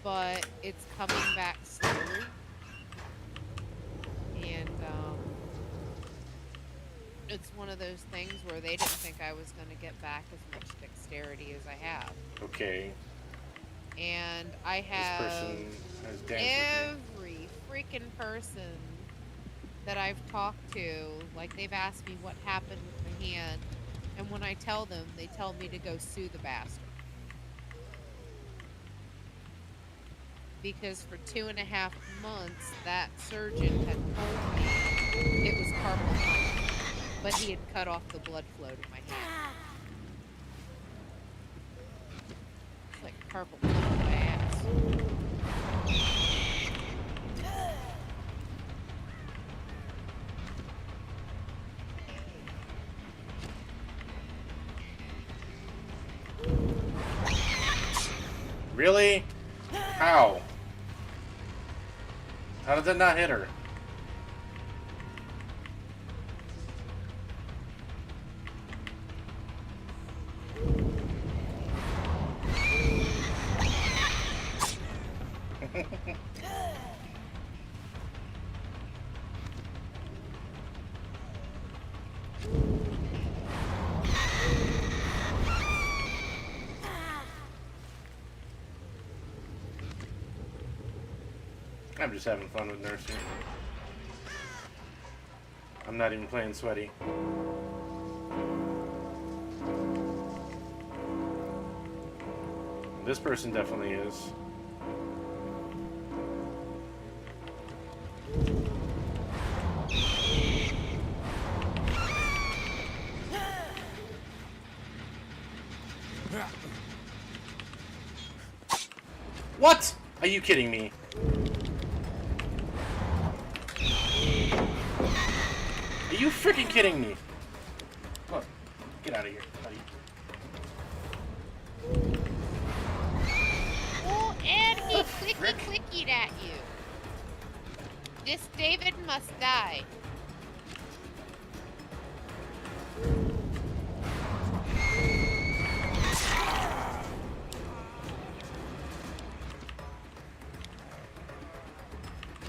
but it's coming back slowly, and it's one of those things where they didn't think I was going to get back as much dexterity as I have, Okay. and I This have person has danced with me. every freaking person that I've talked to, like they've asked me what happened with my hand, and when I tell them, they tell me to go sue the bastard. Because for 2.5 months, that surgeon had told me it was carpal tunnel, but he had cut off the blood flow to my hand. It's like carpal tunnel in my ass. Really? How? How did that not hit her? I'm just having fun with nursing. I'm not even playing sweaty. This person definitely is. What? Are you kidding me? Are you freaking kidding me? Look, get out of here, buddy. Oh, and he clicky-clickied at you. This David must die.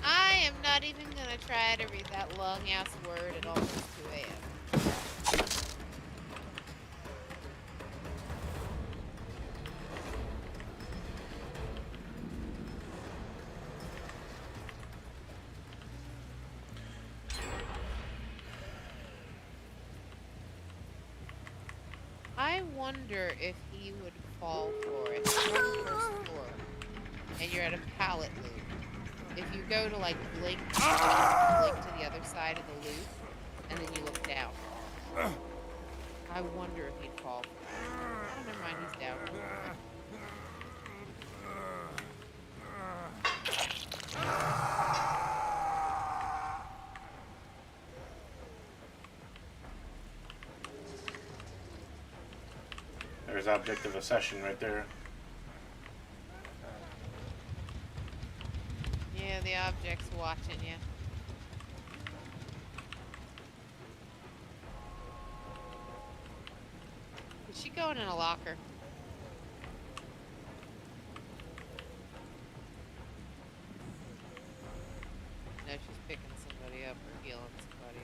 I am not even gonna try to read that long-ass word at almost 2 a.m. I wonder if he would fall for it. You're on the first floor, and you're at a pallet loop. If you go to like blink to the other side of the loop, and then you look down. I wonder if he'd fall for it. Oh, never mind, he's down. There's object of accession right there. Yeah, the object's watching you. Is she going in a locker? No, she's picking somebody up or healing somebody.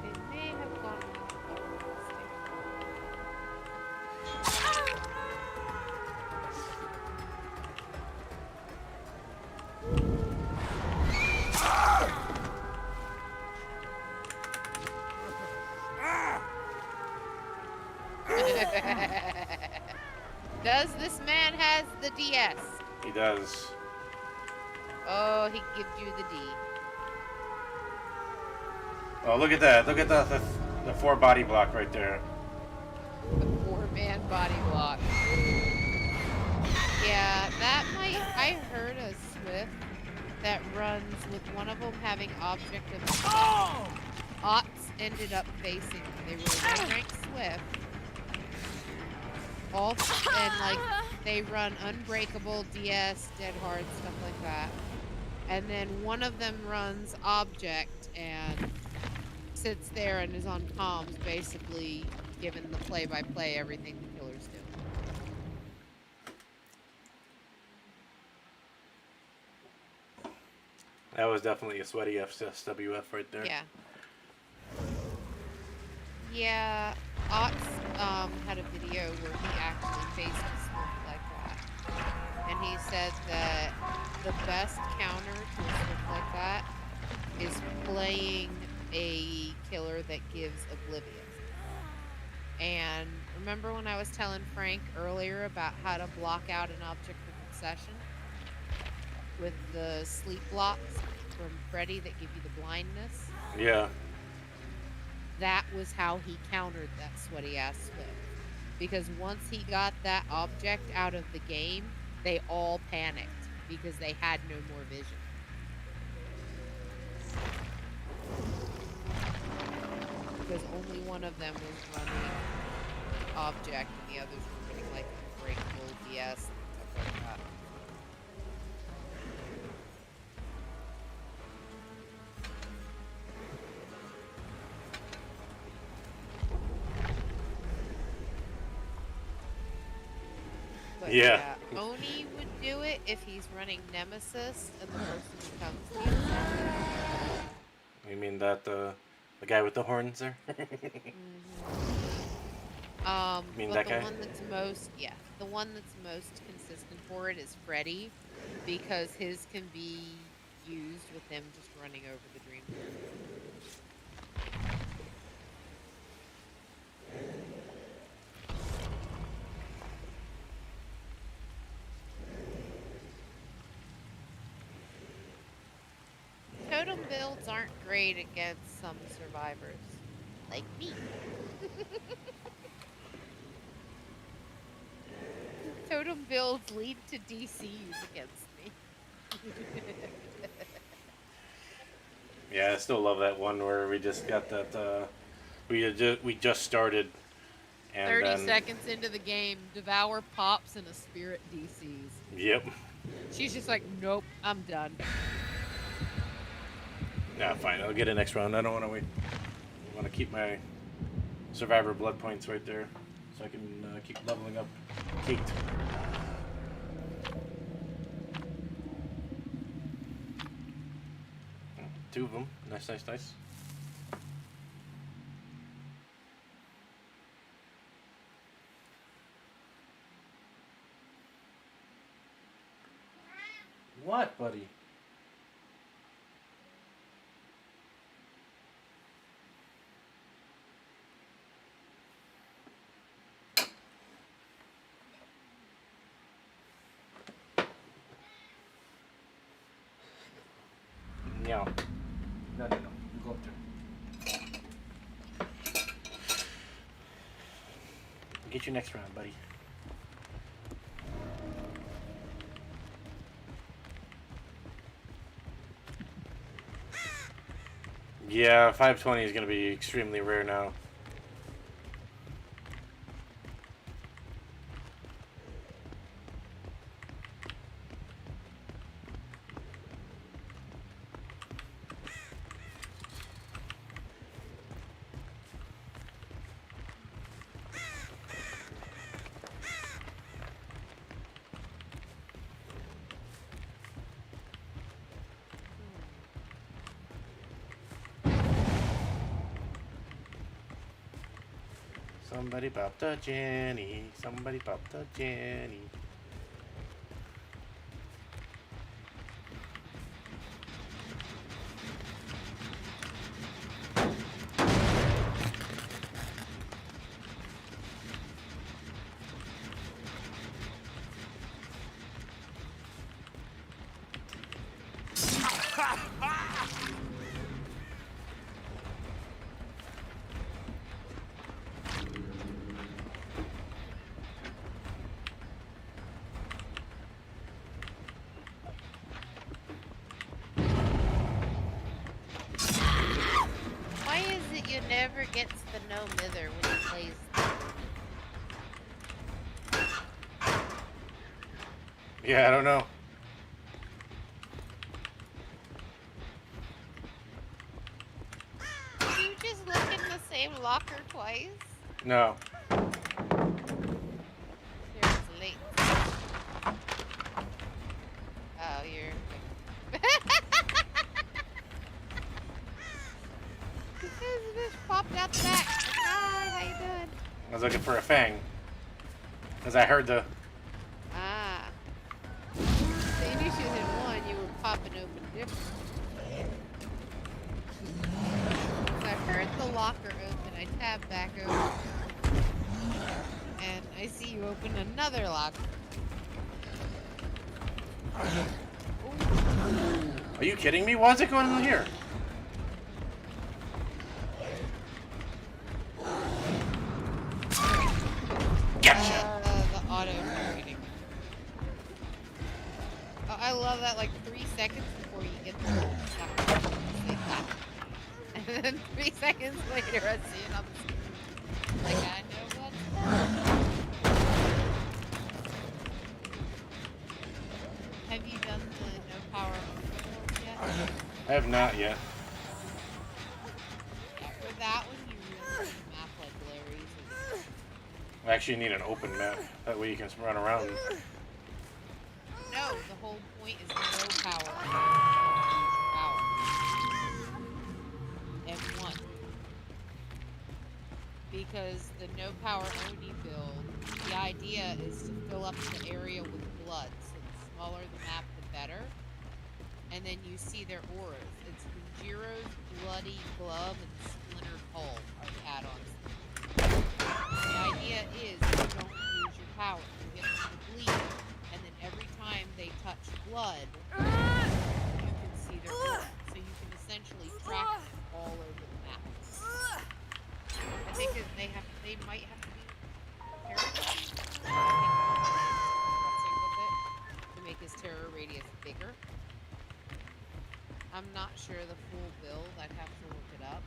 It may have gone in the locker station. Does this man has the DS? He does. Oh, he gives you the D. Oh, look at that. Look at the 4 body block right there. The 4-man body block. Yeah, that might. I heard a Swift that runs with one of them having object of the Ots ended up facing. They were a rank Swift. All and like they run Unbreakable, DS, Dead Hard, stuff like that. And then one of them runs Object and sits there and is on comms, basically giving the play-by-play everything the killer's doing. That was definitely a sweaty SWF right there. Yeah. Yeah, Ots had a video where he actually faced a Swift like that. And he said that the best counter to a Swift like that is playing a killer that gives Oblivious. And remember when I was telling Frank earlier about how to block out an object of obsession? With the sleep blocks from Freddy that give you the blindness? Yeah. That was how he countered that sweaty ass Swift. Because once he got that object out of the game, they all panicked because they had no more vision. Because only one of them was running object and the others were running like Unbreakable, DS, and stuff like that. But Yeah. Oni would do it if he's running Nemesis and the person becomes the assassin. You mean that the guy with the horns there? Mean But that the guy? one that's the one that's most consistent for it is Freddy, because his can be used with him just running over the dream. Totem builds aren't great against some survivors, like me. Totem builds lead to DCs against me. Yeah, I still love that one where we just got that. We just started. And 30 then, seconds into the game, Devour pops and a Spirit DCs. Yep. She's just like, nope, I'm done. Nah, fine. I'll get it next round. I don't want to wait. I want to keep my survivor blood points right there, so I can keep leveling up. Kate. Two of them. Nice, nice, nice. What, buddy? No. Nothing. Get you next round, buddy. Yeah, 520 is going to be extremely rare now. Somebody popped a Jenny. Somebody popped a Jenny. Why is it you never gets the no mither when he plays? Yeah, I don't know. Did you just look in the same locker twice? No. There's late. Oh, you're. This popped out the back. Hi, how you doing? I was looking for a fang. Because I heard the... Ah. So you knew she was in one, you were popping open different. So I heard the locker open, I tabbed back over. And I see you open another locker. Are you kidding me? Why is it going in here? Gotcha! The auto targeting. Oh, I love that, like 3 seconds before you get the shot. And then 3 seconds later, I see it on the screen. Like, I know what's up. Have you done the no power overlords yet? I have not yet. For that one, you really need a map like Larry's. I actually need an open map. That way you can run around. No, the whole point is no power. M1. Because the no power Oni build, the idea is to fill up the area with blood. So the smaller the map, the better. And then you see their auras. It's Jiro's Bloody Glove and Splintered Hull are the add-ons. The idea is you don't lose your power. You get them to bleed. And then every time they touch blood, you can see their aura. So you can essentially track them all over the map. I think that they might have to be careful. Progressing with it to make his terror radius bigger. I'm not sure the full build. I'd have to look it up.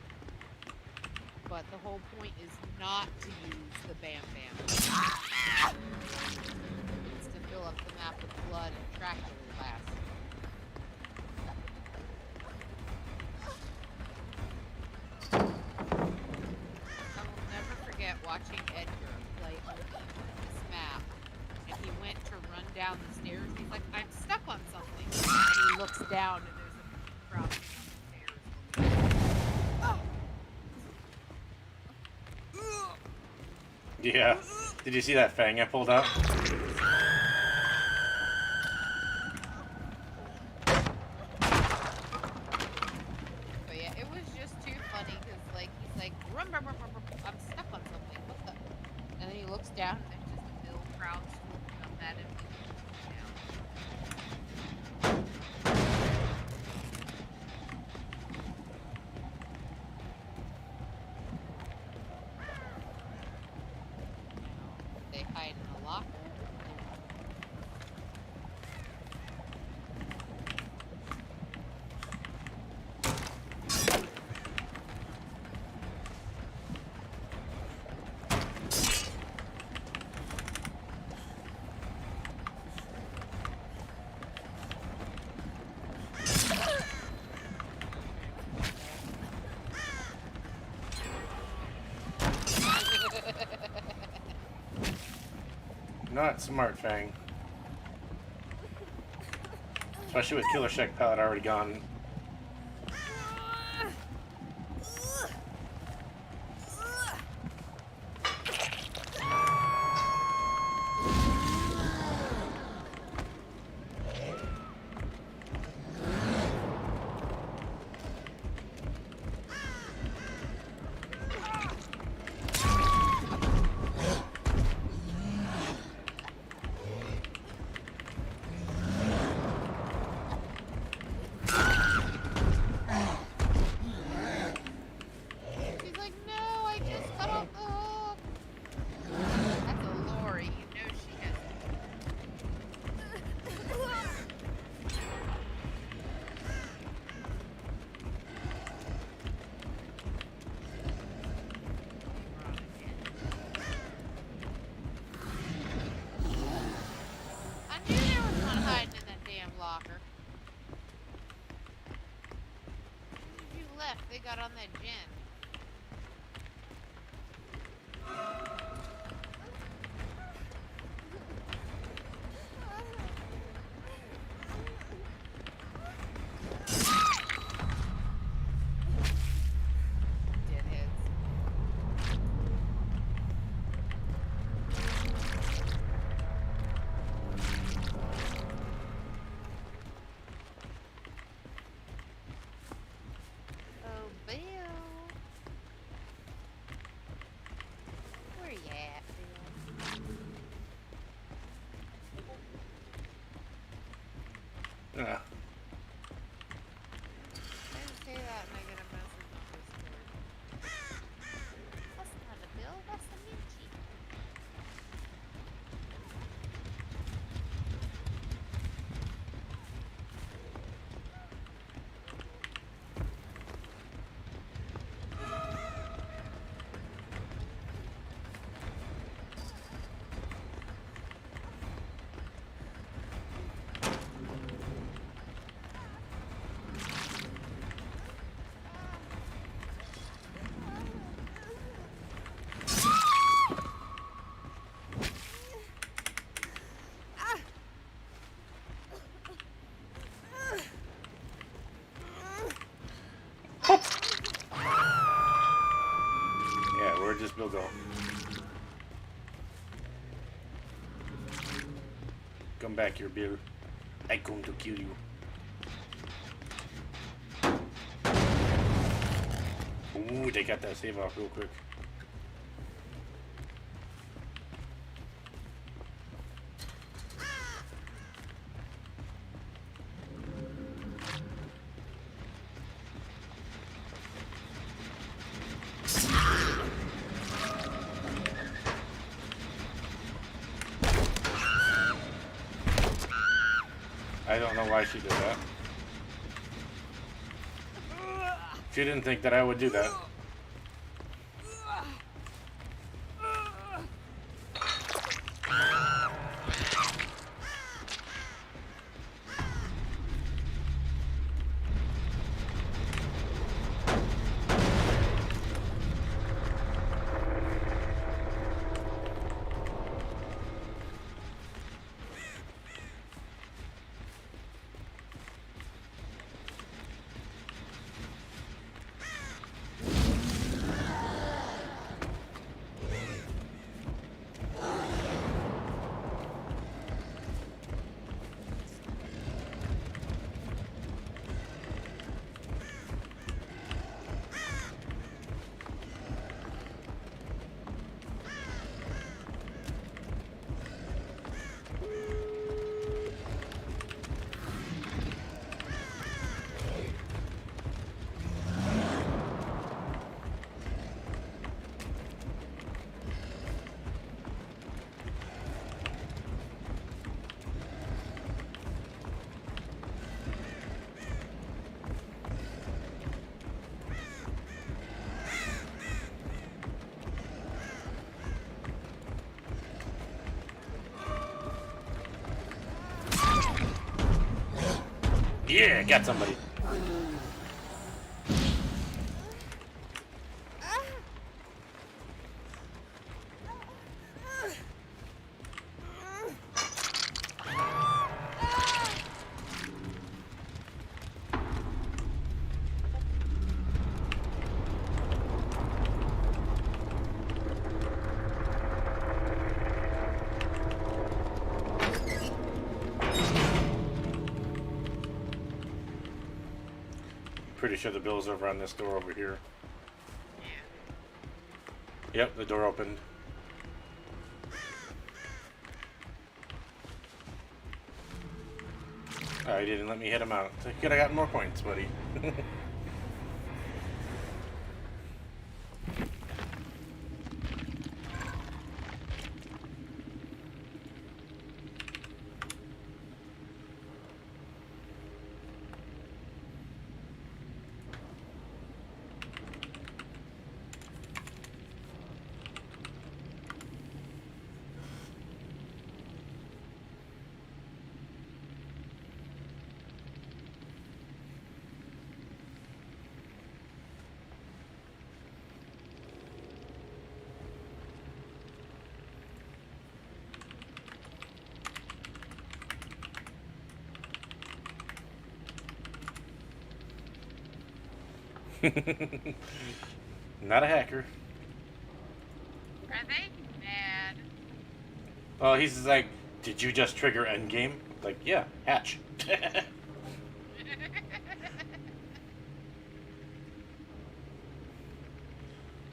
But the whole point is not to use the Bam Bam. It's to fill up the map with blood and track it really fast. I will never forget watching Edgar play on this map. And he went to run down the stairs. He's like, I'm stuck on something. And he looks down and there's a crowd on the stairs. Yeah. Did you see that fang I pulled out? But yeah, it was just too funny because like he's like, rum, rum, rum, rum, rum, I'm stuck on something. What the? And then he looks down and there's just a mill crowd swooping up at him. might hide in a locker. Not smart, Fang. Especially with Killer Shack Pallet already gone. She's like, no, I just cut off the hook. That's a Lori. You know she has. I knew there was one hiding in that damn locker. As soon as you left, they got on that gen. Deadheads. Oh, Bill. Where you at, Bill? Yeah. Didn't say that and I get a message on Discord. That's not a Bill, that's a Minchie. Yeah, where'd this Bill go? Come back here, Bill. I'm going to kill you. Ooh, they got that save off real quick. I don't know why she did that. She didn't think that I would do that. Yeah, got somebody. Pretty sure the bill's over on this door over here. Yep, the door opened. Oh, he didn't let me hit him out. You could have gotten more points, buddy. Not a hacker. Are they mad? Oh, he's like, did you just trigger endgame? Like, yeah, hatch.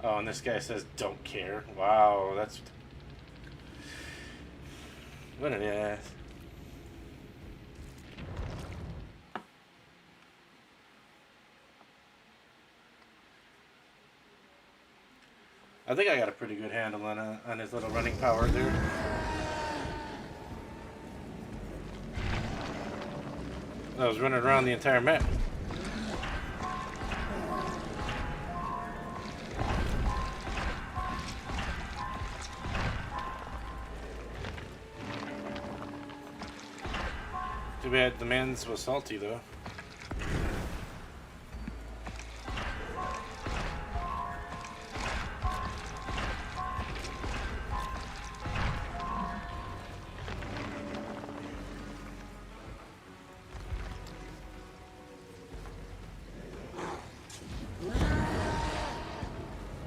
Oh, and this guy says, don't care. Wow, that's... What an ass. I think I got a pretty good handle on his little running power there. I was running around the entire map. Too bad the man's was salty though.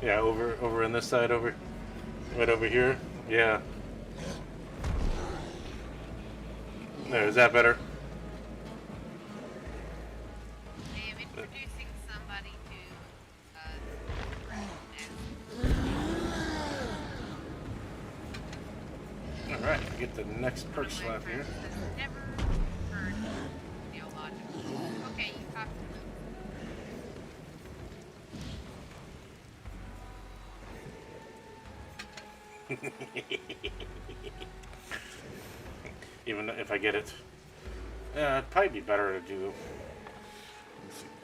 Yeah, over in this side right over here. Yeah. There, is that better? I am introducing somebody to Alright, get the next perk slot here. Never heard theological. Okay, you have to move. Even if I get it. It'd probably be better to do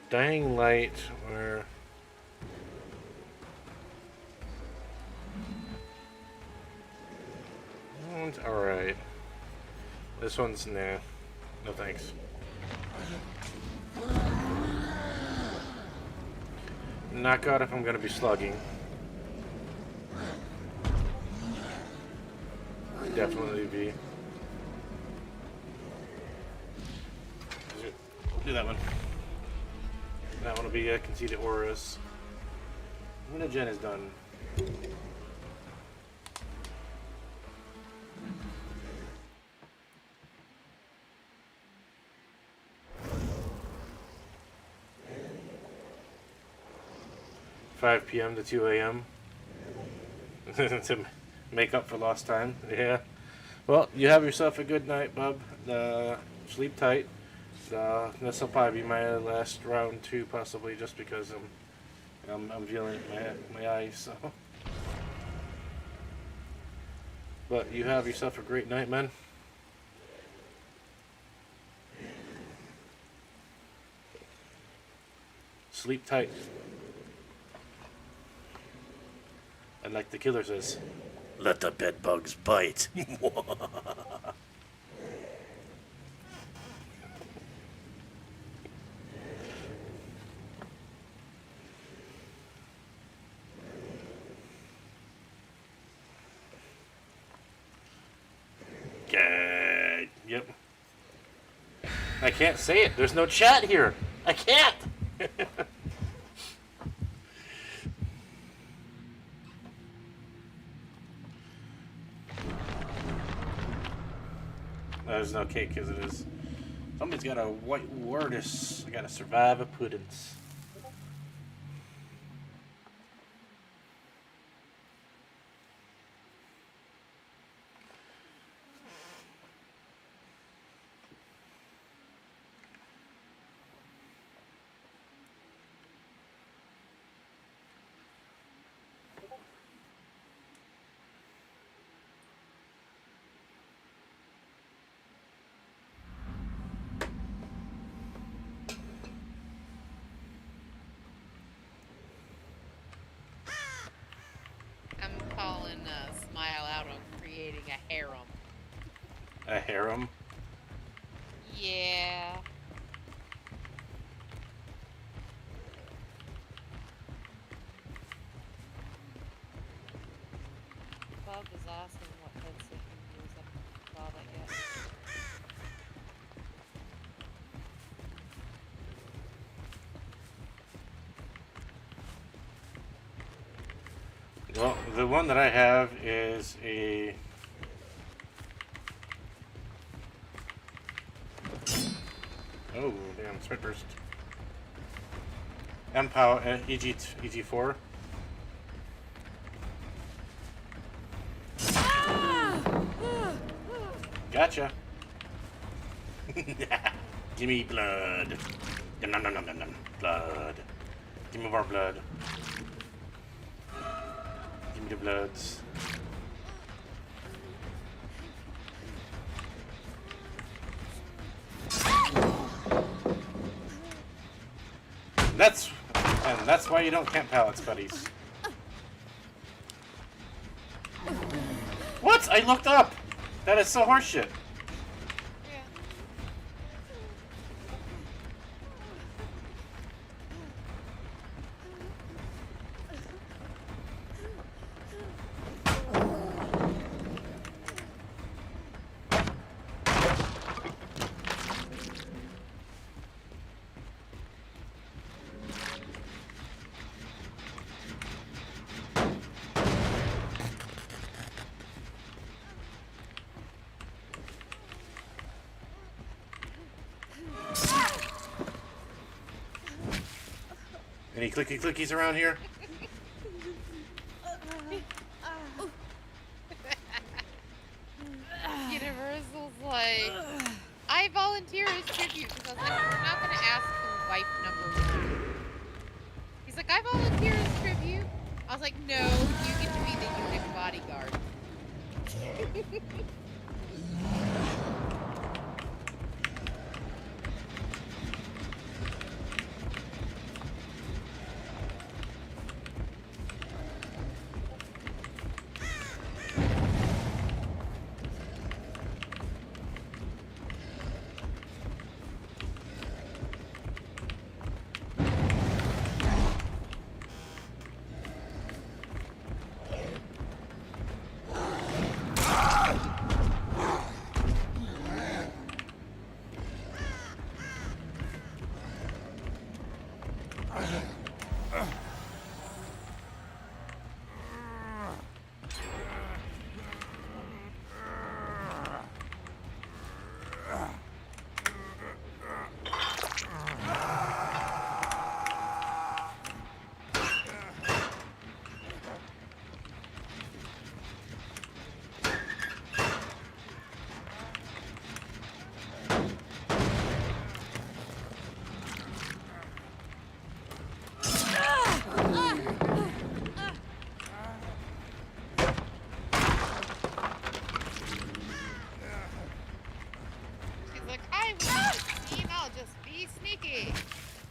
Dying Light or alright. This one's nah. No thanks. Knockout if I'm gonna be slugging. Definitely be. Do that one. That one will be conceded auras. Mutagen is done. PM to 2 a.m. to make up for lost time. Yeah. Well, you have yourself a good night, bub. Sleep tight. This will probably be my last round too, possibly, just because I'm feeling my eyes. So. But you have yourself a great night, man. Sleep tight. And like the killer says, let the bed bugs bite. Yep. I can't say it. There's no chat here. I can't. There's no cake as it is. Somebody's got a white wordus. I gotta survive a puddings. I'm calling Smile out on creating a harem. A harem? Yeah. Bob is asking what headset he use. I saw that yet. Well, the one that I have is a... Oh, damn, sprint burst. MPOW EG4. Gotcha. Give me blood. Nom nom nom nom nom nom. Blood. Give me more blood. Give me the bloods. That's why you don't camp pallets, buddies. What? I looked up. That is so horseshit. Yeah. Any clicky clickies around here? Universal's like, I volunteer as tribute because I was like, we're not gonna ask who wife number 1. He's like, I volunteer as tribute. I was like, no, you get to be the eunuch bodyguard.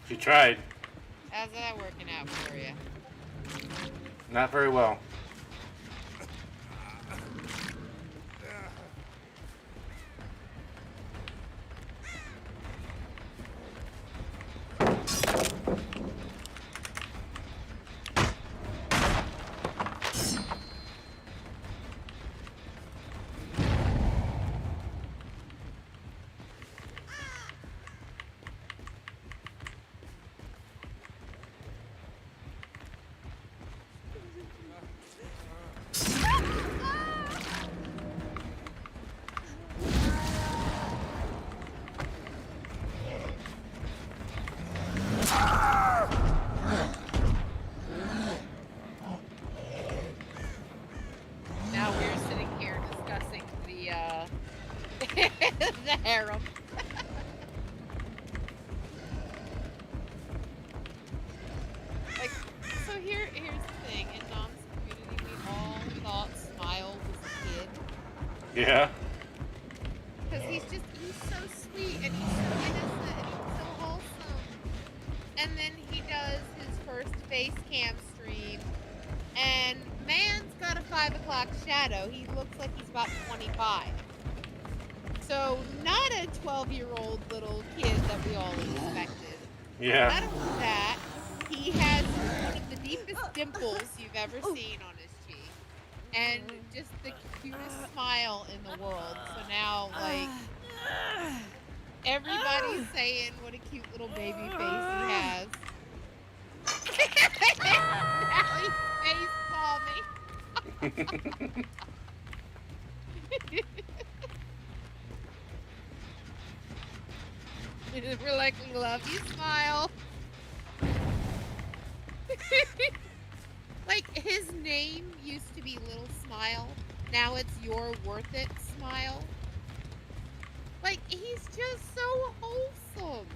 You tried. How's that working out for you? Not very well. Yeah. Because he's so sweet and he's so innocent and he's so wholesome. And then he does his first face cam stream, and man's got a 5 o'clock shadow. He looks like he's about 25. So not a 12-year-old little kid that we all expected. Yeah. Not only that, he has one of the deepest dimples you've ever seen on his cheek. And just the cutest smile in the world. So now, like, everybody's saying what a cute little baby face he has. Now he's face palming. We're like, we love you, smile. Like, his name used to be Little Smile. Now it's You're Worth It, Smile. Like, he's just so wholesome.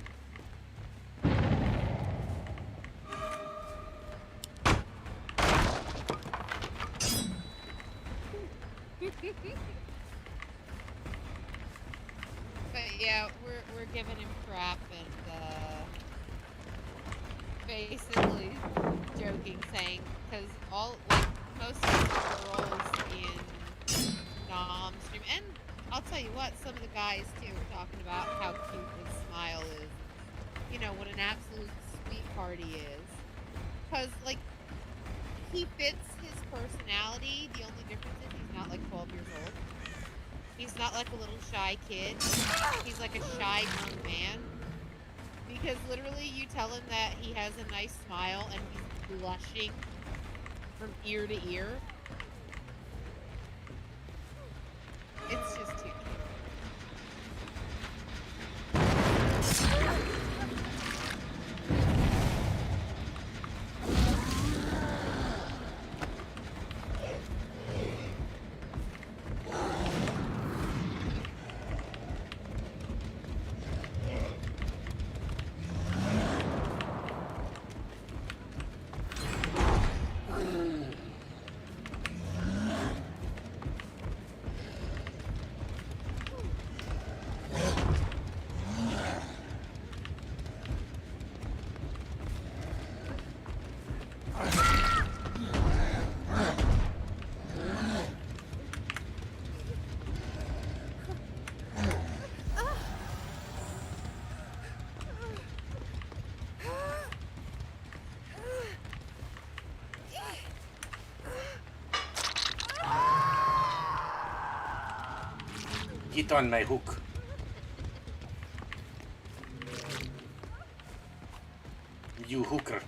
But yeah, we're giving him crap and basically joking, saying, because most of the girls in Nom stream, and I'll tell you what, some of the guys too were talking about how cute his smile is. You know, what an absolute sweetheart he is. Because, like, he fits his personality. The only difference is he's not like 12 years old. He's not like a little shy kid. He's like a shy grown man. Because literally you tell him that he has a nice smile and he's blushing from ear to ear. It's just too cute. Get on my hook. You hooker.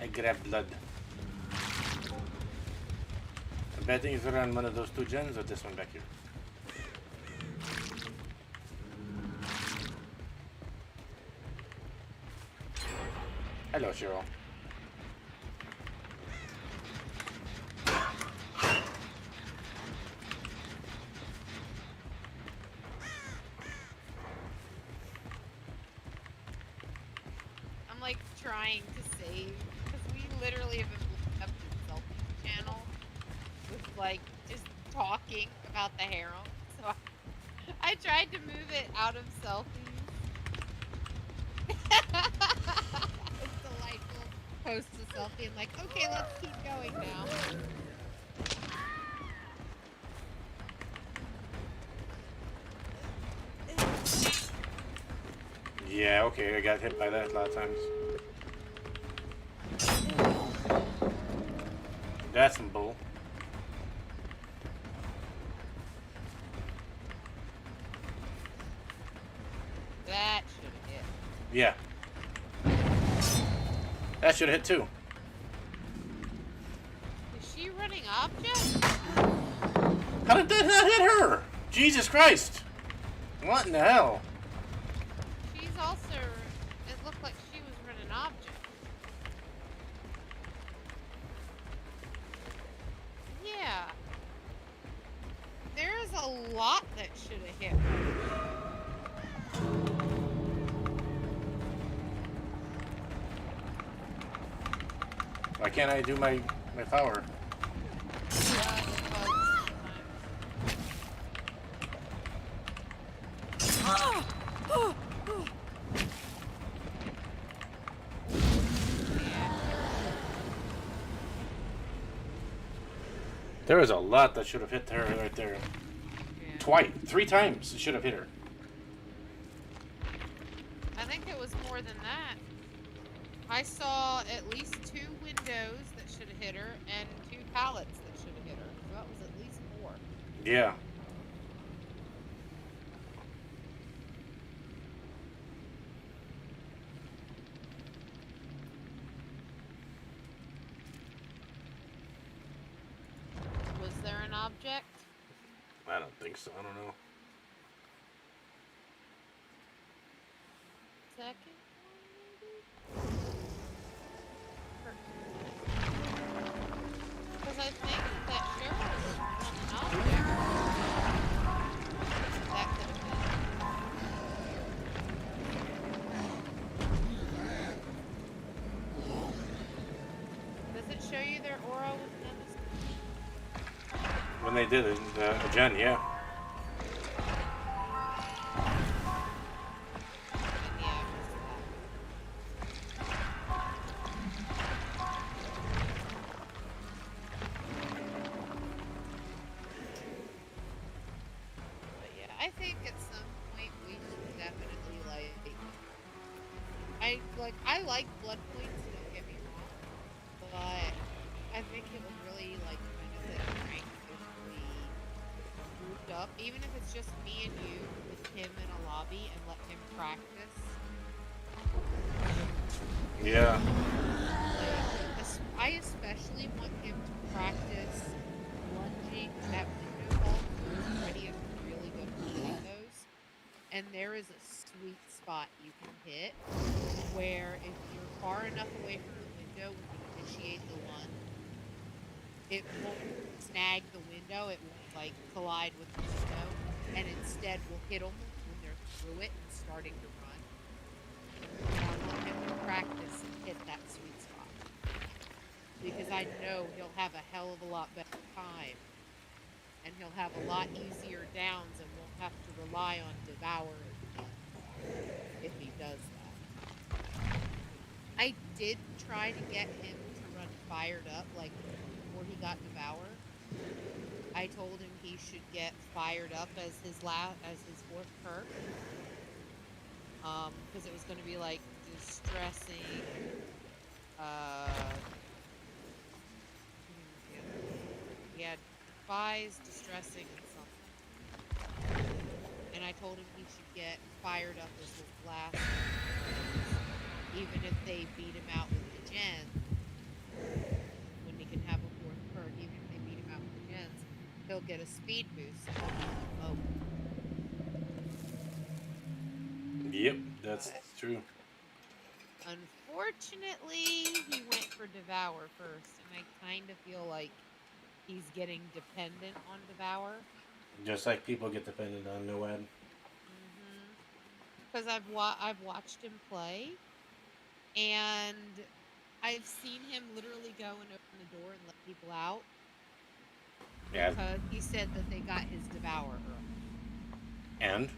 I grab blood. I'm betting it's around one of those two gens or this one back here. Hello, Cheryl. I'm like trying to save, because we literally have been up to the selfie channel with like just talking about the harem. So I tried to move it out of selfies. It's delightful. Post a selfie and like, okay, let's keep going now. Yeah, okay, I got hit by that a lot of times. That's some bull. That should have hit. Yeah. That should have hit too. Is she running objects? How did that not hit her? Jesus Christ! What in the hell? She's also, it looked like she was running objects. Yeah. There's a lot that should have hit her. Why can't I do my power? Yeah, it bugs There was a lot that should have hit her right there. Yeah. Twice, 3 times it should have hit her. I think it was more than that. I saw at least 2 windows that should have hit her and 2 pallets that should have hit her. So that was at least 4. Yeah. Was there an object? I don't think so. I don't know. Second because I think that Cheryl was an object. That could have been. Does it show you their aura with Nemesis? When they did it, Jen, yeah. And yeah, I missed that. But yeah, I think at some point we should definitely I like blood points, don't get me wrong, but I think it would really benefit Frank if we grouped up, even if it's just me and you with him in a lobby and let him practice. Yeah. I especially want him to practice lunging at window vaults. Freddie is really good at doing those. And there is a sweet spot you can hit where if you're far enough away from the window when you initiate the lunge, it won't snag the window, it won't collide with the window, and instead will hit them when they're through it and starting to run. And I want him to practice and hit that sweet spot. Because I know he'll have a hell of a lot better time. And he'll have a lot easier downs and won't have to rely on Devour if he does that. I did try to get him to run Fired Up before he got Devour. I told him he should get Fired Up as his 4th perk. Because it was going to be distressing. He had Defies, Distressing, and something. And I told him he should get Fired Up as his last one. Even if they beat him out with the gens, when he can have a 4th perk, even if they beat him out with the gens, he'll get a speed boost. Oh. Yep, that's true. Unfortunately, he went for Devour first, and I kind of feel like he's getting dependent on Devour. Just like people get dependent on Noad. Because I've watched him play, and I've seen him literally go and open the door and let people out. Yeah. Because he said that they got his Devour early. And?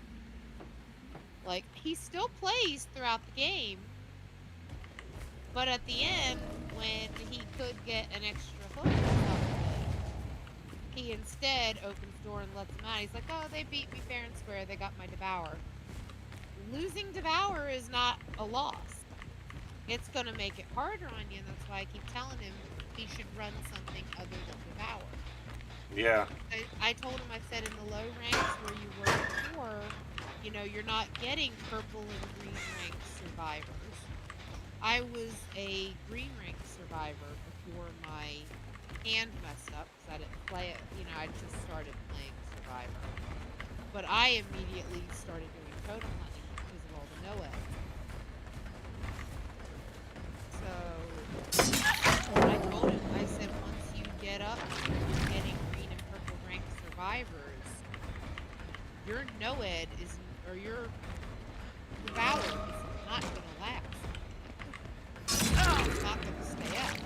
He still plays throughout the game, but at the end, when he could get an extra hook or something, he instead opens the door and lets them out. He's like, oh, they beat me fair and square, they got my Devour. Losing Devour is not a loss. It's going to make it harder on you, and that's why I keep telling him he should run something other than Devour. Yeah. I told him, I said in the low ranks where you were before, you're not getting purple and green rank survivors. I was a green rank survivor before my hand messed up because I didn't play it. I just started playing Survivor. But I immediately started doing totem hunting because of all the Noeds. So I told him, I said, once you get up to getting green and purple rank survivors, your Noed or your Devour is not going to last. It's not going to stay up.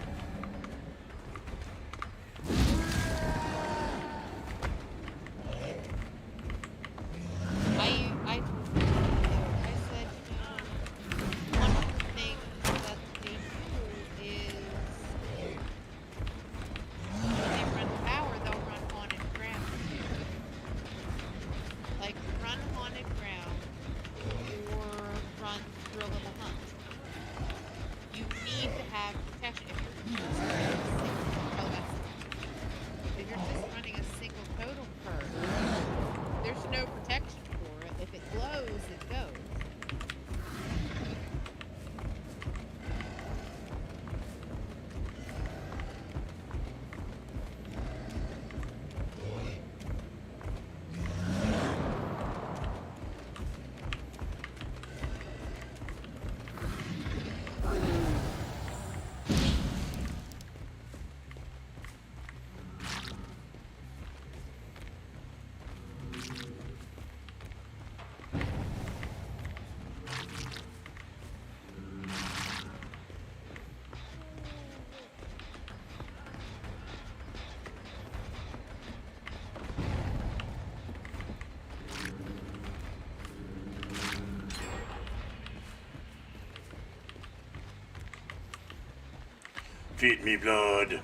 Feed me blood.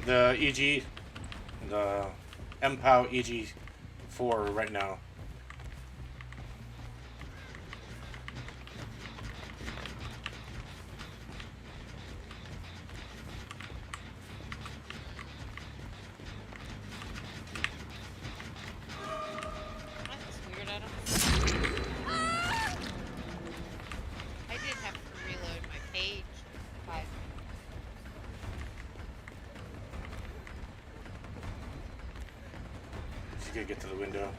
The EG, the MPOW EG4 right now. That's weird. I did have to reload my page. But She's gonna get to the window.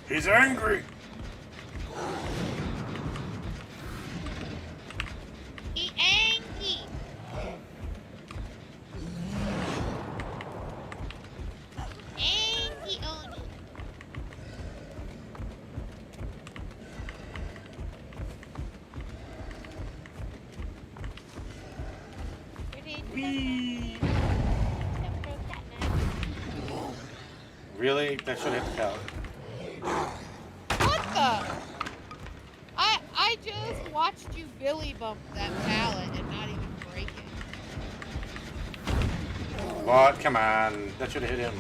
He's angry. he angry. Angry Oni. Whee! Really? That should have count. What the? I just watched you Billy bump that pallet and not even break it. What? Come on. That should have hit him.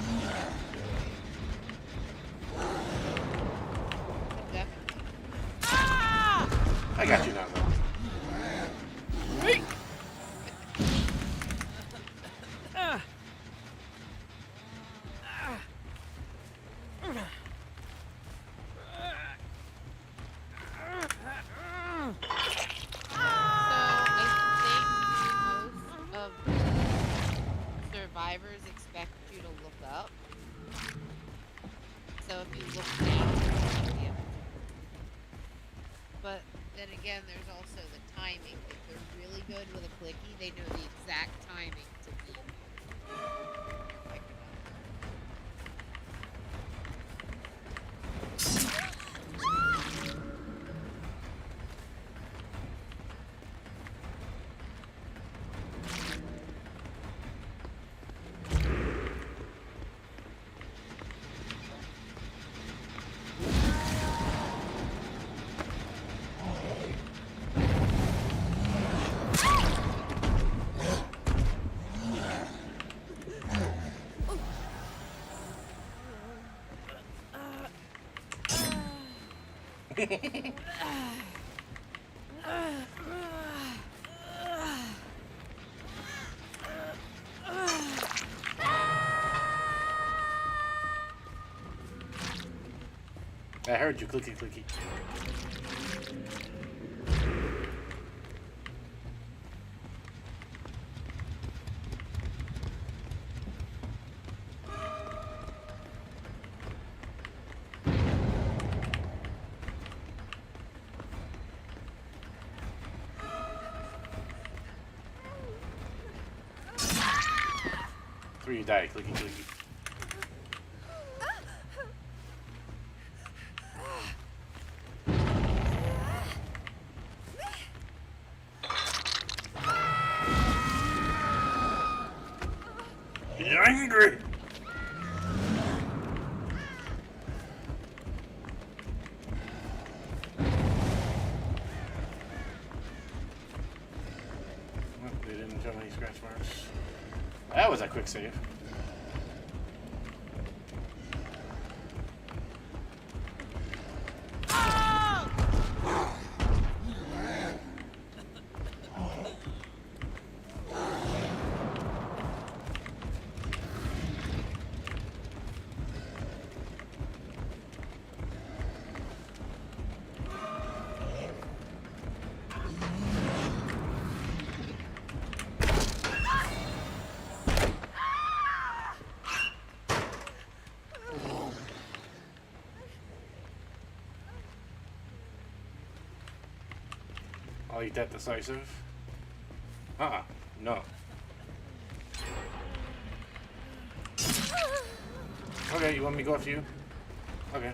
Definitely. Ah! I got you now, though. Survivors expect you to look up. So if you look down, you'll be able to. But then again, there's also the timing. If they're really good with a clicky, they know the exact timing to be. I heard you clicky clicky. Three, you die, clicky clicky. He's angry. Well, they didn't show any scratch marks. That was a quick save. like that decisive. No. Okay, you want me to go after you? Okay.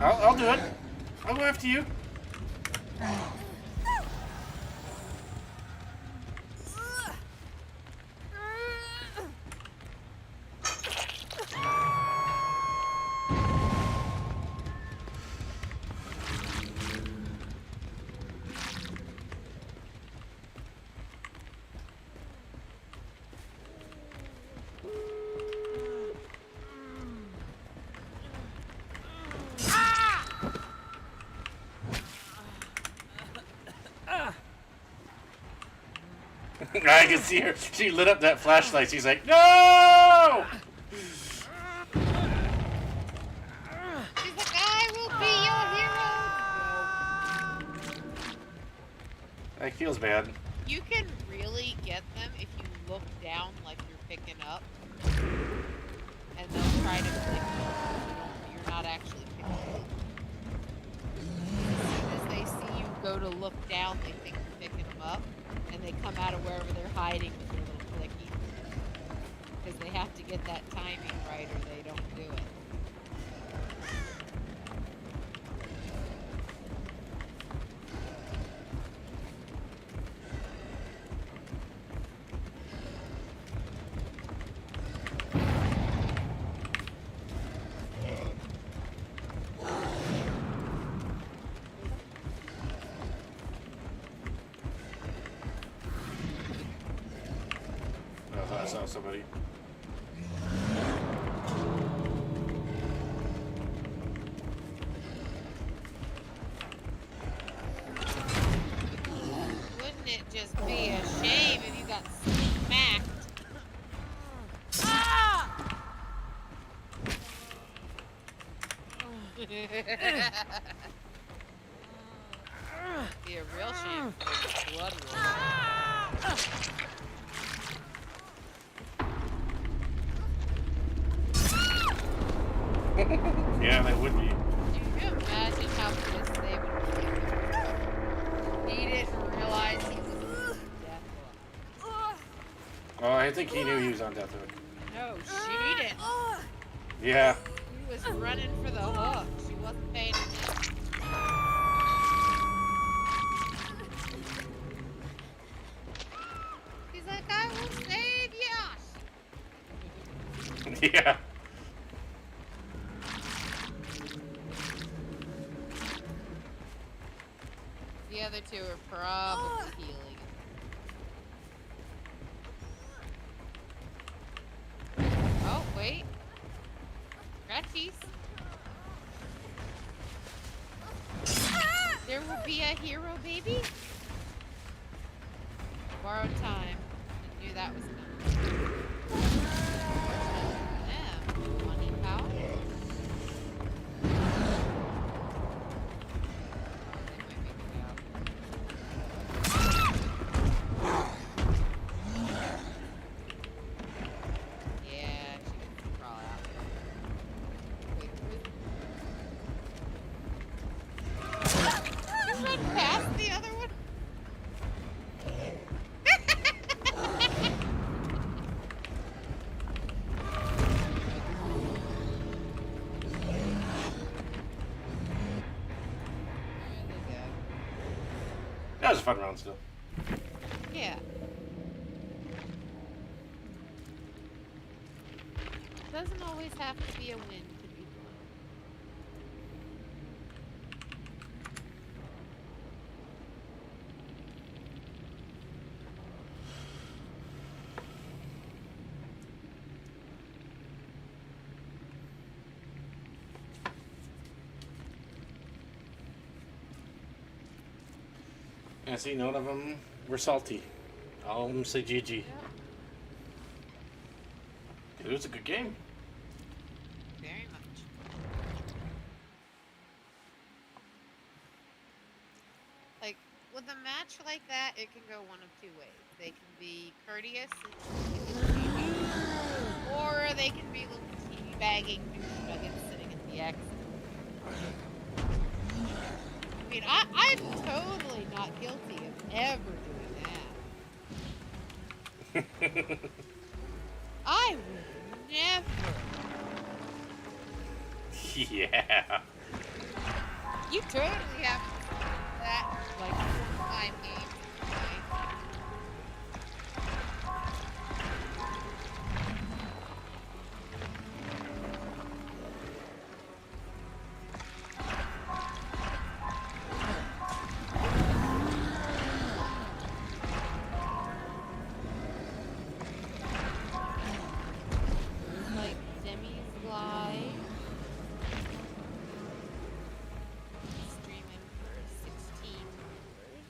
I'll do it. I'll go after you. I can see her. She lit up that flashlight. She's like, no! She's like, I will be your hero. That feels bad. You can really get them if you look down like you're picking up, and they'll try to click you. You're not actually picking up. As soon as they see you go to look down, they think you're picking them up, and they come out of wherever they're hiding with their little clicky. Because they have to get that timing right, or they don't do it. I thought I saw somebody. Wouldn't it just be a shame if you got smacked? Be a real shame if the blood was. Yeah, that would be. Can you imagine how pissed they would be? He didn't realize he was death. Oh, I think he knew he was on death hook. No, she didn't. Yeah. He was running for the hook. She wasn't paying attention. He's like, I will save you. Yeah. The other two are probably healing. Oh, wait. Scratchies. There will be a hero, baby. Borrowed time. Didn't knew that was coming. Yeah. Money power. Yeah, she can crawl out. Wait, you run past the other one? That was a fun round still. Yeah. Doesn't always have to be a win to be fun. Yeah, see, none of them were salty. I'll say GG. Yep. It was a good game. Very much. Like, with a match like that, it can go one of two ways. They can be courteous or they can be little teabagging douche nuggets sitting at the X. I mean, I'm totally not guilty of ever doing that. I would never. Yeah. You totally have to do that, like, full-time game. Like, Demi's live. Streaming for 16 hours.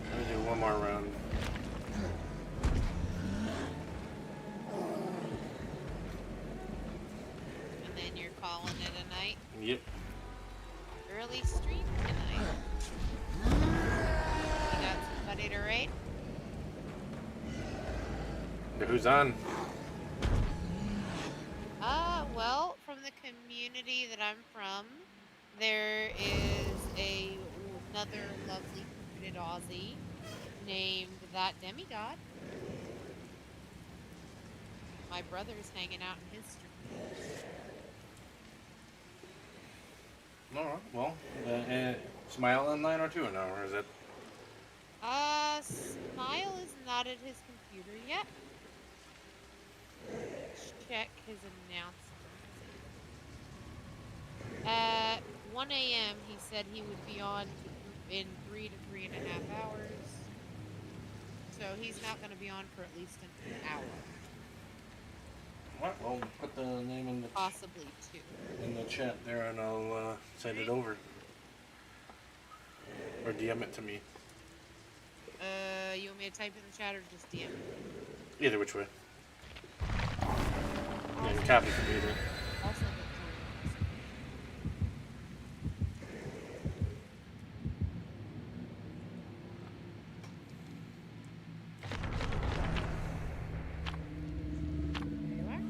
Let me do one more round. And then you're calling it a night. Yep. Early stream tonight. You got somebody to raid? Who's on? Well, from the community that I'm from, there is another lovely recruited Aussie named That Demigod. My brother's hanging out in his stream. Alright, well, Smile online or 2 an hour, is it? Smile is not at his computer yet. Let's check his announcements. At 1 a.m. he said he would be on in 3 to 3.5 hours. So he's not going to be on for at least an hour. Alright, well, put the name in the Possibly 2. in the chat there and I'll send it over. Or DM it to me. You want me to type in the chat or just DM? Either which way. Yeah, you can copy from either. I'll send it to you. There you are.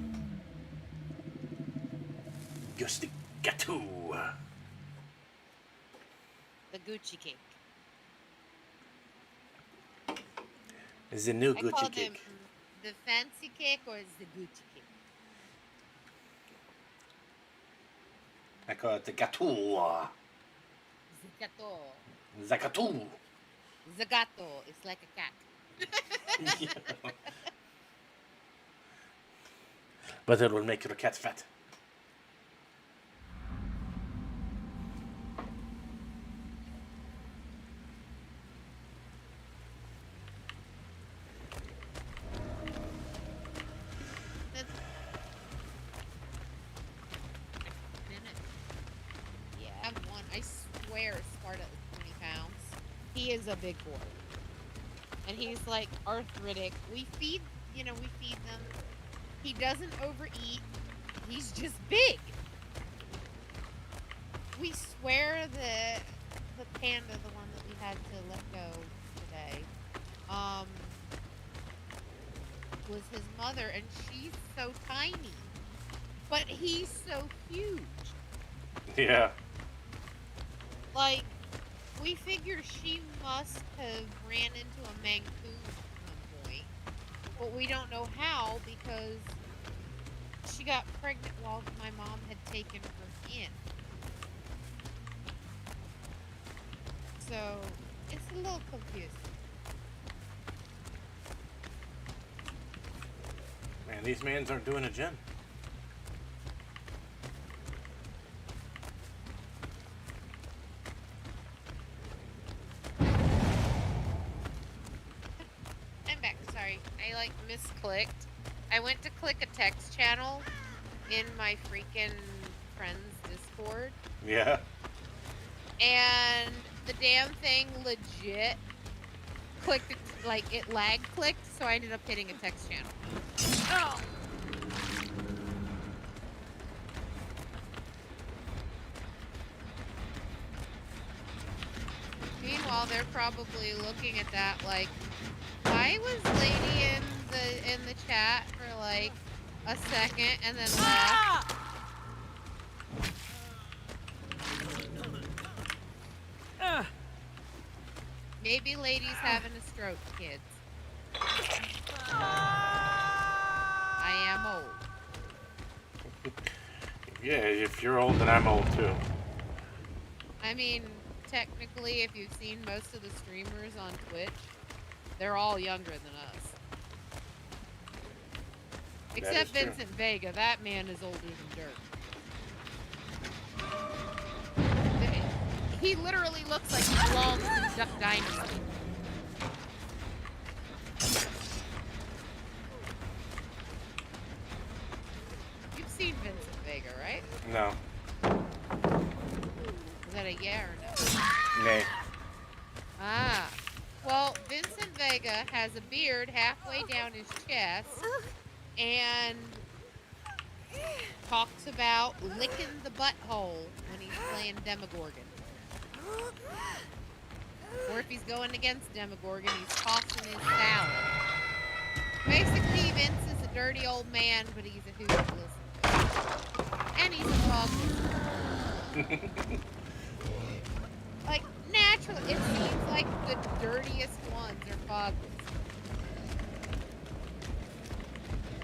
Just the gato. The Gucci cake. Is the new I Gucci called him cake. the fancy cake or is the Gucci cake? I call it the gato. Zagato. The gato. Zagato. It's like a cat. Yeah. But it will make your cat fat. Yeah, I have one. I swear Sparta is 20 pounds. He is a big boy. And he's like arthritic. We feed them. He doesn't overeat. He's just big. We swear that the panda, the one that we had to let go today, was his mother, and she's so tiny. But he's so huge. Yeah. Like, we figure she must have ran into a Mancoon at some point. But we don't know how because she got pregnant while my mom had taken her in. So, it's a little confusing. Man, these mans aren't doing a gen. I'm back, sorry. I misclicked. I went to click a text channel in my freaking friends Discord. Yeah. and the damn thing legit clicked, like it lag clicked, so I ended up hitting a text channel. Oh. Meanwhile, they're probably looking at that like, why was Lady in the chat for like a second and then left? Maybe Lady's having a stroke, kids. I am old. Yeah, if you're old, then I'm old too. I mean, technically, if you've seen most of the streamers on Twitch, they're all younger than us. Except Vincent Vega, that man is older than dirt. He literally looks like he belongs in Duck Dynasty. You've seen Vincent Vega, right? No. Is that a yeah or no? Nay. Ah. Well, Vincent Vega has a beard halfway down his chest and talks about licking the butthole when he's playing Demogorgon. Or if he's going against Demogorgon, he's tossing his salad. Basically, Vince is a dirty old man, but he's a hoot to listen to. And he's a dog whisperer. Like, naturally, it seems like the dirtiest ones are fog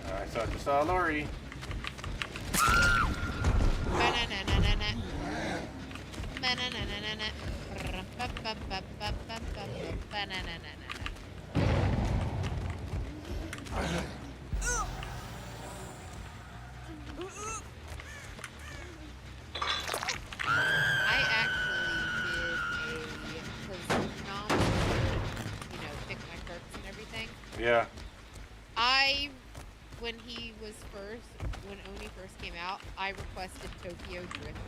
whisperers. I just saw Lori. Yeah. When he was when Oni first came out, I requested Tokyo Drift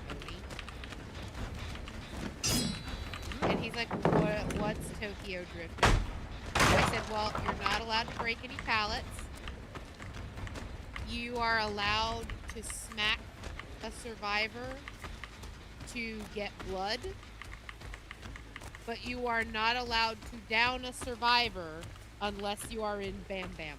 Oni. And he's like, what's Tokyo Drift? I said, well, you're not allowed to break any pallets. You are allowed to smack a survivor to get blood. But you are not allowed to down a survivor unless you are in Bam Bam.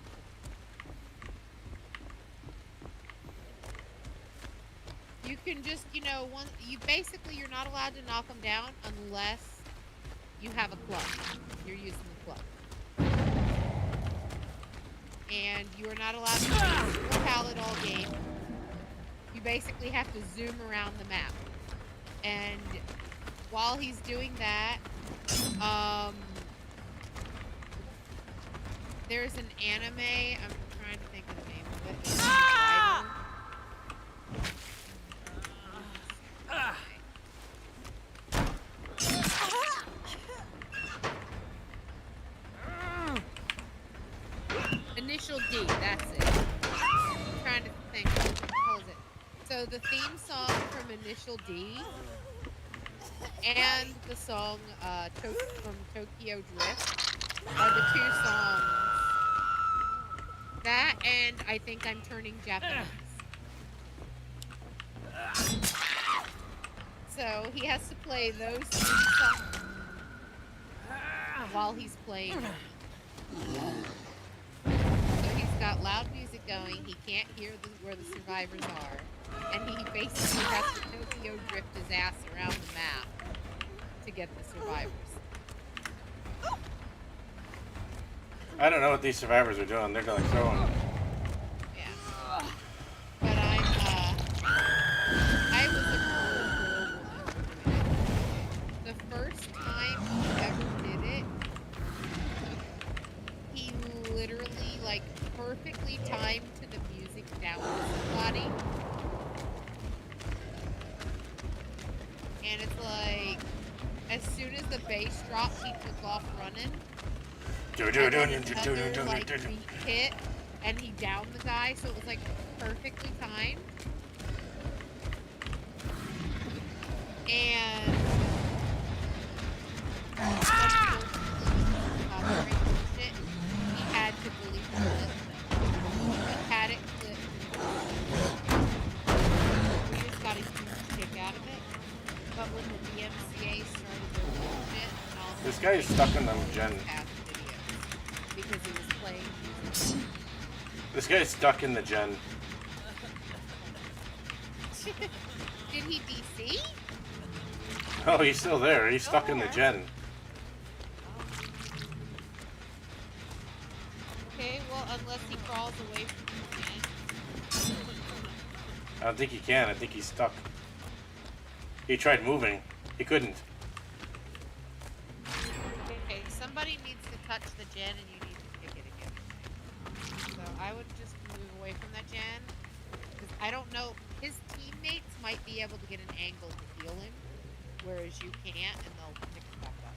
You can just, you're basically not allowed to knock them down unless you have a club. You're using the club. And you are not allowed to use a pallet all game. You basically have to zoom around the map. And while he's doing that, there's an anime, I'm trying to think of the name of it. Initial D, that's it. I'm trying to think, what the hell is it? So the theme song from Initial D and the song from Tokyo Drift are the two songs. That and I Think I'm Turning Japanese. So he has to play those two songs while he's playing. So he's got loud music going, he can't hear where the survivors are, and he basically has to Tokyo Drift his ass around the map to get the survivors. I don't know what these survivors are doing. They're like throwing. Yeah. But I was a cool woman. The first time he ever did it, he literally, like, perfectly timed to the music down with somebody. And it's like, as soon as the bass dropped, he took off running. Like, beat hit, and he downed the guy, so it was like perfectly timed. And copyright shit, he had to delete the clip. He had it clipped. We just got a huge kick out of it. But when the DMCA started their bullshit, and all This guy is stuck in the gen. past videos because he was playing music. This guy is stuck in the gen. Did he DC? Oh, he's still there. He's stuck in the gen. Okay, well, unless he crawls away from the gen. I don't think he can. I think he's stuck. He tried moving. He couldn't. Okay, somebody needs to touch the gen and you need to kick it again. So I would just move away from that gen. Because I don't know, his teammates might be able to get an angle to heal him. Whereas you can't, and they'll pick him back up.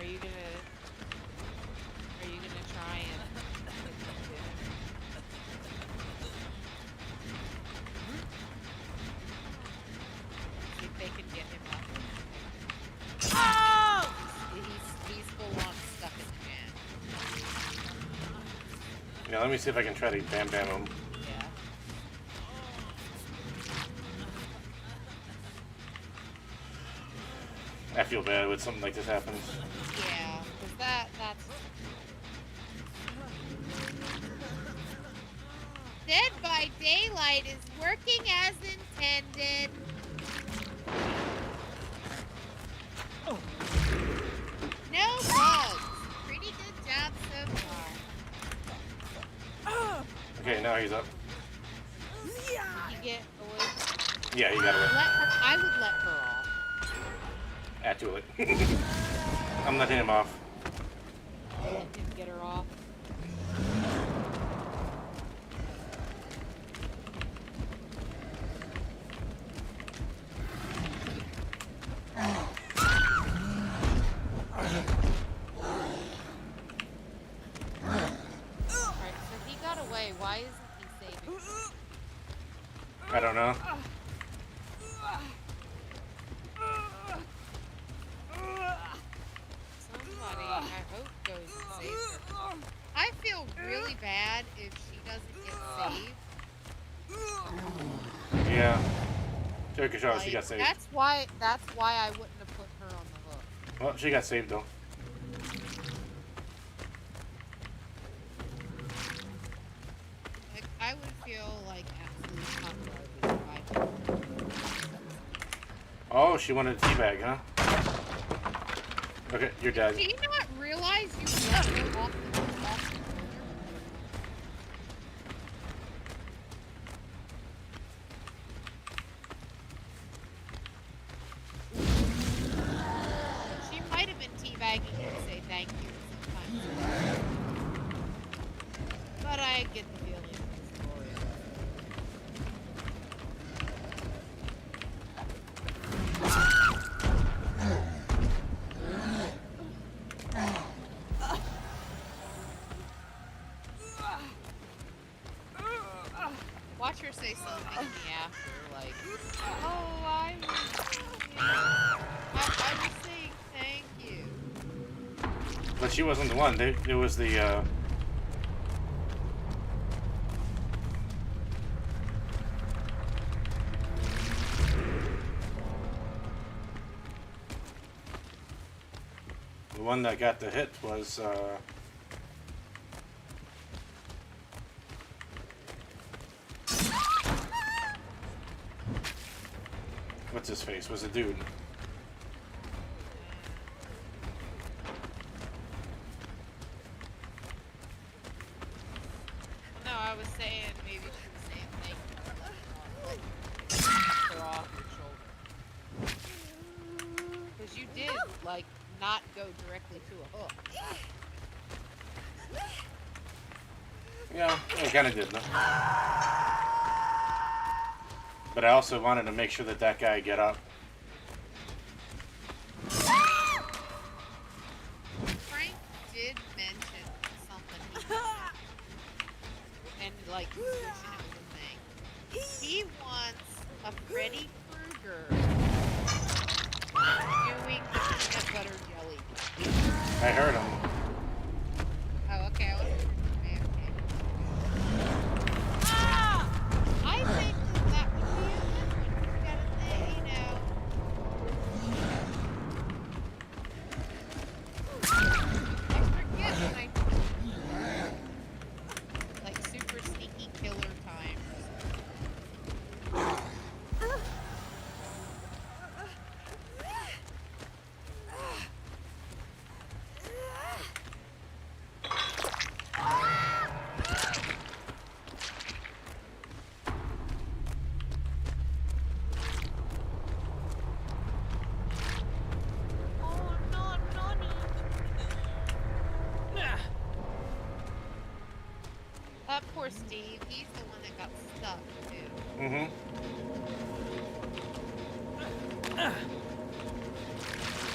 Are you gonna try and see if they can get him up? Oh! He's full on stuck in the jam. Yeah, let me see if I can try to bam him. Yeah. I feel bad when something like this happens. Yeah, because that's... Dead by Daylight is working as intended. No bugs. Pretty good job so far. Okay, now he's up. Did you get away from Yeah, he got away. I would let her off. Add to it. I'm letting him off. Let him get her off. Alright, so he got away. Why isn't he saving? I don't know. Somebody, I hope, goes and saves her. I feel really bad if she doesn't get saved. Yeah. Take a shot. Like, She got saved. That's why I wouldn't have put her on the hook. Well, she got saved though. Like, I would feel like absolute copyright if Oh, she wanted a teabag, huh? Okay, you're dead. Do you not realize you let her off the corner? She might have been teabagging you to say thank you sometimes. But I get the feeling it's Gloria. Watch her say something to me after, like, oh, I was saying thank you. But she wasn't the one. It was the, the one that got the hit was, what's his face? Was a dude. No, I was saying maybe she was saying thank you. Like, her off your shoulder. Because you did, like, not go directly to a hook. Yeah, I kind of did, though. But I also wanted to make sure that that guy get up. Frank did mention something he did. like suspicion it was a thing. He wants a Freddy Krueger doing the peanut butter jelly. I heard him. Oh, okay. I wasn't sure if you may have came. I think that would be a good one. You gotta say, I forget when like super sneaky killer times. Oh, no, Nani. Poor Steve. He's the one that got stuck, too. Mm-hmm.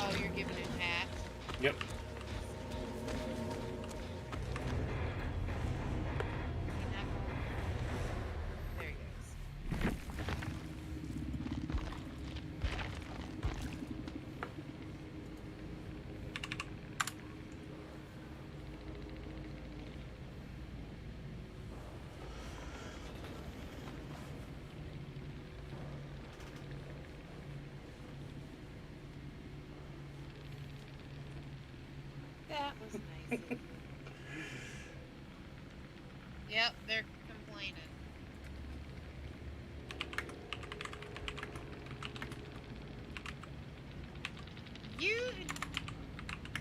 Oh, you're giving it hatch. Yep. There he goes. That was nice. of you. Yep, they're complaining.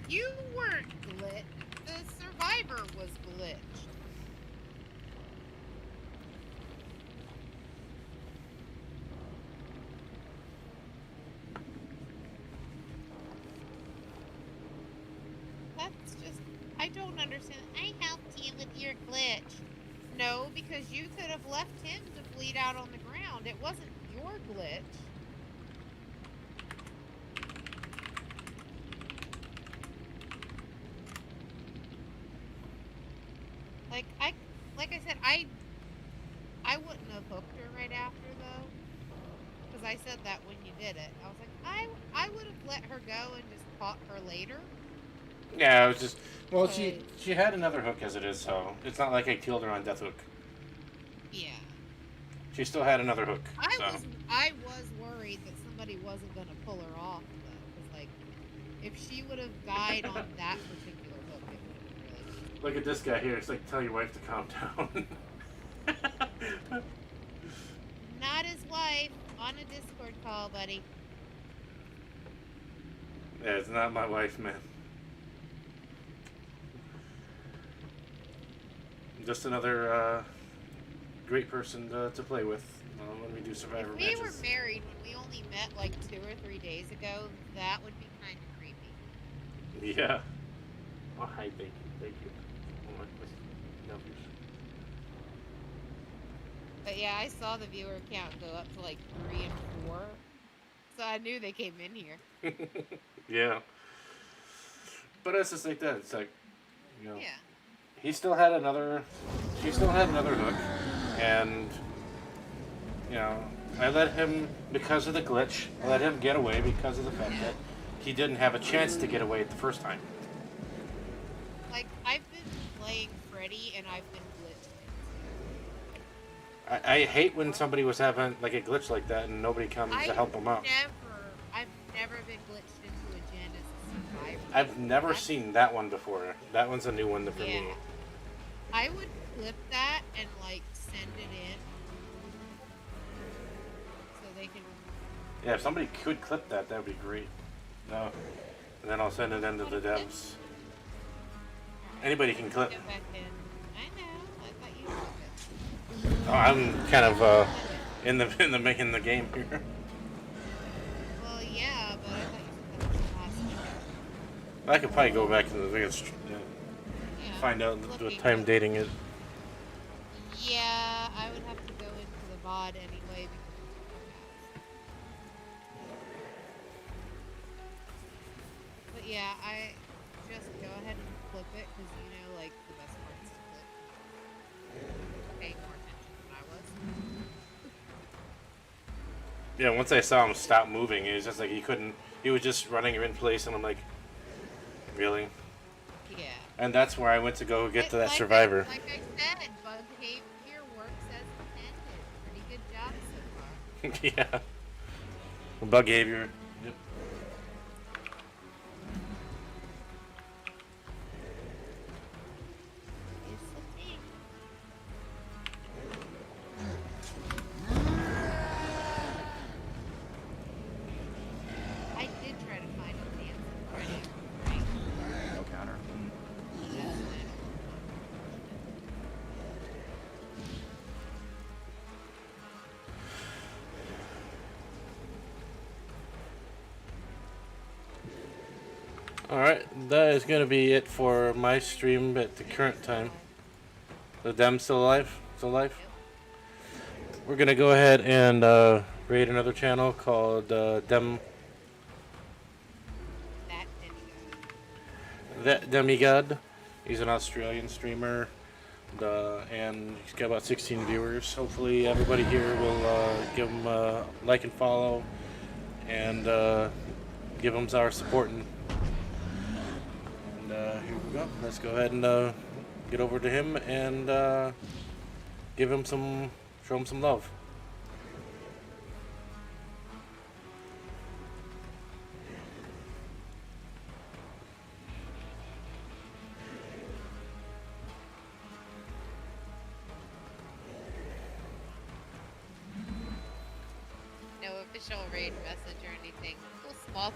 You weren't glitched. The survivor was glitched. That's just, I don't understand. I helped you with your glitch. No, because you could have left him to bleed out on the ground. It wasn't your glitch. Like I said, I wouldn't have hooked her right after though, because I said that when you did it. I was like, I would have let her go and just caught her later. Yeah, it was just... Well, Okay. she had another hook as it is, so... It's not like I killed her on Death Hook. Yeah. She still had another hook, so... I was worried that somebody wasn't gonna pull her off though, because like, if she would have died on that particular hook, it would have really. Look at this guy here. It's like, tell your wife to calm down. Not his wife on a Discord call, buddy. Yeah, it's not my wife, man. Just another great person to play with when we do Survivor If we matches. were married when we only met like 2 or 3 days ago, that would be kind of creepy. Yeah. Oh, hi, thank you. Thank you. Oh, my numbers. But yeah, I saw the viewer count go up to like 3 and 4, so I knew they came in here. Yeah. But it's just like that. It's like, you know. Yeah. She still had another hook, and you know, I let him, because of the glitch, I let him get away because of the fact that he didn't have a chance to get away the first time. Like, I've been playing Freddy and I've been glitched. I hate when somebody was having like a glitch like that and nobody comes to help them out. I've never been glitched into a gen as a survivor. I've never seen that one before. That one's a new one for me. I would clip that and like send it in so they can. Yeah, if somebody could clip that, that would be great. No, and then I'll send it into the devs. Anybody can clip. Get back in. I know. I thought you clip it. Oh, I'm kind of in the game here. Well, yeah, but I thought you said that was the last one. I could probably go back to the biggest. Yeah. Find out Looking what time up. dating is. Yeah, I would have to go into the VOD anyway because of the But yeah, I just go ahead and clip it because you know, like the best part is to clip. Okay, Yeah, once I saw him stop moving, it was just like he couldn't. He was just running in place, and I'm like, really? Yeah. And that's where I went to go get to that Like survivor. like I said, bug behavior works as intended. Pretty good job so far. Yeah. Bug behavior. Yep. It's a thing. I did try to find a dancing Freddy, right? No counter. That's fine. Alright, that is going to be it for my stream at the current time. The Dem still alive? Still alive? We're going to go ahead and raid another channel called Dem. That demigod. That Demigod. He's an Australian streamer. And he's got about 16 viewers. Hopefully everybody here will give him a like and follow. And give him our support. And here we go. Let's go ahead and get over to him and give him some, show him some love. No official raid message or anything. Cool small